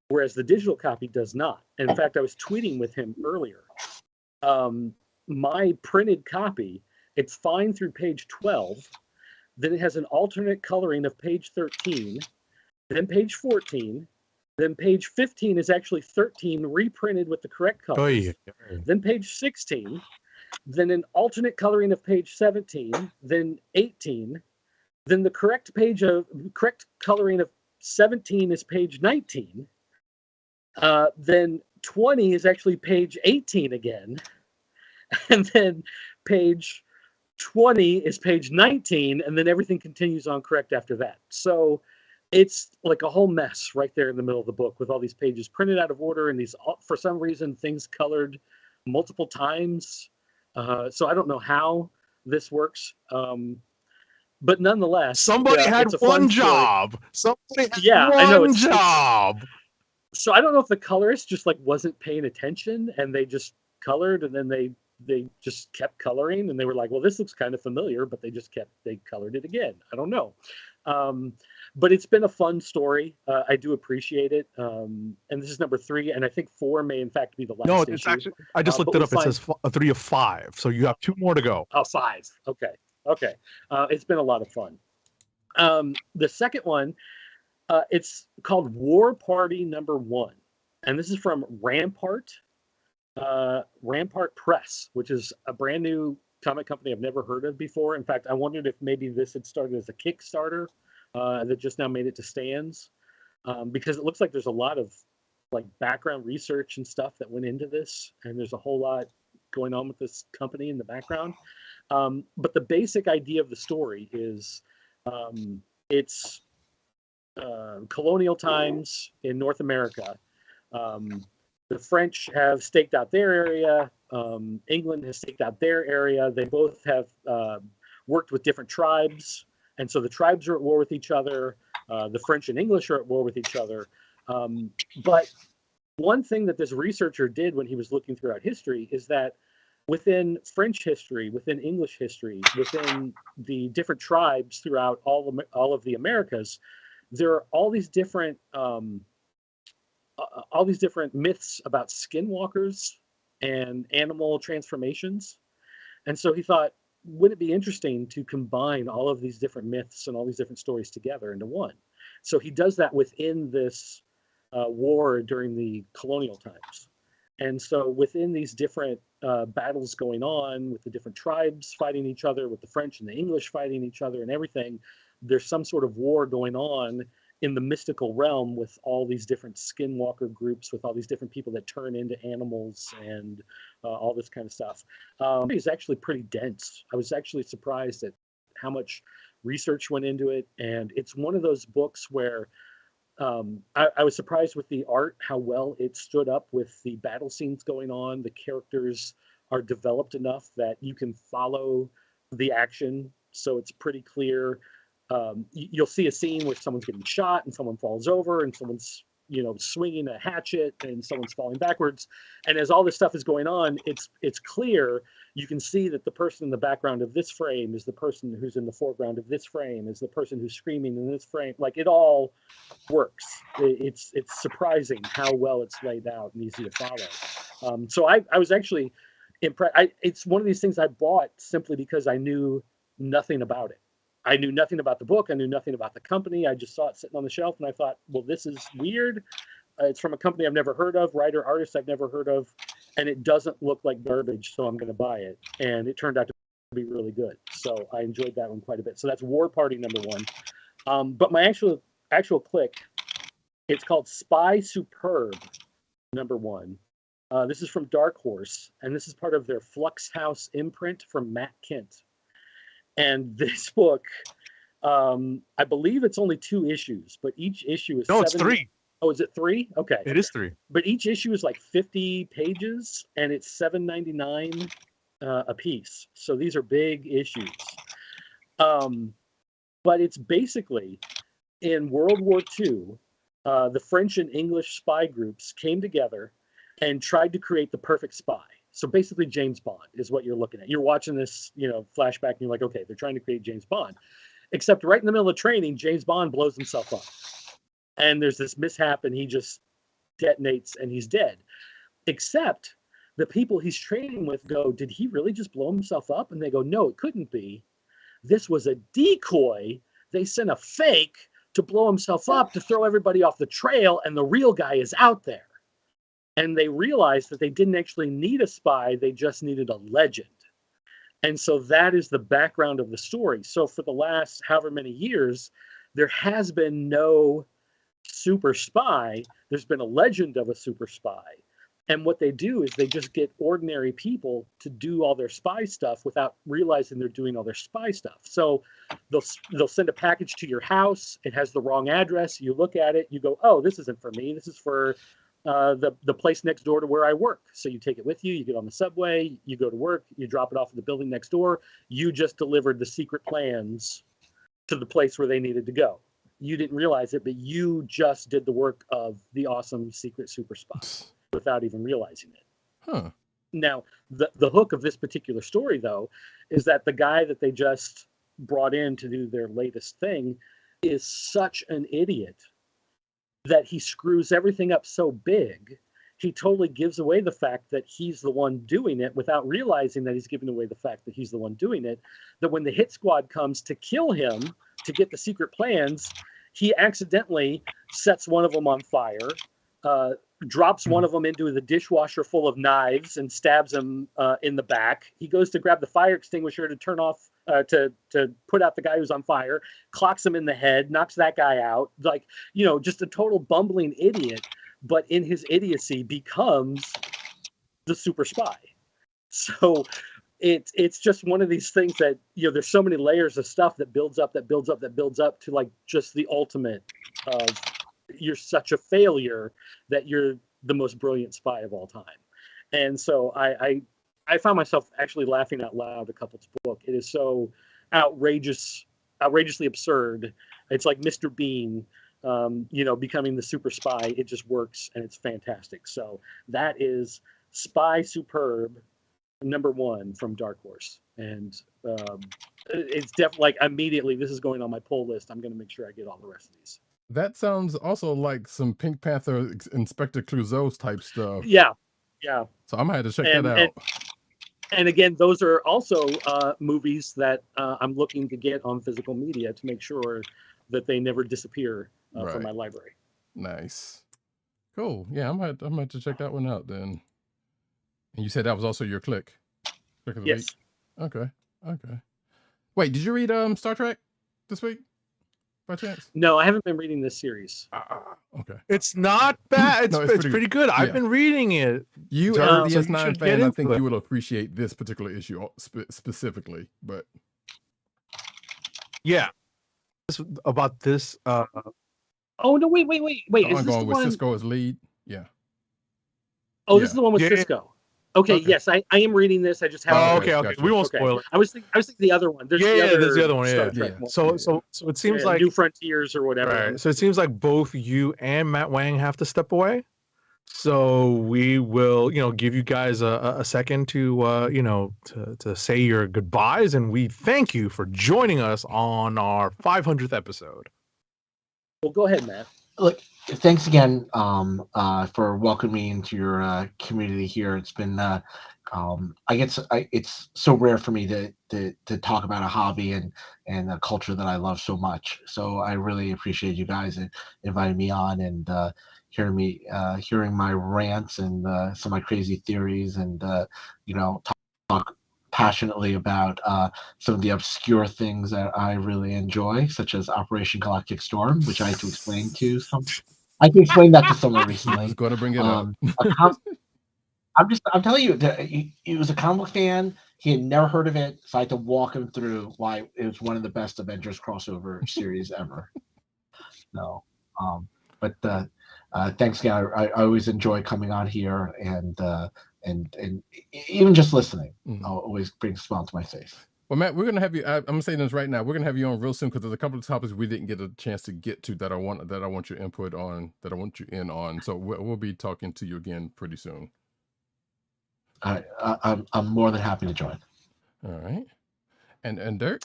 whereas the digital copy does not. And in fact, I was tweeting with him earlier. My printed copy, it's fine through page 12. Then it has an alternate coloring of page 13, then page 14. Then page 15 is actually 13 reprinted with the correct colors. Then page 16, then an alternate coloring of page 17, then 18, then the correct coloring of 17 is page 19, Then 20 is actually page 18 again. And then page 20 is page 19, and then everything continues on correct after that. So it's like a whole mess right there in the middle of the book with all these pages printed out of order and these, for some reason, things colored multiple times. So I don't know how this works. But nonetheless, somebody had one job. Somebody had one job. So I don't know if the colorist just like wasn't paying attention and they just colored and then they just kept coloring and they were like, well, this looks kind of familiar, but they colored it again. I don't know. But it's been a fun story. I do appreciate it. And this is number 3, and I think 4 may in fact be the last. No, it's issue. Actually, I just looked it up. It says 3 of 5. So you have 2 more to go. Oh, 5. Okay. It's been a lot of fun. The second one, it's called War Party Number 1. And this is from Rampart Press, which is a brand new comic company I've never heard of before. In fact, I wondered if maybe this had started as a Kickstarter that just now made it to stands, because it looks like there's a lot of like background research and stuff that went into this, and there's a whole lot going on with this company in the background. But the basic idea of the story is it's colonial times in North America. The French have staked out their area. England has staked out their area. They both have worked with different tribes. And so the tribes are at war with each other. The French and English are at war with each other. But one thing that this researcher did when he was looking throughout history is that within French history, within English history, within the different tribes throughout all of the Americas, there are all these different myths about skinwalkers and animal transformations. And so he thought, wouldn't it be interesting to combine all of these different myths and all these different stories together into one? So he does that within this war during the colonial times. And so within these different battles going on with the different tribes fighting each other, with the French and the English fighting each other and everything, there's some sort of war going on in the mystical realm with all these different skinwalker groups, with all these different people that turn into animals and all this kind of stuff. It's actually pretty dense. I was actually surprised at how much research went into it. And it's one of those books where I was surprised with the art, how well it stood up with the battle scenes going on. The characters are developed enough that you can follow the action. So it's pretty clear. You'll see a scene where someone's getting shot and someone falls over and someone's, swinging a hatchet and someone's falling backwards. And as all this stuff is going on, it's clear. You can see that the person in the background of this frame is the person who's in the foreground of this frame, is the person who's screaming in this frame. Like, it all works. It's surprising how well it's laid out and easy to follow. So I was actually impressed. It's one of these things I bought simply because I knew nothing about it. I knew nothing about the book. I knew nothing about the company. I just saw it sitting on the shelf and I thought, well, this is weird. It's from a company I've never heard of, writer, artist I've never heard of, and it doesn't look like garbage, so I'm going to buy it. And it turned out to be really good. So I enjoyed that one quite a bit. So that's War Party number 1. But my actual click, it's called Spy Superb number 1. This is from Dark Horse, and this is part of their Flux House imprint from Matt Kent. And this book, I believe it's only 2 issues, but each issue is it's 3. Oh, is it 3? Okay. It is 3. But each issue is like 50 pages, and it's $7.99 a piece. So these are big issues. But it's basically, in World War II, the French and English spy groups came together and tried to create the perfect spy. So basically James Bond is what you're looking at. You're watching this, flashback, and you're like, okay, they're trying to create James Bond. Except right in the middle of training, James Bond blows himself up. And there's this mishap, and he just detonates, and he's dead. Except the people he's training with go, did he really just blow himself up? And they go, no, it couldn't be. This was a decoy. They sent a fake to blow himself up to throw everybody off the trail, and the real guy is out there. And they realized that they didn't actually need a spy. They just needed a legend. And so that is the background of the story. So for the last however many years, there has been no super spy, there's been a legend of a super spy. And what they do is they just get ordinary people to do all their spy stuff without realizing they're doing all their spy stuff. So they'll send a package to your house. It has the wrong address. You look at it. You go, oh, this isn't for me. This is for the place next door to where I work. So you take it with you. You get on the subway. You go to work. You drop it off at the building next door. You just delivered the secret plans to the place where they needed to go. You didn't realize it, but you just did the work of the awesome secret super spy without even realizing it. Huh. Now, the hook of this particular story, though, is that the guy that they just brought in to do their latest thing is such an idiot that he screws everything up so big, he totally gives away the fact that he's the one doing it without realizing that he's giving away the fact that he's the one doing it, that when the hit squad comes to kill him to get the secret plans, he accidentally sets one of them on fire, drops one of them into the dishwasher full of knives and stabs him in the back. He goes to grab the fire extinguisher to turn off, to put out the guy who's on fire, clocks him in the head, knocks that guy out. Like, just a total bumbling idiot, but in his idiocy becomes the super spy. So it's just one of these things that, there's so many layers of stuff that builds up to like just the ultimate of, you're such a failure that you're the most brilliant spy of all time. And so I found myself actually laughing out loud a couple's book. It is so outrageously absurd. It's like Mr. Bean, becoming the super spy. It just works and it's fantastic. So that is Spy Superb #1 from Dark Horse. And it's definitely like immediately this is going on my pull list. I'm going to make sure I get all the rest of these. That sounds also like some Pink Panther Inspector Clouseau type stuff. Yeah. So I'm going to have to check that out. And again, those are also movies that I'm looking to get on physical media to make sure that they never disappear from my library. Nice. Cool. Yeah, I'm going to have to check that one out then. And you said that was also your click? Click of the Yes. week? Okay. Wait, did you read Star Trek this week? By chance? No, I haven't been reading this series. Okay. It's not bad. It's pretty good. Yeah. I've been reading it. You as a DS9 fan, I think you will appreciate this particular issue specifically. But yeah, about this. Oh no! Wait! I'm going with Sisko as lead. Yeah. Oh, this is the one with Sisko. Okay, yes, I am reading this. I just haven't. Oh, okay. Gotcha. We won't spoil it. I was thinking the other one. There's the other one. Yeah. So it seems like New Frontiers or whatever. Right. So it seems like both you and Matt Wang have to step away. So we will, give you guys a second to, to say your goodbyes, and we thank you for joining us on our 500th episode. Well, go ahead, Matt. Look, thanks again for welcoming me into your community here. It's been, it's so rare for me to talk about a hobby and a culture that I love so much. So I really appreciate you guys inviting me on and hearing my rants and some of my crazy theories and talk passionately about some of the obscure things that I really enjoy, such as Operation Galactic Storm, which I had to explain to some. I had to explain that to someone recently. I was going to bring it up. I'm telling you, he was a comic fan. He had never heard of it, so I had to walk him through why it was one of the best Avengers crossover series ever. No, but thanks again. I always enjoy coming on here and even just listening always brings a smile to my face. Well, Matt, we're gonna have you. I'm saying this right now. We're gonna have you on real soon because there's a couple of topics we didn't get a chance to get to that I want your input on. That I want you in on. So we'll be talking to you again pretty soon. I'm more than happy to join. All right, and Dirk.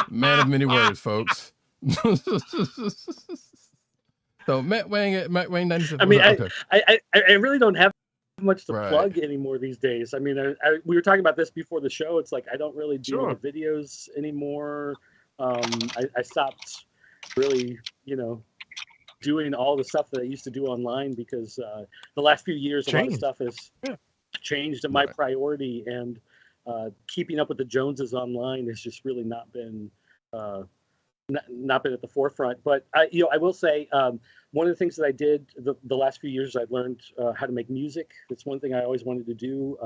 Man of many words, folks. So Matt Wang 97. I mean, I really don't have much to plug anymore these days. I mean, we were talking about this before the show. It's like I don't really do the videos anymore. I stopped really, doing all the stuff that I used to do online because the last few years a lot of stuff has changed in my priority, and keeping up with the Joneses online has just really not been not been at the forefront. But I will say one of the things that I did the last few years, I've learned how to make music. It's one thing I always wanted to do.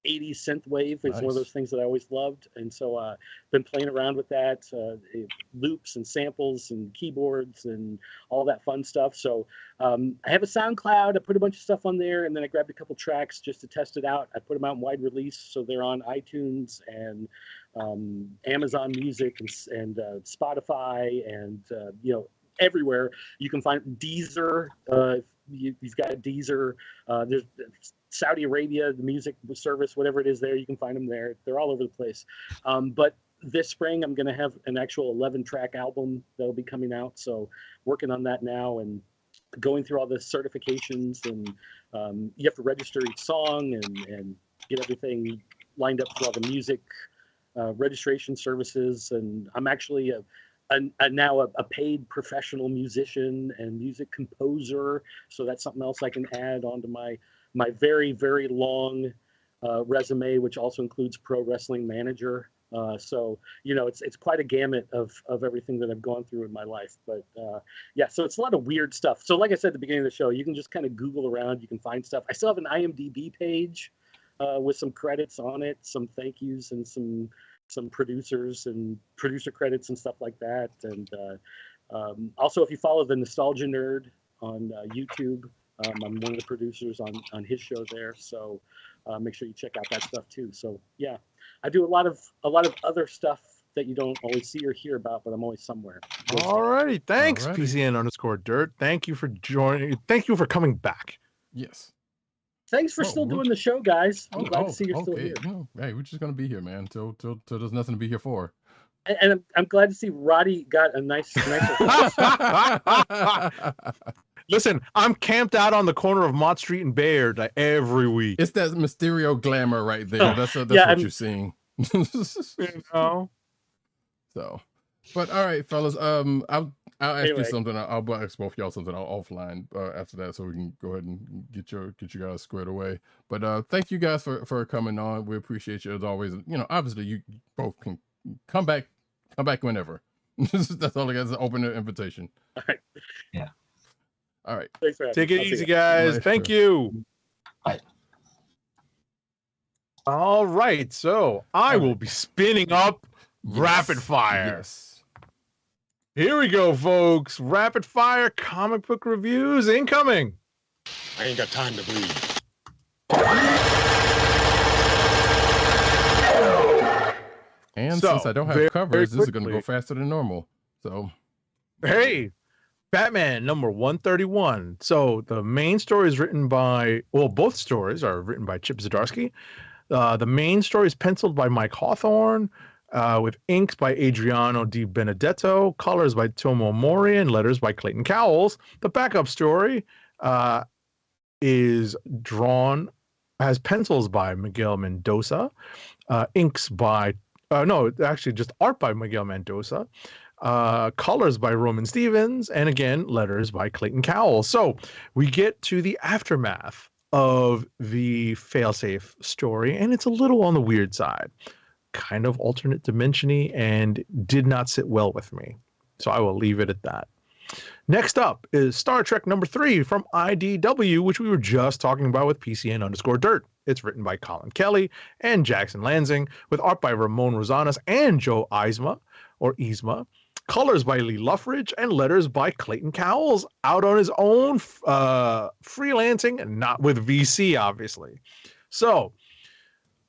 80s synthwave is one of those things that I always loved, and so been playing around with that, loops and samples and keyboards and all that fun stuff. So I have a SoundCloud. I put a bunch of stuff on there, and then I grabbed a couple tracks just to test it out. I put them out in wide release, so they're on iTunes and Amazon Music and Spotify and everywhere. You can find Deezer. He's got a Deezer. There's Saudi Arabia, the music service, whatever it is there, you can find them there. They're all over the place. But this spring, I'm going to have an actual 11-track album that'll be coming out. So working on that now and going through all the certifications. And you have to register each song and get everything lined up for all the music registration services. And I'm actually now a paid professional musician and music composer. So that's something else I can add onto my very, very long resume, which also includes pro wrestling manager. So it's quite a gamut of everything that I've gone through in my life. But so it's a lot of weird stuff. So like I said at the beginning of the show, you can just kind of Google around. You can find stuff. I still have an IMDb page with some credits on it, some thank yous, and some producers and producer credits and stuff like that. And also, if you follow the Nostalgia Nerd on YouTube, I'm one of the producers on his show there. So make sure you check out that stuff too. So yeah, I do a lot of other stuff that you don't always see or hear about, but I'm always somewhere. All righty. Thanks, PCN_Dirt. Thank you for joining. Thank you for coming back. Yes. Thanks for still doing the show, guys. I'm glad to see you're still here. No, hey, we're just gonna be here, man. Till there's nothing to be here for. And I'm glad to see Roddy got a nice. Listen, I'm camped out on the corner of Mott Street and Bayard every week. It's that Mysterio glamour right there. That's what you're seeing. So, but all right, fellas. I'll ask you something. I'll ask both y'all something offline after that, so we can go ahead and get you guys squared away. But thank you guys for coming on. We appreciate you as always. Obviously you both can come back whenever. That's all I got is an open invitation. All right. Yeah. All right. Thanks for having Take me. it easy, guys. Thank you. Bye. All right. So I will be spinning up rapid fire. Yes. Here we go, folks. Rapid fire comic book reviews incoming. I ain't got time to bleed. And since I don't have covers, this is going to go faster than normal. So, hey, Batman number 131. So the main story is written by, both stories are written by Chip Zdarsky. The main story is penciled by Mike Hawthorne, with inks by Adriano Di Benedetto, colors by Tomo Mori, and letters by Clayton Cowles. The backup story has pencils by Miguel Mendoza, inks by, just art by Miguel Mendoza, colors by Roman Stevens, and again, letters by Clayton Cowles. So we get to the aftermath of the Failsafe story, and it's a little on the weird side. Kind of alternate dimension-y and did not sit well with me. So I will leave it at that. Next up is Star Trek number 3 from IDW, which we were just talking about with PCN_Dirt. It's written by Colin Kelly and Jackson Lansing, with art by Ramon Rosales and Joe Eisma, colors by Lee Luffridge, and letters by Clayton Cowles, out on his own, freelancing, and not with VC, obviously. So,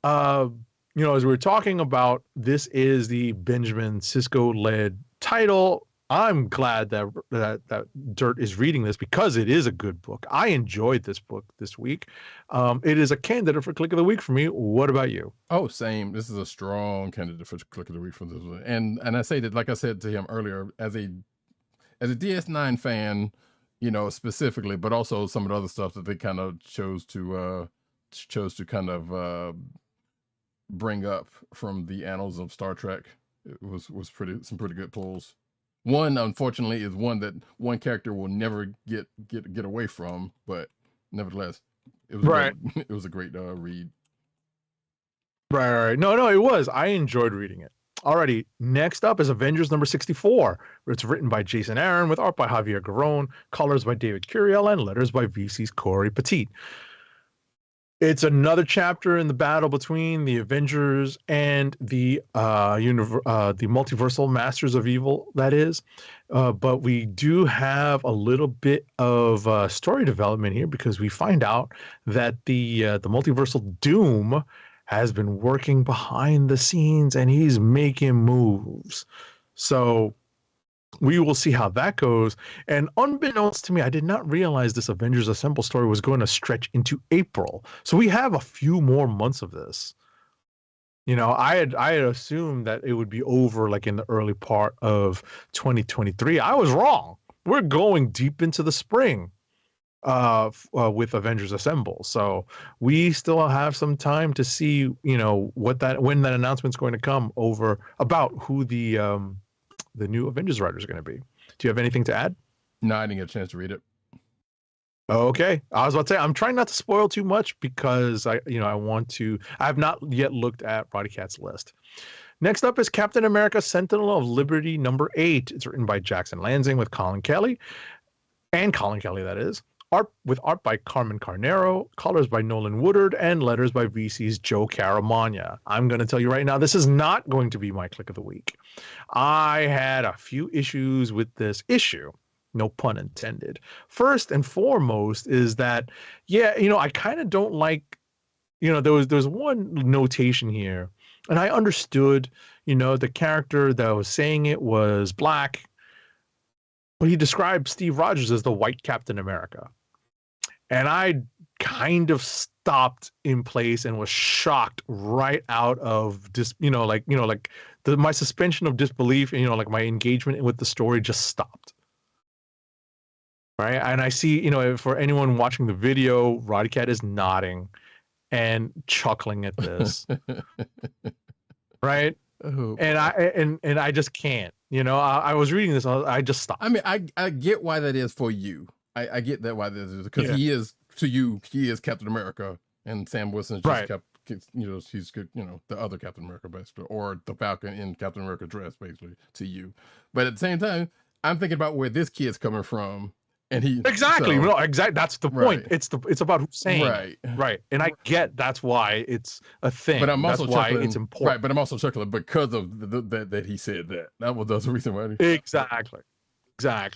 as we were talking about, this is the Benjamin Sisko-led title. I'm glad that Dirt is reading this because it is a good book. I enjoyed this book this week. It is a candidate for Click of the Week for me. What about you? Oh, same. This is a strong candidate for Click of the Week for this one. And I say that, like I said to him earlier, as a DS9 fan, specifically, but also some of the other stuff that they kind of chose to kind of bring up from the annals of Star Trek. It was some pretty good pulls. One, unfortunately, is one that one character will never get away from, but nevertheless, it was right. It was a great read. Right. No, it was. I enjoyed reading it. Alrighty, next up is Avengers number 64. It's written by Jason Aaron with art by Javier Garrón, colors by David Curiel, and letters by VC's Corey Petit. It's another chapter in the battle between the Avengers and the multiversal Masters of Evil, that is. But we do have a little bit of story development here because we find out that the multiversal Doom has been working behind the scenes and he's making moves. So we will see how that goes. And unbeknownst to me, I did not realize this Avengers Assemble story was going to stretch into April. So we have a few more months of this. You know, I had assumed that it would be over like in the early part of 2023. I was wrong. We're going deep into the spring with Avengers Assemble. So we still have some time to see, you know, when that announcement's going to come over about who the new Avengers writer is going to be. Do you have anything to add? No, I didn't get a chance to read it. Okay. I was about to say, I'm trying not to spoil too much because I have not yet looked at Roddykat's list. Next up is Captain America Sentinel of Liberty number 8. It's written by Jackson Lansing with Colin Kelly, that is. Art by Carmen Carnero, colors by Nolan Woodard, and letters by VC's Joe Caramagna. I'm going to tell you right now, this is not going to be my click of the week. I had a few issues with this issue. No pun intended. First and foremost is that, I kind of don't like, there was one notation here, and I understood, the character that was saying it was black, but he described Steve Rogers as the white Captain America. And I kind of stopped in place and was shocked right out of this, my suspension of disbelief and, like my engagement with the story just stopped. Right. And I see, for anyone watching the video, Roddykat is nodding and chuckling at this. Right. Oh, and I just can't, I was reading this. I just stopped. I mean, I get why that is for you. I get that why this is because he is to you. He is Captain America, and Sam Wilson's just he's good. The other Captain America, basically, or the Falcon in Captain America dress, basically, to you. But at the same time, I'm thinking about where this kid's coming from, and he exactly. That's the point. Right. It's about who's saying right. And I get that's why it's a thing. But I'm also why it's important. Right. But I'm also chuckling because of that he said that. That was the reason why. Exactly.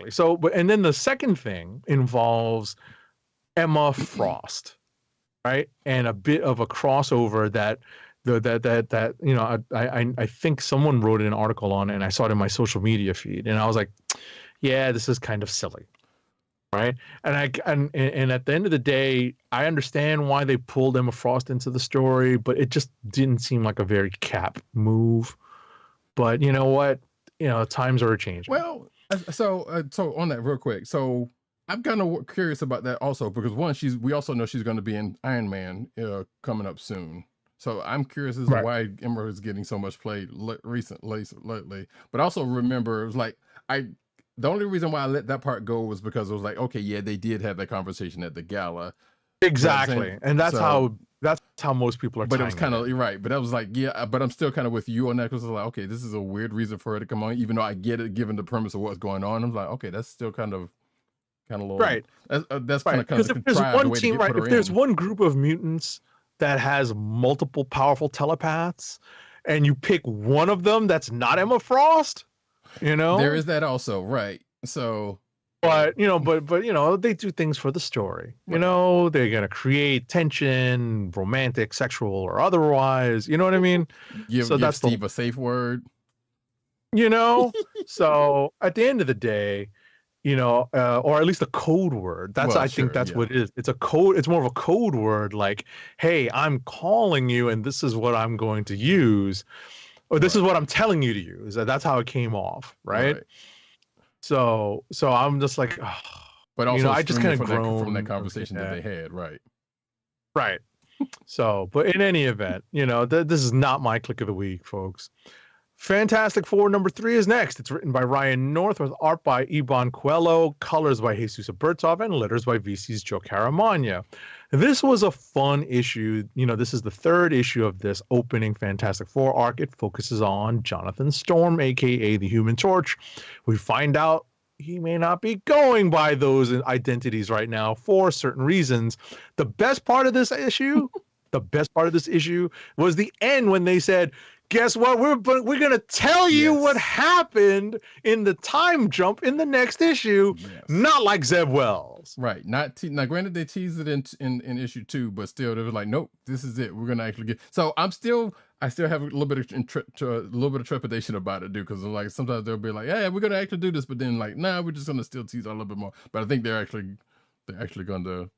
So, and then the second thing involves Emma Frost, right? And a bit of a crossover that I think someone wrote an article on it, and I saw it in my social media feed, and I was like, yeah, this is kind of silly, right? And at the end of the day, I understand why they pulled Emma Frost into the story, but it just didn't seem like a very Cap move. But you know what? Times are changing. Well. So on that real quick. So I'm kind of curious about that also because we also know she's going to be in Iron Man coming up soon. So I'm curious as to why Emma is getting so much play lately. But also remember, it was like the only reason why I let that part go was because it was like, okay, yeah, they did have that conversation at the gala. Exactly, and that's how most people are. But it was kind of right. But I was like, yeah. But I'm still kind of with you on that because I was like, okay, this is a weird reason for her to come on, even though I get it given the premise of what's going on. I'm like, okay, that's still kind of low. Right. That's kind of because if there's one team, right? If there's one group of mutants that has multiple powerful telepaths, and you pick one of them that's not Emma Frost, there is that also, right? So. But they do things for the story. They're gonna create tension, romantic, sexual, or otherwise. You know what I mean? Give Steve a safe word. So at the end of the day, or at least a code word. I think that's what it is. It's a code. It's more of a code word, like, "Hey, I'm calling you, and this is what I'm going to use, or this is what I'm telling you to use." That's how it came off, right? So I'm just like, oh. But also, I just kind of groaned from that conversation that they had, right. So, but in any event, this is not my click of the week, folks. Fantastic Four number 3 is next. It's written by Ryan North with art by Iban Coelho, colors by Jesus Abertov, and letters by VC's Joe Caramagna. This was a fun issue. You know, this is the 3rd issue of this opening Fantastic Four arc. It focuses on Jonathan Storm, aka the Human Torch. We find out he may not be going by those identities right now for certain reasons. The best part of this issue, was the end when they said, guess what? We're going to tell you what happened in the time jump in the next issue. Yes. Not like Zeb Wells. Right. Now, granted, they teased it in issue 2, but still, they were like, nope, this is it. We're going to actually get. So I still have a little bit of trepidation about it, dude, because like sometimes they'll be like, yeah, we're going to actually do this, but then like, nah, we're just going to still tease a little bit more. But I think they're actually going to.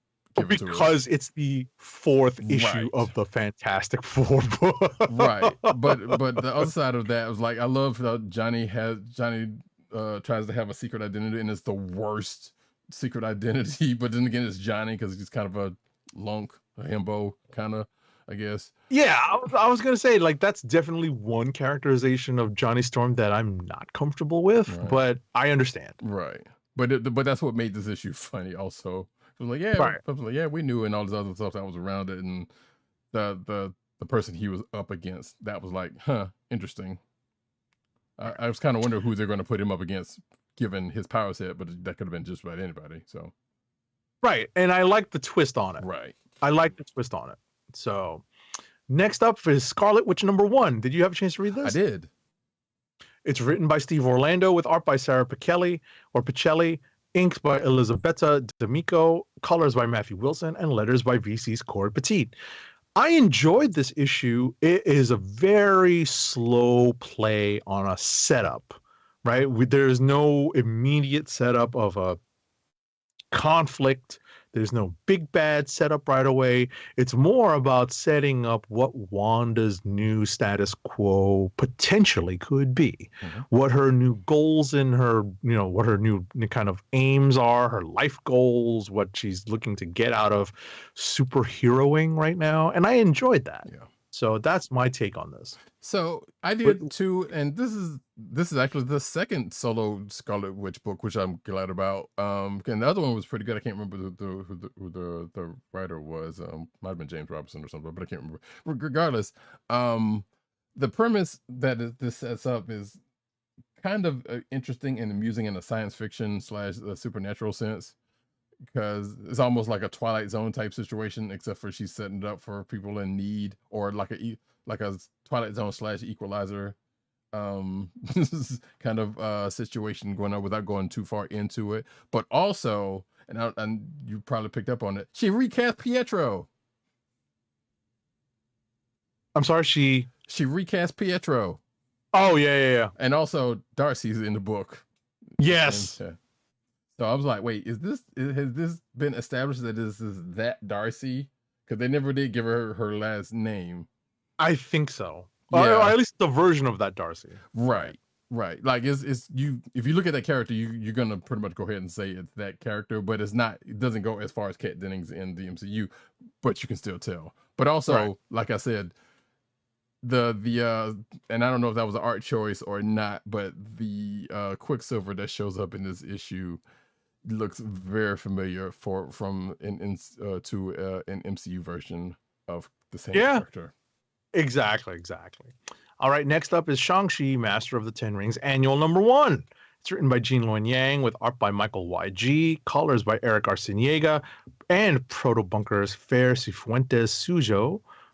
Because it's the 4th issue of the Fantastic Four book. Right. But the other side of that was like, I love how Johnny tries to have a secret identity, and it's the worst secret identity. But then again, it's Johnny because he's kind of a lunk, a himbo kind of, I guess. Yeah, I was gonna say, like, that's definitely one characterization of Johnny Storm that I'm not comfortable with, but I understand. Right. But that's what made this issue funny also. It was like, yeah, we knew, and all this other stuff that was around it, and the person he was up against, that was like, huh, interesting. I was kind of wondering who they're going to put him up against, given his power set, but that could have been just about anybody. So, right, and I like the twist on it. Right, I like the twist on it. So, next up is Scarlet Witch number 1. Did you have a chance to read this? I did. It's written by Steve Orlando with art by Sarah Pichelli, inks by Elisabetta D'Amico, colors by Matthew Wilson, and letters by VC's Corey Petit. I enjoyed this issue. It is a very slow play on a setup, right? There's no immediate setup of a conflict. There's no big bad setup right away. It's more about setting up what Wanda's new status quo potentially could be, what her new goals and her, what her new kind of aims are, her life goals, what she's looking to get out of superheroing right now. And I enjoyed that. Yeah. So that's my take on this. So I did too, and this is actually the second solo Scarlet Witch book, which I'm glad about. And the other one was pretty good. I can't remember who the writer was. Might have been James Robinson or something, but I can't remember. Regardless, the premise that this sets up is kind of interesting and amusing in a science fiction / supernatural sense, because it's almost like a Twilight Zone type situation, except for she's setting it up for people in need, or like a Twilight Zone / Equalizer kind of situation going on without going too far into it. But also, and you probably picked up on it, she recast Pietro. I'm sorry, she recast Pietro. Oh yeah. And also Darcy's in the book. Yes. And, so I was like, wait, has this been established that this is that Darcy? Because they never did give her last name. I think so. Yeah. Or at least the version of that Darcy. Right. Like it's you. If you look at that character, you're gonna pretty much go ahead and say it's that character, but it's not. It doesn't go as far as Kat Dennings in the MCU, but you can still tell. But also, like I said, the and I don't know if that was an art choice or not, but the Quicksilver that shows up in this issue looks very familiar from an MCU version of the same character. Exactly. All right, next up is Shang-Chi, Master of the Ten Rings, Annual number 1. It's written by Jean Luen Yang with art by Michael YG, colors by Eric Arciniega, and Proto Bunker's Fer Cifuentes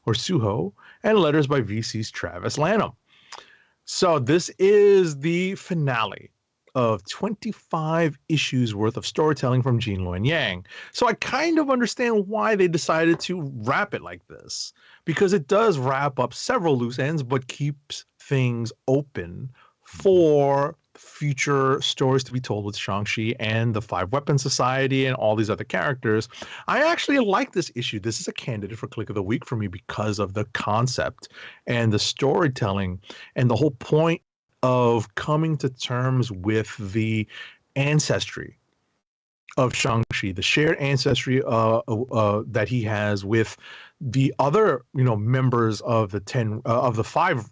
Suho, and letters by VC's Travis Lanham. So this is the finale of 25 issues worth of storytelling from Jean Luen Yang. So I kind of understand why they decided to wrap it like this, because it does wrap up several loose ends, but keeps things open for future stories to be told with Shang-Chi and the Five Weapons Society and all these other characters. I actually like this issue. This is a candidate for Click of the Week for me because of the concept and the storytelling and the whole point of coming to terms with the ancestry of Shang-Chi, the shared ancestry that he has with the other, members of the five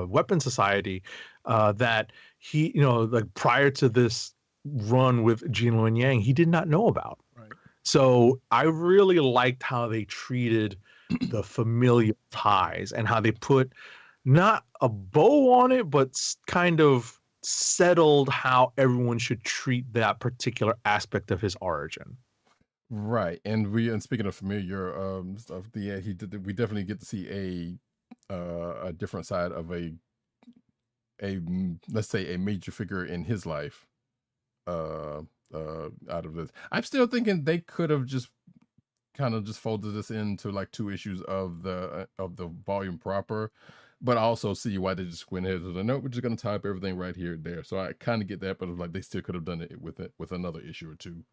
weapon society, that he, like prior to this run with Jean Luen Yang, he did not know about. Right. So I really liked how they treated the familial ties and how they put not a bow on it, but kind of settled how everyone should treat that particular aspect of his origin. Right, and speaking of familiar stuff, we definitely get to see a different side of a let's say a major figure in his life out of this. I'm still thinking they could have just kind of just folded this into like 2 issues of the volume proper, but I also see why they just went ahead with the note. We're just gonna type everything right here and there. So I kind of get that, but like they still could have done it with another issue or 2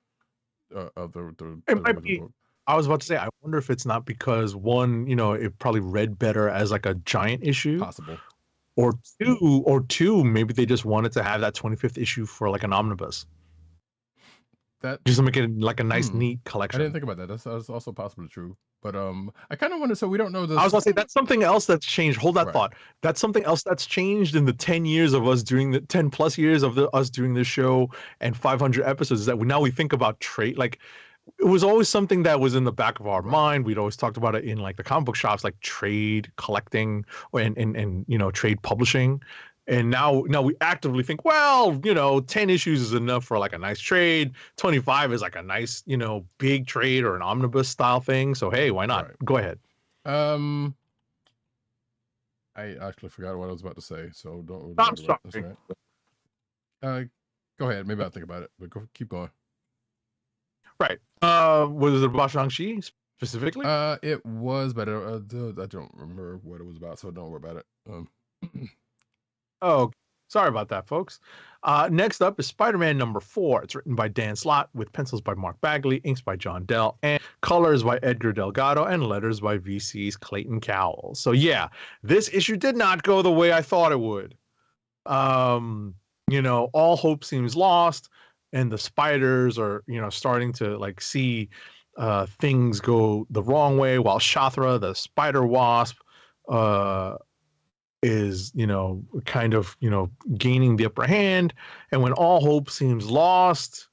of the book. I was about to say, I wonder if it's not because one, it probably read better as like a giant issue, possible, or two, maybe they just wanted to have that 25th issue for like an omnibus. That just to make it like a nice, neat collection. I didn't think about that. That's also possibly true. But I kind of wonder. So we don't know this. I was gonna say that's something else that's changed. Hold that thought. That's something else that's changed in the 10 years of us doing the 10 plus years of us doing this show and 500 episodes. Is that now we think about trade. Like it was always something that was in the back of our mind. We'd always talked about it in like the comic book shops, like trade collecting and trade publishing. And now we actively think, well, 10 issues is enough for like a nice trade. 25 is like a nice, big trade or an omnibus style thing. So, hey, why not? Right. Go ahead. I actually forgot what I was about to say. So don't. I'm sorry. That's right. Go ahead. Maybe I'll think about it, but keep going. Right. Was it about Shang-Chi specifically? It was, but I don't remember what it was about, so don't worry about it. Oh, sorry about that, folks. Next up is Spider-Man number 4. It's written by Dan Slott with pencils by Mark Bagley, inks by John Dell, and colors by Edgar Delgado, and letters by VC's Clayton Cowles. So yeah, this issue did not go the way I thought it would. All hope seems lost, and the spiders are, starting to like see things go the wrong way, while Shathra, the spider wasp, is kind of gaining the upper hand. And when all hope seems lost,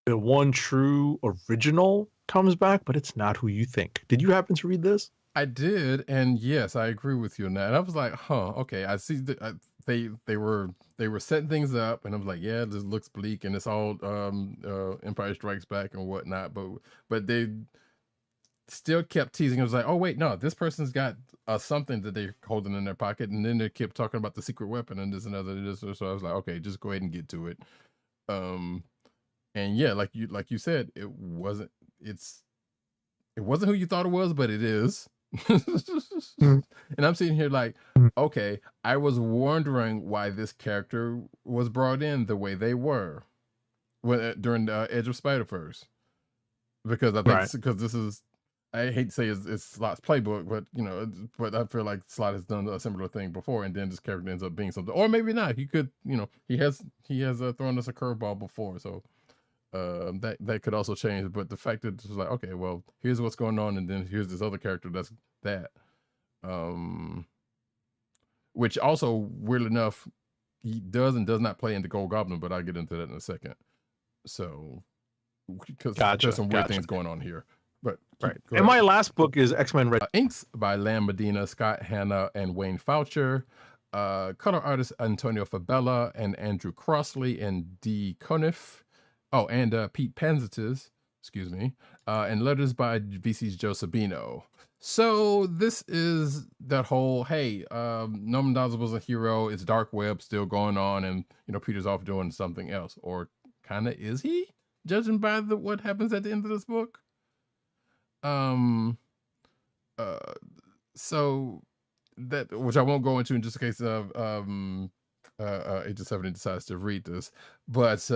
the one true original comes back, but it's not who you think. Did you happen to read this? I did, and yes, I agree with you on that. And I was like, okay, I see they were setting things up, and I was like, yeah, this looks bleak, and it's all Empire Strikes Back and whatnot, but they still kept teasing. I was like, oh wait, no, this person's got something that they're holding in their pocket, and then they kept talking about the secret weapon and this and other. So I was like, okay, just go ahead and get to it. And yeah, like you said, it wasn't who you thought it was, but it is. And I'm sitting here like, okay, I was wondering why this character was brought in the way they were during the Edge of Spider-Verse, because I think because this is, I hate to say it's Slott's playbook, but I feel like Slott has done a similar thing before, and then this character ends up being something, or maybe not. He could, he has thrown us a curveball before, so that could also change. But the fact that it's like, okay, well, here's what's going on, and then here's this other character that's that, which also, weirdly enough, he does and does not play into Gold Goblin, but I'll get into that in a second. So, because there's some weird things going on here. But and my last book is X-Men Red. Inks by Lam Medina, Scott Hanna, and Wayne Foucher. Color artists Antonio Fabella and Andrew Crossley and D. Conniff. Oh, and Pete Panzitis, excuse me. And letters by VC's Joe Sabino. So this is that whole, hey, Norman Dawes was a hero. It's Dark Web still going on, and Peter's off doing something else, or kind of is he? Judging by what happens at the end of this book. So that, which I won't go into in just in case of Agent 70 decides to read this, but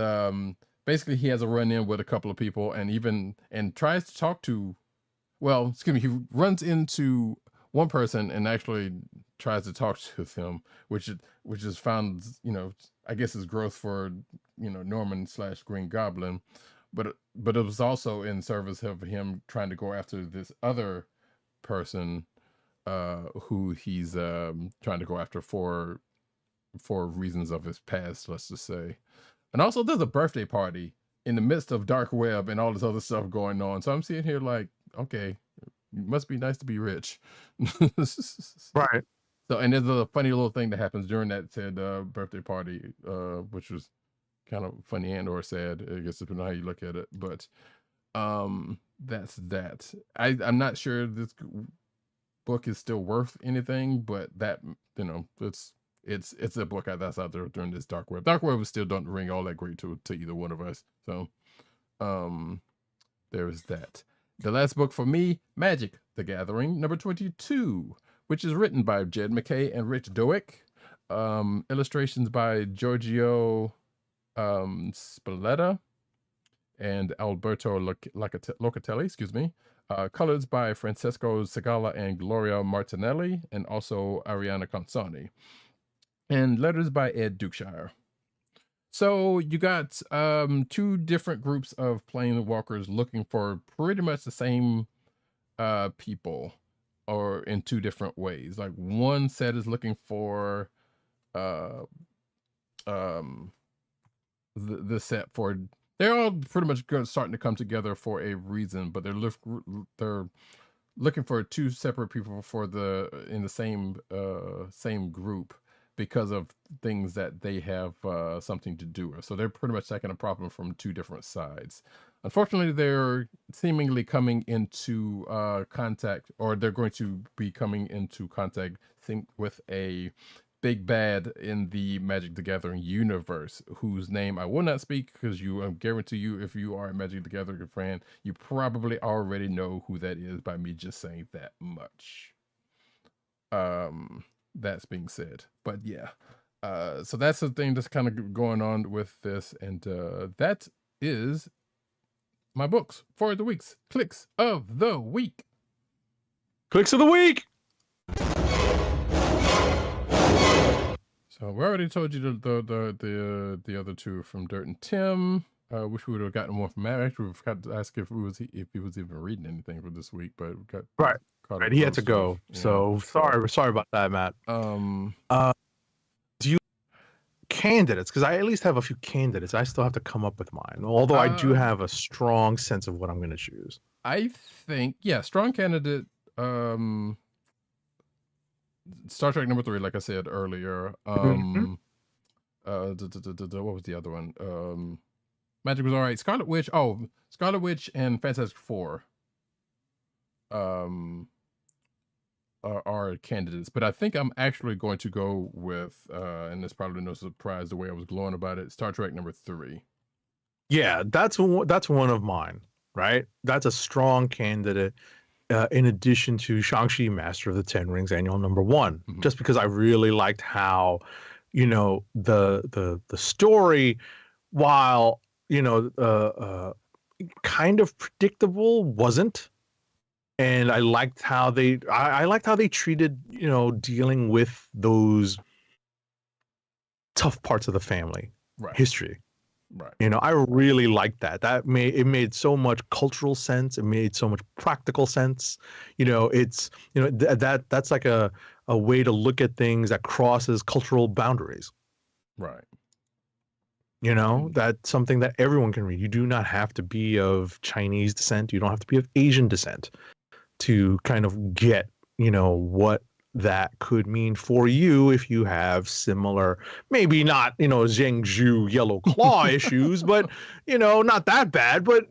basically he has a run-in with a couple of people, and tries to talk to, well, excuse me, he runs into one person and actually tries to talk to them, which is found, I guess is growth for Norman / Green Goblin. But it was also in service of him trying to go after this other person who he's trying to go after for reasons of his past, let's just say. And also there's a birthday party in the midst of dark web and all this other stuff going on. So I'm sitting here like, okay, it must be nice to be rich. Right. So, and there's a funny little thing that happens during that said birthday party, which was kind of funny and or sad, I guess, depending on how you look at it. But that's that. I'm not sure this book is still worth anything, but that, you know, it's a book that's out there during this dark web. Dark web still don't ring all that great to either one of us. So there is that. The last book for me, Magic: The Gathering, number 22, which is written by Jed McKay and Rich Douek. Illustrations by Giorgio Spalletta and Alberto Locatelli, excuse me. Colors by Francesco Segala and Gloria Martinelli, and also Ariana Consani. And letters by Ed Dukeshire. So you got two different groups of Planewalkers looking for pretty much the same people, or in two different ways. Like one set is looking for the set for, they're all pretty much starting to come together for a reason, but they're looking for two separate people for in the same group because of things that they have something to do with. So they're pretty much taking a problem from two different sides. Unfortunately, they're seemingly coming into contact, or they're going to be coming into contact with a big bad in the Magic: The Gathering universe, whose name I will not speak because I guarantee you, if you are a Magic: The Gathering fan, you probably already know who that is by me just saying that much. That's being said, but yeah, so that's the thing that's kind of going on with this, and that is my books for the week's Clicks of the Week. Clicks of the Week. So we already told you the other two from Dirt and Tim. Wish we would have gotten one from Matt. Actually, we forgot to ask if he was even reading anything for this week, but we got right. He had to go. Yeah. So sorry about that, Matt. Do you candidates? Because I at least have a few candidates. I still have to come up with mine. Although I do have a strong sense of what I'm going to choose. I think, strong candidate. Star Trek number 3, like I said earlier. What was the other one? Magic was all right. Scarlet Witch. Oh, Scarlet Witch and Fantastic Four. Are candidates, but I think I'm actually going to go with, and it's probably no surprise the way I was glowing about it, Star Trek number 3. Yeah, that's one of mine, right? That's a strong candidate. In addition to Shang-Chi Master of the Ten Rings Annual number 1, just because I really liked how, the story, while kind of predictable, wasn't. And I liked how they treated, dealing with those tough parts of the family history. Right. I really liked that. It made so much cultural sense. It made so much practical sense. It's that's like a way to look at things that crosses cultural boundaries. Right. That's something that everyone can read. You do not have to be of Chinese descent. You don't have to be of Asian descent to kind of get, what that could mean for you if you have similar, maybe not, Zheng Zhu Yellow Claw issues, but, not that bad, but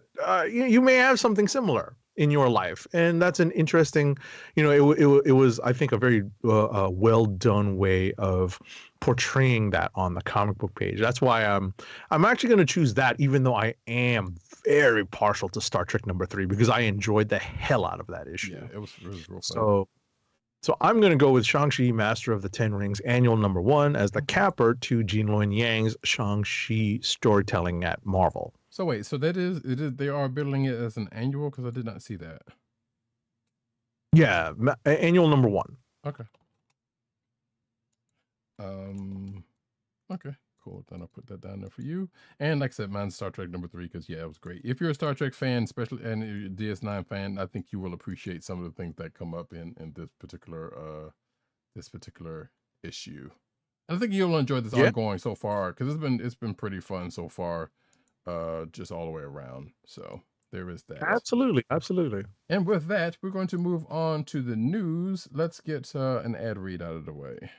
you may have something similar in your life. And that's an interesting, it was, I think, a very well done way of portraying that on the comic book page. That's why I'm actually going to choose that, even though I am very partial to Star Trek number 3, because I enjoyed the hell out of that issue. Yeah, it was real fun. So I'm going to go with Shang-Chi Master of the Ten Rings Annual number 1 as the capper to Jean Luen Yang's Shang-Chi storytelling at Marvel. So wait, so it is they are billing it as an annual, because I did not see that. Yeah, annual number 1. Okay. Okay, Cool. Then I'll put that down there for you. And like I said, mine's Star Trek number 3 because it was great. If you're a Star Trek fan, especially and you're a DS9 fan, I think you will appreciate some of the things that come up in this particular issue. I think you'll enjoy this ongoing so far because it's been pretty fun so far, just all the way around. So there is that. Absolutely. And with that, we're going to move on to the news. Let's get an ad read out of the way.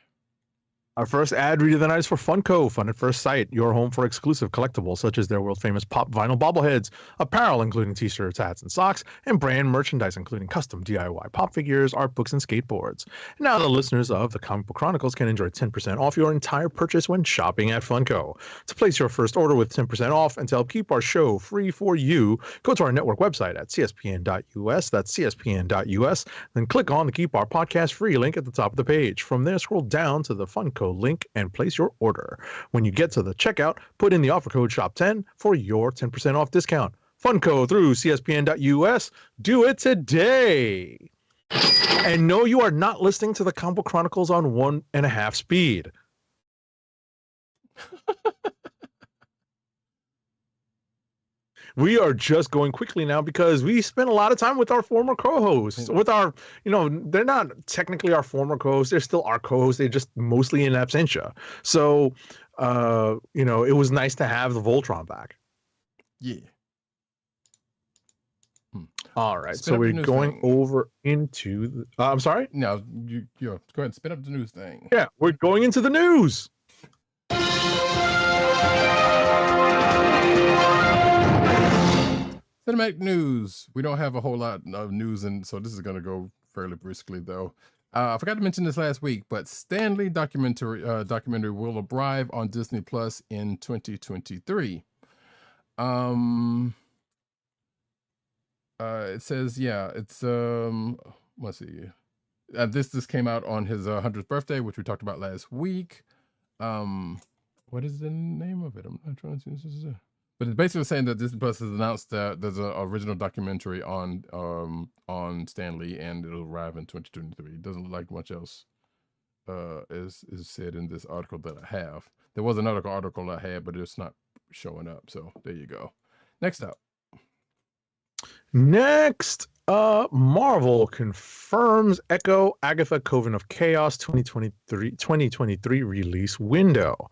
Our first ad read of the night is for Funko, Fun at First Sight, your home for exclusive collectibles such as their world-famous pop vinyl bobbleheads, apparel including t-shirts, hats, and socks, and brand merchandise including custom DIY pop figures, art books, and skateboards. Now the listeners of the Comic Book Chronicles can enjoy 10% off your entire purchase when shopping at Funko. To place your first order with 10% off and to help keep our show free for you, go to our network website at cspn.us, that's cspn.us, then click on the Keep Our Podcast Free link at the top of the page. From there, scroll down to the Funko link and place your order. When you get to the checkout, put in the offer code SHOP10 for your 10% off discount. Funko through cspn.us. Do it today. And no, you are not listening to the Comic Book Chronicles on 1.5 speed. We are just going quickly now because we spent a lot of time with our former co-hosts, with our, they're not technically our former co-hosts. They're still our co-hosts. They're just mostly in absentia. So, it was nice to have the Voltron back. Yeah. All right. So we're going over into, I'm sorry? No, you go ahead and spin up the news thing. Yeah, we're going into the news. Cinematic news. We don't have a whole lot of news, and so this is going to go fairly briskly, though. I forgot to mention this last week, but Stanley documentary will arrive on Disney Plus in 2023. It says, it's let's see. This came out on his 100th birthday, which we talked about last week. What is the name of it? I'm not trying to see. But it's basically saying that Disney Plus has announced that there's an original documentary on Stan Lee, and it'll arrive in 2023. It doesn't look like much else is said in this article that I have. There was another article I had, but it's not showing up. So there you go. Next up. Marvel confirms Echo Agatha Coven of Chaos 2023 release window.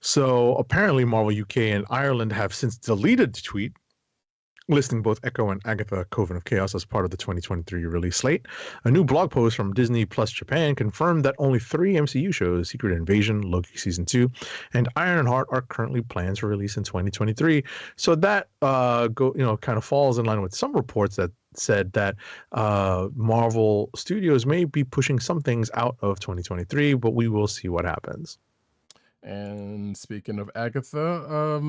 So apparently Marvel UK and Ireland have since deleted the tweet listing both Echo and Agatha Coven of Chaos as part of the 2023 release slate. A new blog post from Disney Plus Japan confirmed that only 3 MCU shows, Secret Invasion, Loki Season 2, and Ironheart, are currently planned for release in 2023. So that kind of falls in line with some reports that said that Marvel Studios may be pushing some things out of 2023, but we will see what happens. And speaking of Agatha,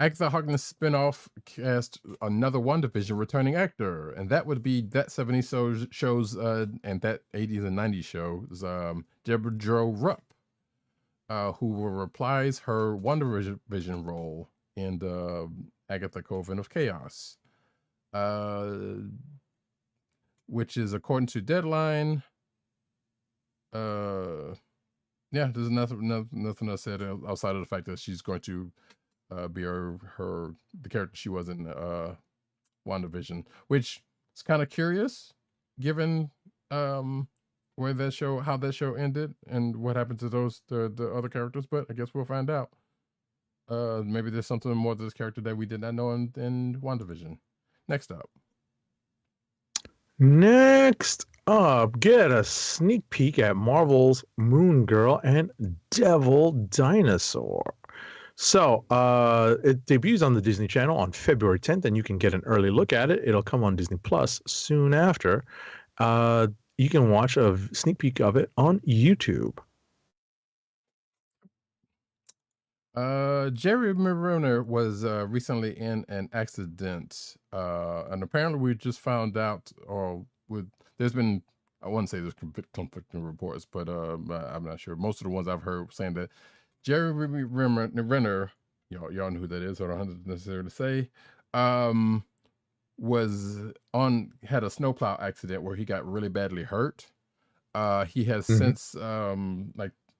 Agatha Harkness spinoff cast another WandaVision returning actor, and that would be that 70s shows and that 80s and 90s shows, Deborah Jo Rupp, who reprise her WandaVision role in the Agatha Coven of Chaos, which is, according to Deadline, there's nothing else said outside of the fact that she's going to be the character she was in WandaVision, which is kind of curious given how that show ended and what happened to the other characters. But I guess we'll find out. Maybe there's something more to this character that we did not know in WandaVision. Next up, get a sneak peek at Marvel's Moon Girl and Devil Dinosaur. So it debuts on the Disney Channel on February 10th, and you can get an early look at it. It'll come on Disney Plus soon after. You can watch a sneak peek of it on YouTube. Jerry Renner was recently in an accident, and apparently we just found out, there's been, I wouldn't say there's conflicting reports, but I'm not sure. Most of the ones I've heard saying that Jerry Renner, y'all know who that is, so I don't have to necessarily say, had a snowplow accident where he got really badly hurt. He has since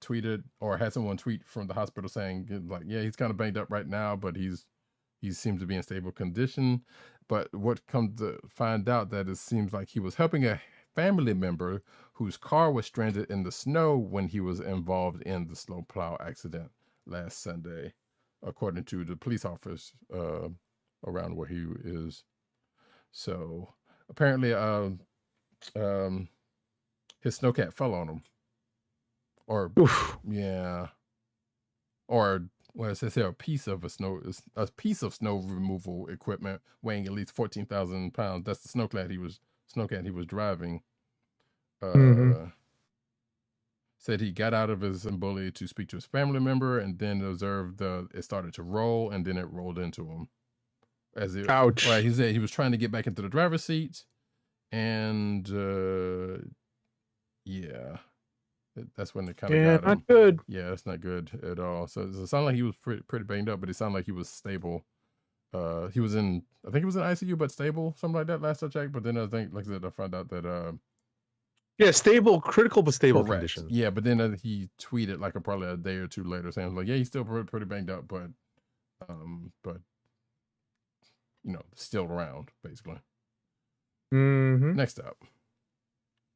tweeted or had someone tweet from the hospital saying like, yeah, he's kind of banged up right now, but he seems to be in stable condition. But what comes to find out that it seems like he was helping a family member whose car was stranded in the snow when he was involved in the snowplow accident last Sunday, according to the police office around where he is. So apparently his snowcat fell on him. Or Oof. yeah. Or well, it says here a piece of snow removal equipment weighing at least 14,000 pounds. That's the snowcat he was driving. Said he got out of his ability to speak to his family member and then observed it started to roll and then it rolled into him. Ouch. Right, he said he was trying to get back into the driver's seat and yeah. That's when it kind of got him. Not good. Yeah, that's not good at all. So it sounded like he was pretty banged up, but it sounded like he was stable. He was in ICU, but stable, something like that last I checked. But then I think, like I said, I found out that stable, critical but stable correct. conditions. Yeah, but then he tweeted like probably a day or two later saying like, yeah, he's still pretty banged up, but still around basically. Next up.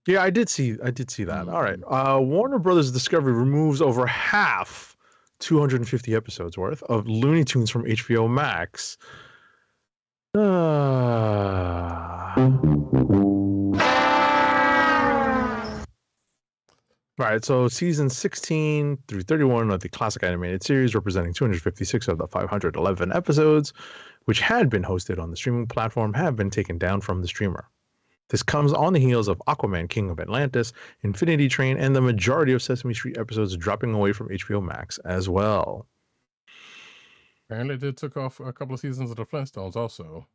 Yeah, I did see that. All right. Warner Brothers Discovery removes over half, 250 episodes worth of Looney Tunes from HBO Max. Right, so season 16 through 31 of the classic animated series, representing 256 of the 511 episodes, which had been hosted on the streaming platform, have been taken down from the streamer. This comes on the heels of Aquaman, King of Atlantis, Infinity Train, and the majority of Sesame Street episodes dropping away from HBO Max as well. Apparently they took off a couple of seasons of the Flintstones also,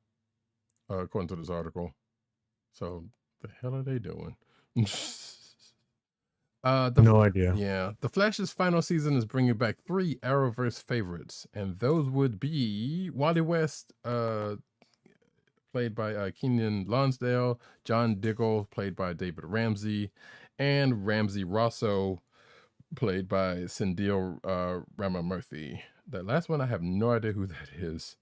according to this article. So the hell are they doing? No idea. Yeah. The Flash's final season is bringing back 3 Arrowverse favorites, and those would be Wally West, played by Keenan Lonsdale, John Diggle, played by David Ramsey, and Ramsey Rosso, played by Sindhil Ramamurthy. That last one, I have no idea who that is,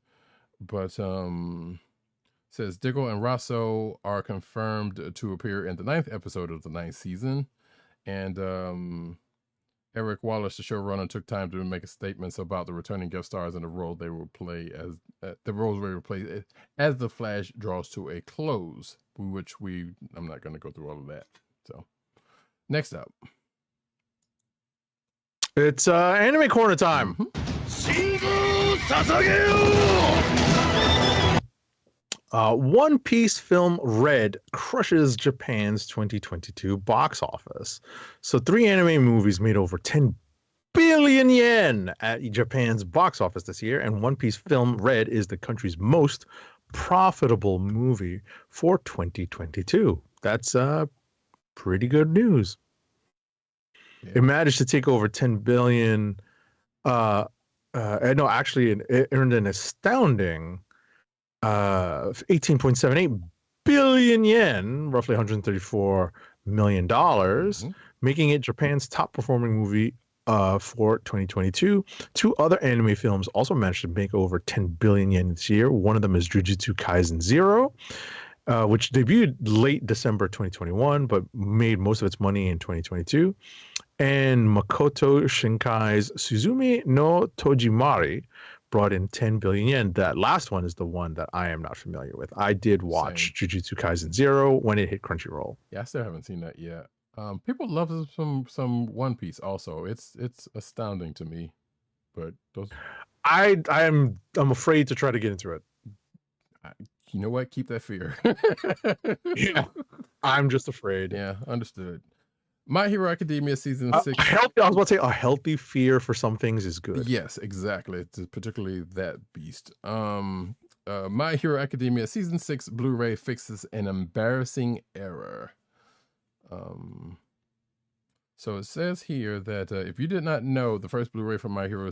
but says Diggle and Rosso are confirmed to appear in the 9th episode of the 9th season, and Eric Wallace, the showrunner, took time to make statements about the returning guest stars and the role they will play as the Flash draws to a close. I'm not going to go through all of that. So, next up, it's Anime Corner time. One Piece film Red crushes Japan's 2022 box office. So 3 anime movies made over 10 billion yen at Japan's box office this year, and One Piece film Red is the country's most profitable movie for 2022. That's pretty good news. Yeah. It managed to take over 10 billion. No, actually, it earned an astounding 18.78 billion yen, roughly $134 million, making it Japan's top performing movie for 2022. 2 other anime films also managed to make over 10 billion yen this year. One of them is Jujutsu Kaisen 0, which debuted late December 2021, but made most of its money in 2022. And Makoto Shinkai's Suzume no Tojimari brought in 10 billion yen. That last one is the one that I am not familiar with. I did watch Jujutsu Kaisen 0 when it hit Crunchyroll. Yeah, I still haven't seen that yet. People love some One Piece also. It's astounding to me. But those I'm afraid to try to get into it. You know what? Keep that fear. Yeah. I'm just afraid. Yeah, understood. My Hero Academia season 6. I was about to say a healthy fear for some things is good. Yes, exactly. It's particularly that beast. My Hero Academia season 6 Blu-ray fixes an embarrassing error. So it says here that if you did not know, the first Blu-ray from My Hero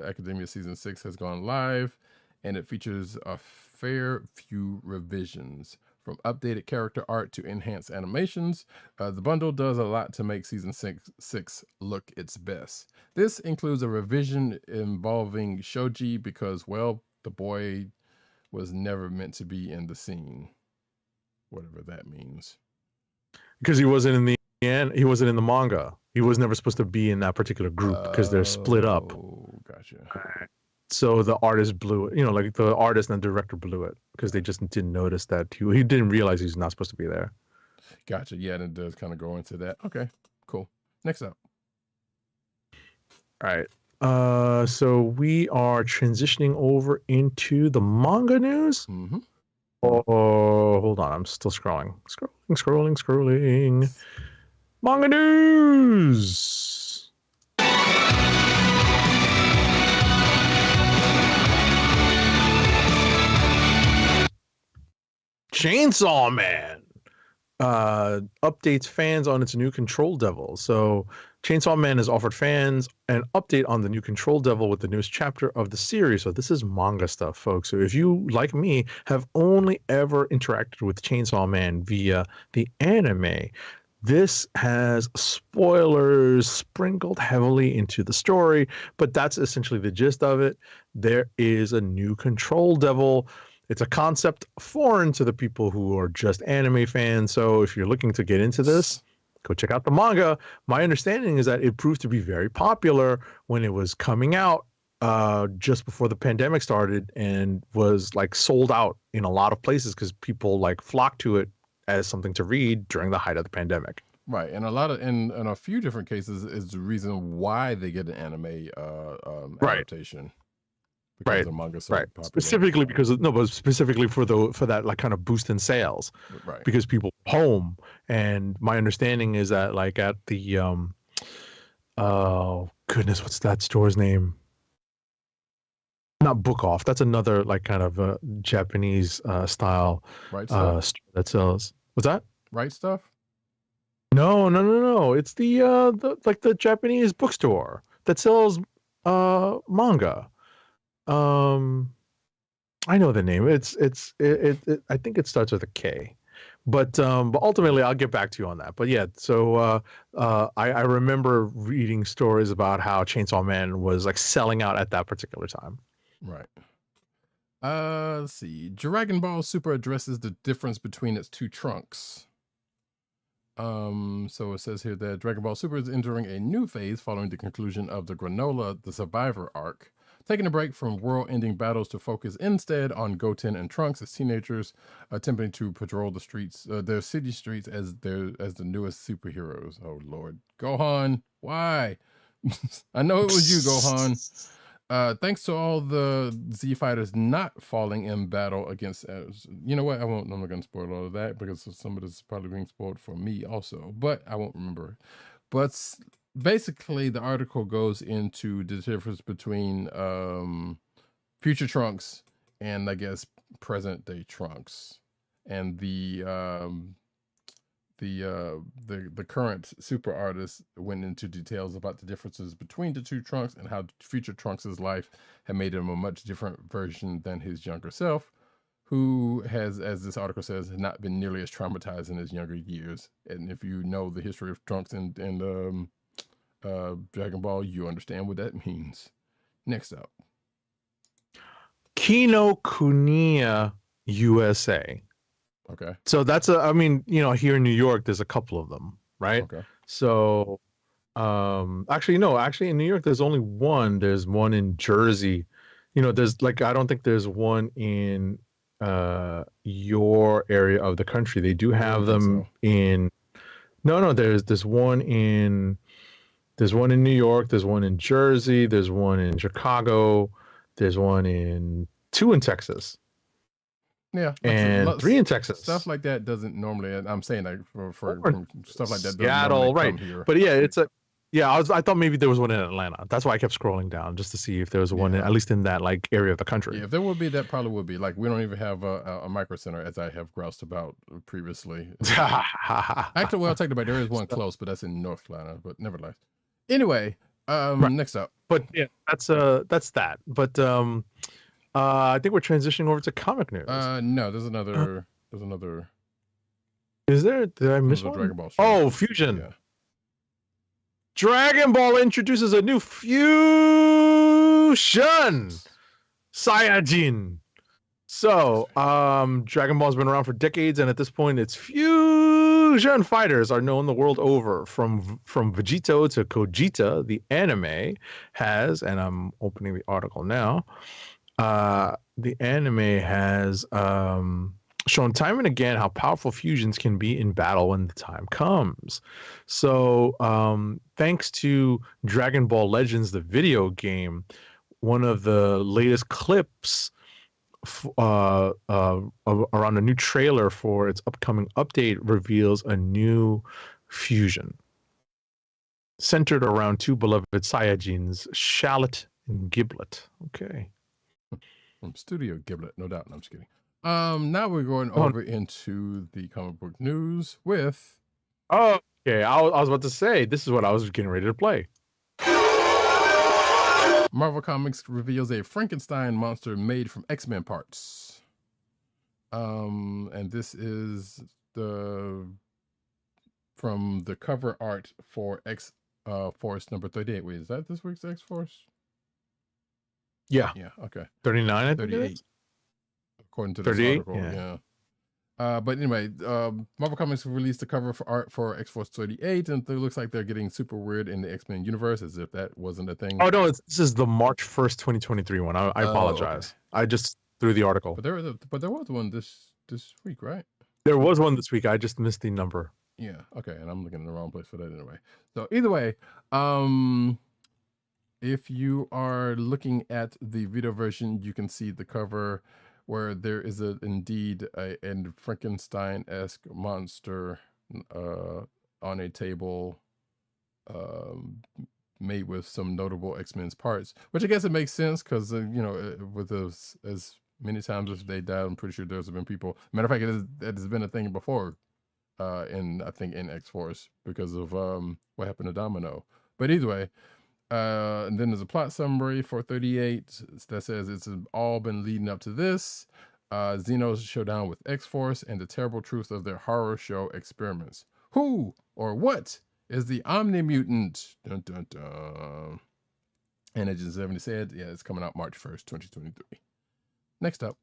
Academia season 6 has gone live, and it features a fair few revisions. From updated character art to enhanced animations, the bundle does a lot to make season 6 look its best. This includes a revision involving Shoji because, well, the boy was never meant to be in the scene. Whatever that means. Because he wasn't in the end. He wasn't in the manga. He was never supposed to be in that particular group because they're split up. Oh, gotcha. So the artist blew it. Like the artist and the director blew it because they just didn't notice that he didn't realize he's not supposed to be there. Gotcha. Yeah, and it does kind of go into that. Okay, cool. Next up. All right. So we are transitioning over into the manga news. Mm-hmm. Oh, hold on. I'm still scrolling. Scrolling. Manga news. Chainsaw Man updates fans on its new Control Devil. So Chainsaw Man has offered fans an update on the new Control Devil with the newest chapter of the series. So this is manga stuff, folks. So if you, like me, have only ever interacted with Chainsaw Man via the anime, this has spoilers sprinkled heavily into the story, but that's essentially the gist of it. There is a new Control Devil. It's a concept foreign to the people who are just anime fans. So if you're looking to get into this, go check out the manga. My understanding is that it proved to be very popular when it was coming out just before the pandemic started and was like sold out in a lot of places because people like flocked to it as something to read during the height of the pandemic. Right, and in a few different cases is the reason why they get an anime adaptation. Because the manga's so popular. Specifically but specifically for that like kind of boost in sales. Right. Because people are home, and my understanding is that like at the oh goodness, what's that store's name? Not Book Off. That's another like kind of Japanese style store that sells. What's that? Right Stuff? No. It's the Japanese bookstore that sells manga. I know the name. It I think it starts with a K, but ultimately I'll get back to you on that. But yeah, so I remember reading stories about how Chainsaw Man was like selling out at that particular time. Right. Let's see. Dragon Ball Super addresses the difference between its two trunks. So it says here that Dragon Ball Super is entering a new phase following the conclusion of the Granola, the Survivor arc. Taking a break from world-ending battles to focus instead on Goten and Trunks as teenagers attempting to patrol the streets, their city streets as the newest superheroes. Oh Lord, Gohan, why? I know it was you, Gohan. Thanks to all the Z fighters not falling in battle against, you know what? I'm not going to spoil all of that because some of this is probably being spoiled for me also, but I won't remember. But basically, the article goes into the difference between future Trunks and I guess present day Trunks, and the current super artist went into details about the differences between the two Trunks and how future Trunks' life had made him a much different version than his younger self, who has, as this article says, not been nearly as traumatized in his younger years. And if you know the history of Trunks and Dragon Ball, you understand what that means. Next up, Kino Kuniya USA. Okay. So that's here in New York, there's a couple of them, right? Okay. So, actually in New York, there's only one. There's one in Jersey. There's I don't think there's one in your area of the country. They do have them in. No, there's one in. There's one in New York. There's one in Jersey. There's one in Chicago. There's two in Texas. Yeah, and 3 in Texas. Stuff like that doesn't normally. I'm saying like for stuff like that. Seattle, right? But yeah, I thought maybe there was one in Atlanta. That's why I kept scrolling down just to see if there was one at least in that like area of the country. Yeah, if there would be, that probably would be. Like we don't even have a micro center, as I have groused about previously. Actually, well, I'll take it back. There is one close, but that's in North Carolina. But nevertheless, anyway, next up. But yeah, that's that. But I think we're transitioning over to comic news. No, there's another Is there? Did I miss a one? Dragon Ball show. Oh, Fusion. Yeah. Dragon Ball introduces a new fusion Saiyajin. So, Dragon Ball's been around for decades, and at this point, its fusion fighters are known the world over. From Vegito to Gogeta, the anime has, and I'm opening the article now. The anime has shown time and again how powerful fusions can be in battle when the time comes. So, thanks to Dragon Ball Legends, the video game, one of the latest clips around a new trailer for its upcoming update reveals a new fusion centered around two beloved Saiyajins, Shallot and Giblet. Okay. From Studio Giblet, no doubt. No, I'm just kidding. Now we're going over into the comic book news with. Oh, okay. I was about to say this is what I was getting ready to play. Marvel Comics reveals a Frankenstein monster made from X-Men parts. And this is from the cover art for X-Force number 38. Wait, is that this week's X-Force? Yeah. Yeah, okay. 39, I think 38. According to this 38? article, yeah. But anyway, Marvel Comics released the cover for art for X-Force 38, and it looks like they're getting super weird in the X-Men universe, as if that wasn't a thing. Oh no, this is the March 1st, 2023 one. I apologize. Okay. I just threw the article. But there was one this week, right? There was one this week. I just missed the number. Yeah. Okay, and I'm looking in the wrong place for that anyway. So either way, if you are looking at the video version, you can see the cover, where there is indeed a Frankenstein-esque monster on a table made with some notable X-Men's parts, which I guess it makes sense because, with as many times as they died, I'm pretty sure there's been people. Matter of fact, it has been a thing before in X-Force because of what happened to Domino. But either way, and then there's a plot summary for 38 that says it's all been leading up to this. Xeno's showdown with X-Force and the terrible truth of their horror show experiments. Who or what is the Omni-Mutant? Dun, dun, dun. And Agent 70 said, yeah, it's coming out March 1st, 2023. Next up.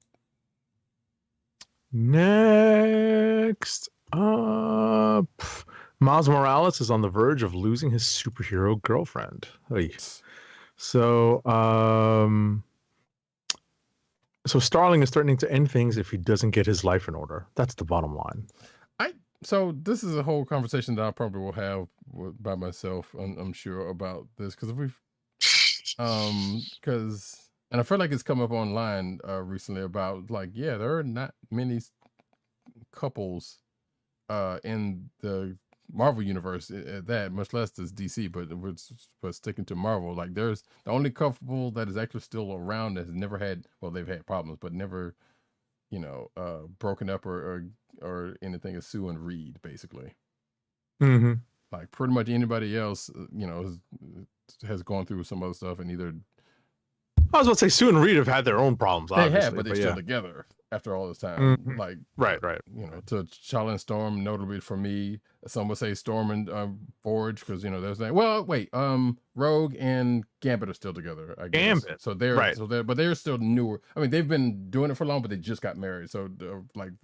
Miles Morales is on the verge of losing his superhero girlfriend. So Starling is threatening to end things if he doesn't get his life in order. That's the bottom line. So this is a whole conversation that I probably will have by myself, I'm sure, about this, because and I feel like it's come up online recently about there are not many couples in the Marvel universe that, much less this DC, but sticking to Marvel, there's the only couple that is actually still around that has never had, they've had problems, but never, broken up or anything, is Sue and Reed, basically. Mm-hmm. Pretty much anybody else, has gone through some other stuff, and either. I was about to say Sue and Reed have had their own problems. They have, but they're still together after all this time. Mm-hmm. Right. To T'Challa and Storm, notably for me, some would say Storm and Forge, because there's that. Well, wait, Rogue and Gambit are still together, I guess. Gambit. So but they're still newer. I mean, they've been doing it for long, but they just got married. So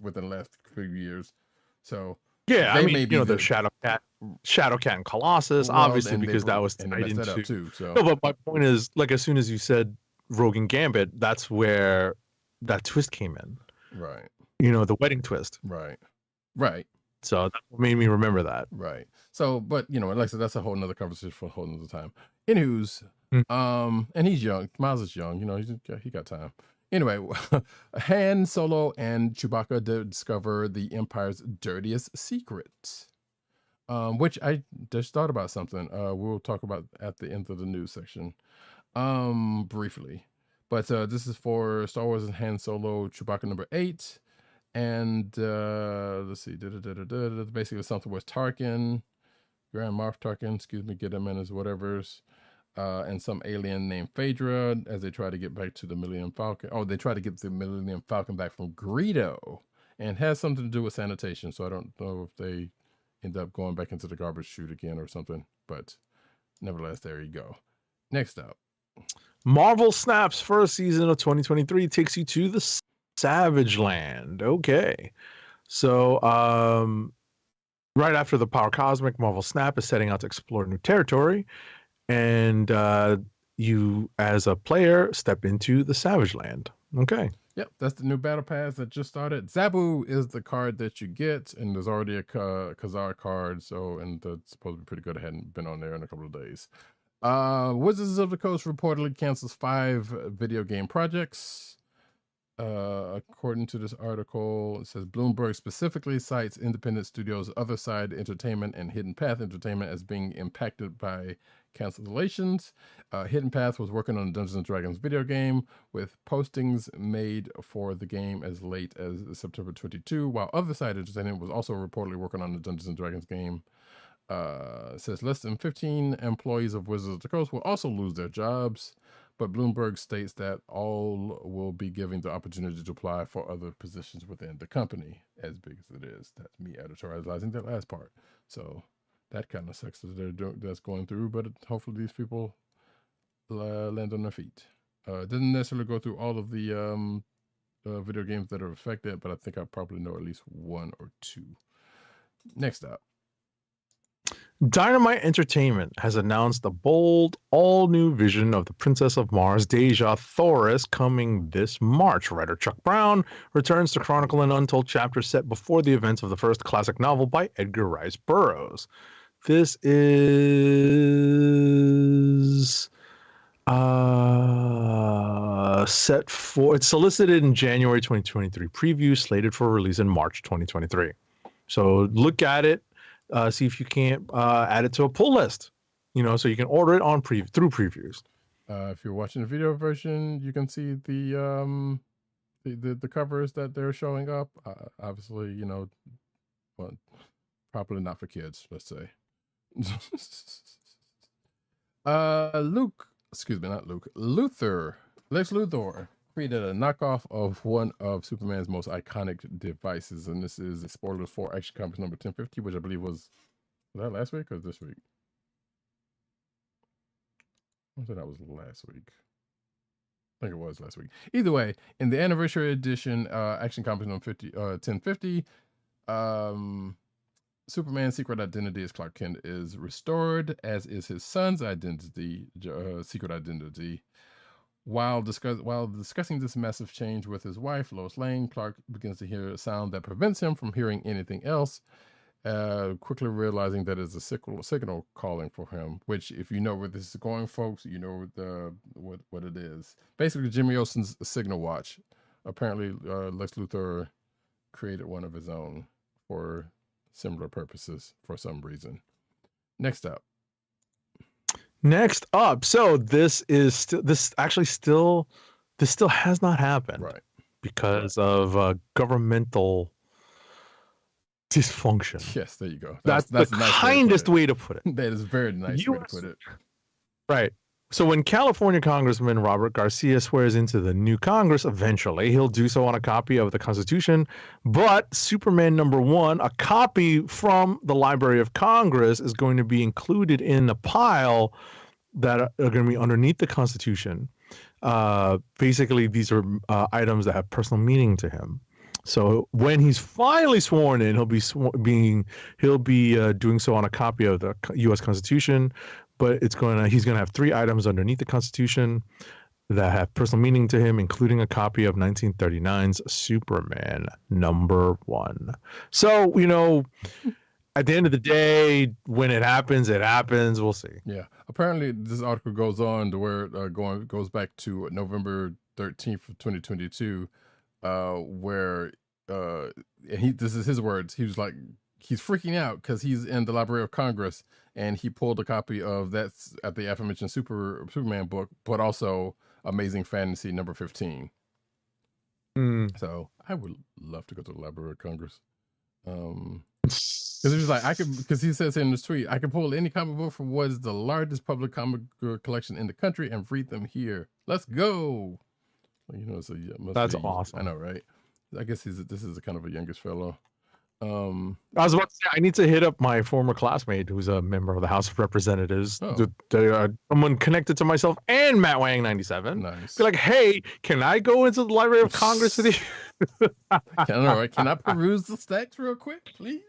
within the last few years. So yeah, I mean, the Shadowcat and Colossus, obviously, because that was tied into that up too. So no, but my point is, as soon as you said Rogue and Gambit, that's where that twist came in. Right. The wedding twist. Right. So that made me remember that. Right. So, but like I said, that's a whole nother conversation for a whole nother time. Anywho's, and he's young. Miles is young. He got time. Anyway, Han Solo and Chewbacca discover the Empire's dirtiest secret, which I just thought about something. We'll talk about at the end of the news section, briefly. But this is for Star Wars and Han Solo, Chewbacca number 8. And let's see, basically something with Tarkin, Grand Moff Tarkin, get him in his whatever's, and some alien named Phaedra, as they try to get back to the Millennium Falcon. Oh, they try to get the Millennium Falcon back from Greedo. and has something to do with sanitation. So I don't know if they end up going back into the garbage chute again or something, but nevertheless, there you go. Next up, Marvel Snap's first season of 2023 takes you to the Savage Land. Okay. So, right after the Power Cosmic, Marvel Snap is setting out to explore new territory, and you, as a player, step into the Savage Land. Okay. Yep, that's the new battle pass that just started. Zabu is the card that you get, and there's already a Khazar card, so, and that's supposed to be pretty good. I hadn't been on there in a couple of days. Wizards of the Coast reportedly cancels 5 video game projects. According to this article, it says Bloomberg specifically cites independent studios Other Side Entertainment and Hidden Path Entertainment as being impacted by cancellations. Hidden Path was working on Dungeons & Dragons video game with postings made for the game as late as September 22, while Other Side Entertainment was also reportedly working on the Dungeons & Dragons game. It says less than 15 employees of Wizards of the Coast will also lose their jobs, but Bloomberg states that all will be given the opportunity to apply for other positions within the company, as big as it is. That's me editorializing that last part. So that kind of sucks that that's going through, but hopefully these people land on their feet. Didn't necessarily go through all of the video games that are affected, but I think I probably know at least 1 or 2. Next up. Dynamite Entertainment has announced a bold, all-new vision of the Princess of Mars, Deja Thoris, coming this March. Writer Chuck Brown returns to chronicle an untold chapter set before the events of the first classic novel by Edgar Rice Burroughs. This is set for, it's solicited in January 2023. Preview slated for release in March 2023. So look at it. See if you can't add it to a pull list, so you can order it on through previews. If you're watching the video version, you can see the covers that they're showing up. Obviously, well, probably not for kids, let's say. Lex Luthor created a knockoff of one of Superman's most iconic devices, and this is Spoilers for Action Comics number 1050, which I believe was that last week or this week? I think that was last week. I think it was last week. Either way, in the anniversary edition, Action Comics number 1050, Superman's secret identity as Clark Kent is restored, as is his son's identity, secret identity. While discussing this massive change with his wife, Lois Lane, Clark begins to hear a sound that prevents him from hearing anything else, quickly realizing that it's a signal calling for him, which, if you know where this is going, folks, you know what it is. Basically, Jimmy Olsen's signal watch. Apparently, Lex Luthor created one of his own for similar purposes for some reason. Next up. So this still has not happened, right? Because of governmental dysfunction. Yes, there you go. That's the nice kindest way to put it. That is a very nice way to put it. Right. So when California Congressman Robert Garcia swears into the new Congress, eventually he'll do so on a copy of the Constitution. But Superman #1, a copy from the Library of Congress, is going to be included in a pile that are going to be underneath the Constitution. Basically, these are items that have personal meaning to him. So when he's finally sworn in, he'll be doing so on a copy of the U.S. Constitution. But he's going to have 3 items underneath the Constitution that have personal meaning to him, including a copy of 1939's Superman #1. So, at the end of the day, when it happens, We'll see. Yeah. Apparently, this article goes on to where goes back to November 13th of 2022, where this is his words. He was like, he's freaking out because he's in the Library of Congress, and he pulled a copy of that's at the aforementioned Superman book, but also Amazing Fantasy number 15. So I would love to go to the Library of Congress. Because he was like, because he says in this tweet, I can pull any comic book from what is the largest public comic collection in the country and read them here. Let's go. That's awesome. I know, right? I guess this is a kind of a youngish fellow. I was about to say I need to hit up my former classmate who's a member of the House of Representatives. Oh. Someone connected to myself and Matt Wang 97. Nice. Be like, hey, can I go into the Library of Congress with you? Can I peruse the stacks real quick, please?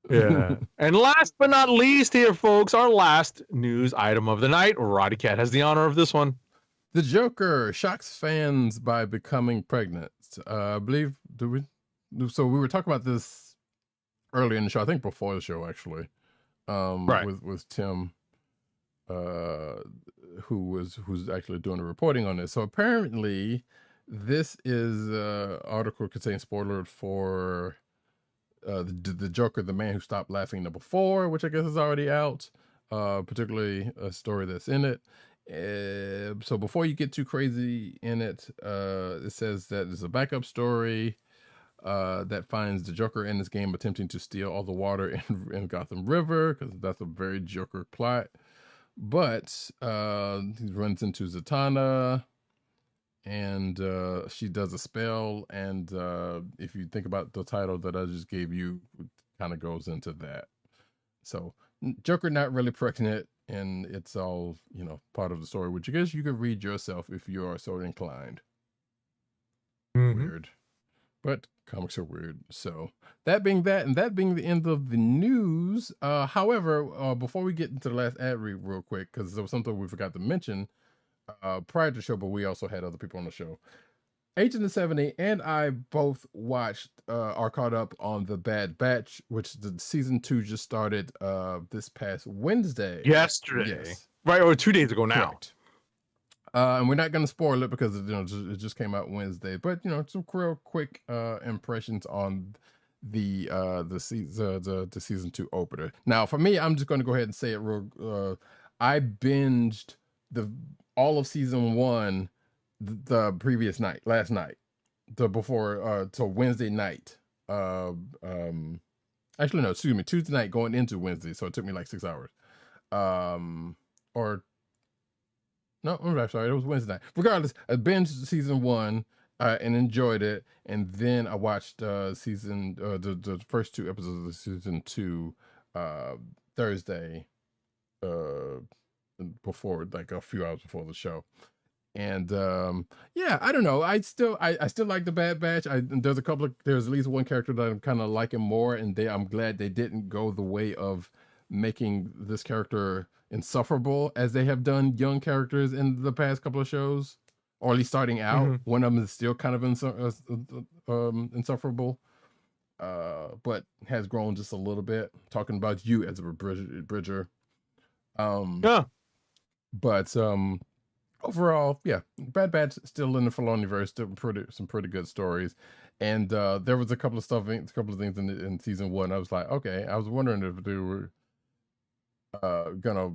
Yeah. And last but not least here, folks, our last news item of the night. Roddykat has the honor of this one. The Joker shocks fans by becoming pregnant. I believe, so we were talking about this earlier in the show, I think before the show, actually, with Tim, who's actually doing the reporting on this. So apparently this is an article containing spoilers for the Joker, the Man Who Stopped Laughing #4, which I guess is already out, particularly a story that's in it. So before you get too crazy in it, it says that there's a backup story that finds the Joker in this game attempting to steal all the water in Gotham River, because that's a very Joker plot. But he runs into Zatanna, and she does a spell, and if you think about the title that I just gave you, it kind of goes into that. So Joker not really pregnant, and it's all, part of the story, which I guess you could read yourself if you are so inclined. Weird. But comics are weird. So that being that, and that being the end of the news. However, before we get into the last ad read real quick, because there was something we forgot to mention prior to the show, but we also had other people on the show. Agent of 70 and I both watched, are caught up on The Bad Batch, which the season 2 just started this past Wednesday. Yesterday. Yes. Right, or 2 days ago now. Correct. And we're not going to spoil it because it just came out Wednesday. But some real quick impressions on the season 2 opener. Now, for me, I'm just going to go ahead and say it real. I binged all of season 1 the previous night, last night, till Wednesday night. Actually, no, excuse me, Tuesday night going into Wednesday. So it took me like 6 hours. No, I'm sorry, it was Wednesday night. Regardless, I binged season 1 and enjoyed it, and then I watched the first 2 episodes of season 2 Thursday, before, like a few hours before the show. And I don't know. I still like The Bad Batch. There's at least one character that I'm kind of liking more, and I'm glad they didn't go the way of making this character insufferable as they have done young characters in the past couple of shows, or at least starting out. One of them is still kind of insufferable, but has grown just a little bit. Talking about you as a Bridger. But overall, Bad Batch still in the Filoniverse, still some pretty good stories. And there was a couple of things in season 1. I was like, okay, I was wondering if they were gonna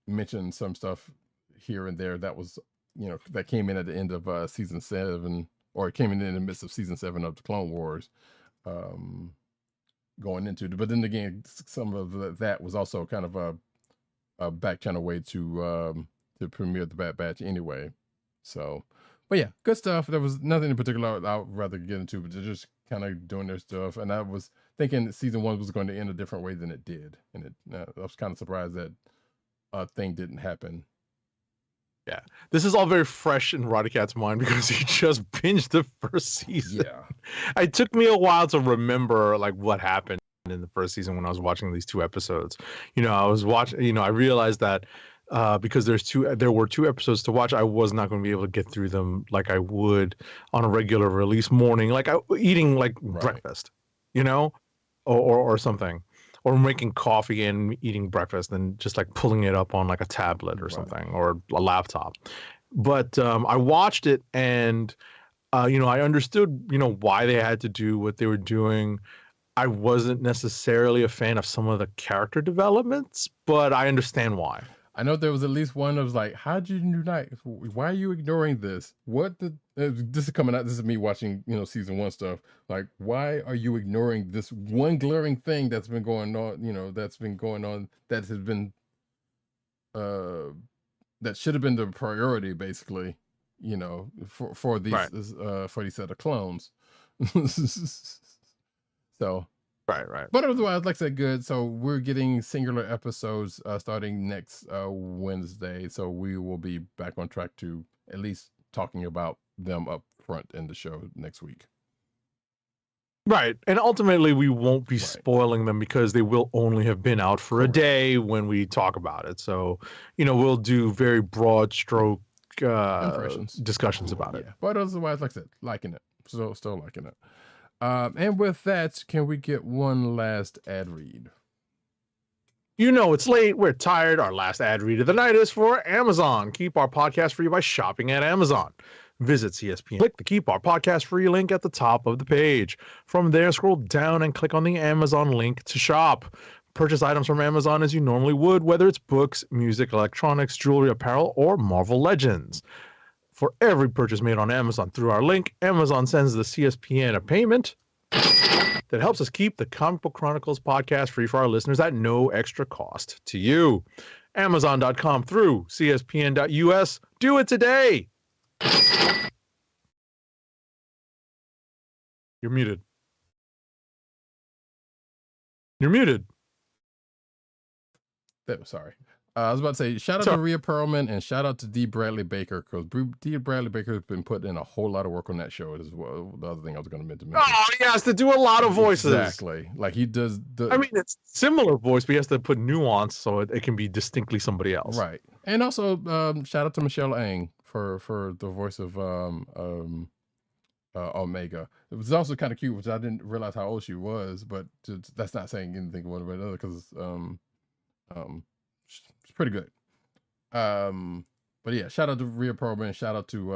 mention some stuff here and there that was, that came in at the end of season 7, or it came in the midst of season 7 of the Clone Wars, going into it. But then again, some of that was also kind of a back channel way to premiere The Bad Batch anyway. So, but yeah, good stuff. There was nothing in particular I'd rather get into, but they're just kind of doing their stuff. And I was thinking season 1 was going to end a different way than it did, and I was kind of surprised that a thing didn't happen. Yeah, this is all very fresh in Roddykat's mind because he just binged the first season. Yeah, it took me a while to remember like what happened in the first season when I was watching these 2 episodes. I was watching. I realized that because there were 2 episodes to watch, I was not going to be able to get through them like I would on a regular release morning, like eating breakfast, or something, or making coffee and eating breakfast and just like pulling it up on like a tablet or something, or a laptop. But I watched it, and I understood why they had to do what they were doing. I wasn't necessarily a fan of some of the character developments, but I understand why. I know there was at least one that was like, how'd you unite? Why are you ignoring this? This is coming out. This is me watching, season 1 stuff. Like, why are you ignoring this one glaring thing that's been going on, that has been, that should have been the priority, basically, for these set of clones. So Right. But otherwise, like I said, good. So we're getting singular episodes starting next Wednesday. So we will be back on track to at least talking about them up front in the show next week. Right. And ultimately, we won't be spoiling them because they will only have been out for a day when we talk about it. So, we'll do very broad stroke impressions, discussions about it. But otherwise, like I said, liking it. Still liking it. And with that, can we get one last ad read? It's late. We're tired. Our last ad read of the night is for Amazon. Keep our podcast free by shopping at Amazon. Visit CSPN. Click the Keep Our Podcast Free link at the top of the page. From there, scroll down and click on the Amazon link to shop. Purchase items from Amazon as you normally would, whether it's books, music, electronics, jewelry, apparel, or Marvel Legends. For every purchase made on Amazon through our link, Amazon sends the CSPN a payment that helps us keep the Comic Book Chronicles podcast free for our listeners at no extra cost to you. Amazon.com through CSPN.us. Do it today. You're muted. You're muted. Sorry. I was about to say, shout out to Rhea Perlman and shout out to D. Bradley Baker, because D. Bradley Baker has been putting in a whole lot of work on that show as well. The other thing I was going to mention. Oh, he has to do a lot of voices. Exactly. Like he does. It's similar voice, but he has to put nuance so it can be distinctly somebody else. Right. And also, shout out to Michelle Ang for the voice of Omega. It was also kind of cute, which I didn't realize how old she was, but that's not saying anything one way or another, because it's pretty good. But yeah, shout out to Rhea Perlman, shout out to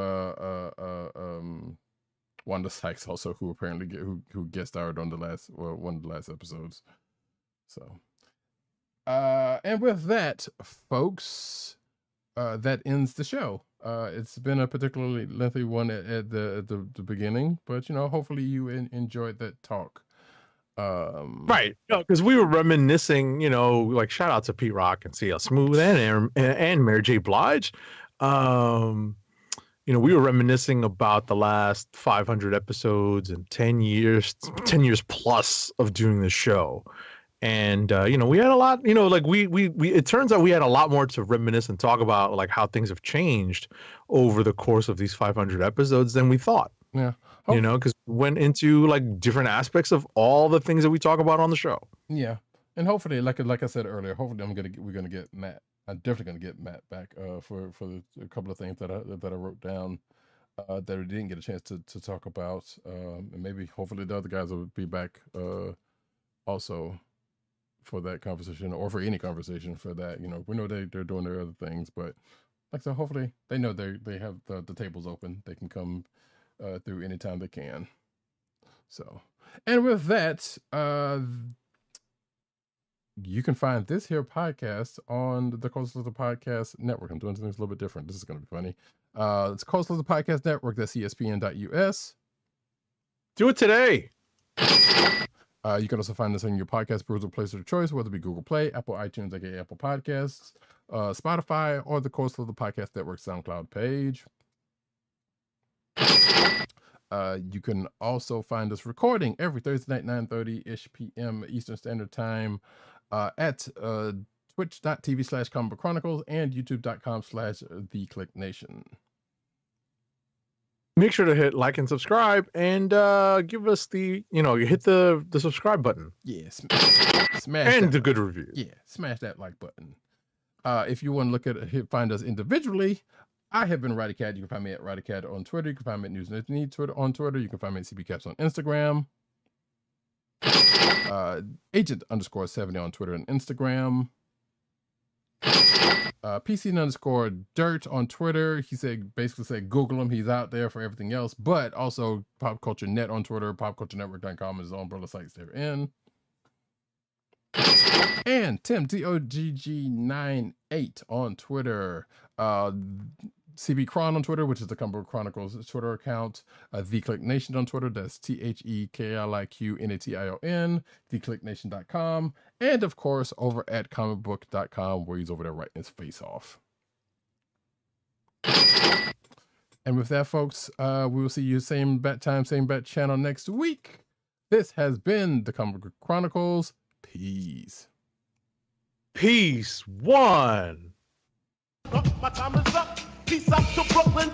Wanda Sykes also, who apparently who guest starred on one of the last episodes. So and with that, folks, that ends the show. It's been a particularly lengthy one at the beginning, but hopefully you enjoyed that talk. Right, because we were reminiscing, like shout out to Pete Rock and CL Smooth and Mary J. Blige. We were reminiscing about the last 500 episodes and 10 years plus of doing the show. And we had a lot, like we it turns out we had a lot more to reminisce and talk about, like how things have changed over the course of these 500 episodes than we thought. Yeah. Because we went into like different aspects of all the things that we talk about on the show. Yeah. And hopefully, like I said earlier, hopefully we're gonna get Matt. I'm definitely gonna get Matt back for a couple of things that I wrote down that we didn't get a chance to talk about. And maybe hopefully the other guys will be back also for that conversation, or for any conversation for that. We know they're doing their other things, but like I said, hopefully they know they have the tables open. They can come through anytime they can. So, and with that, you can find this here podcast on the Coast Lizard Podcast Network. I'm doing things a little bit different. This is going to be funny. It's Coast Lizard Podcast Network. That's ESPN.us. Do it today. You can also find us on your podcast browser place of choice, whether it be Google Play, Apple iTunes, aka Apple Podcasts, Spotify, or the Coast Lizard Podcast Network SoundCloud page. You can also find us recording every Thursday night, 9:30-ish p.m. Eastern Standard Time at twitch.tv/Comic Book Chronicles and youtube.com/TheClickNation. Make sure to hit like and subscribe, and give us you hit the subscribe button. Yeah, smash and that. the good review. Yeah, smash that like button. If you want to look at find us individually, I have been Roddykat. You can find me at Roddykat on Twitter. You can find me at News Need Twitter on Twitter. You can find me at CBCaps on Instagram. Agent_70 on Twitter and Instagram. PC_Dirt on Twitter. He basically said Google him. He's out there for everything else, but also Pop Culture Net on Twitter. PopCultureNetwork.com is his umbrella sites they're in. And Tim DOGG98 on Twitter. CB Chron on Twitter, which is the Comic Book Chronicles Twitter account. The Click Nation on Twitter, that's TheKlickNation, TheClickNation.com, and of course over at comicbook.com, where he's over there writing his face off. And with that, folks, we will see you same bat time, same bat channel next week. This has been the Comic Book Chronicles. Peace. Peace. One. My time is up. Peace out to Brooklyn.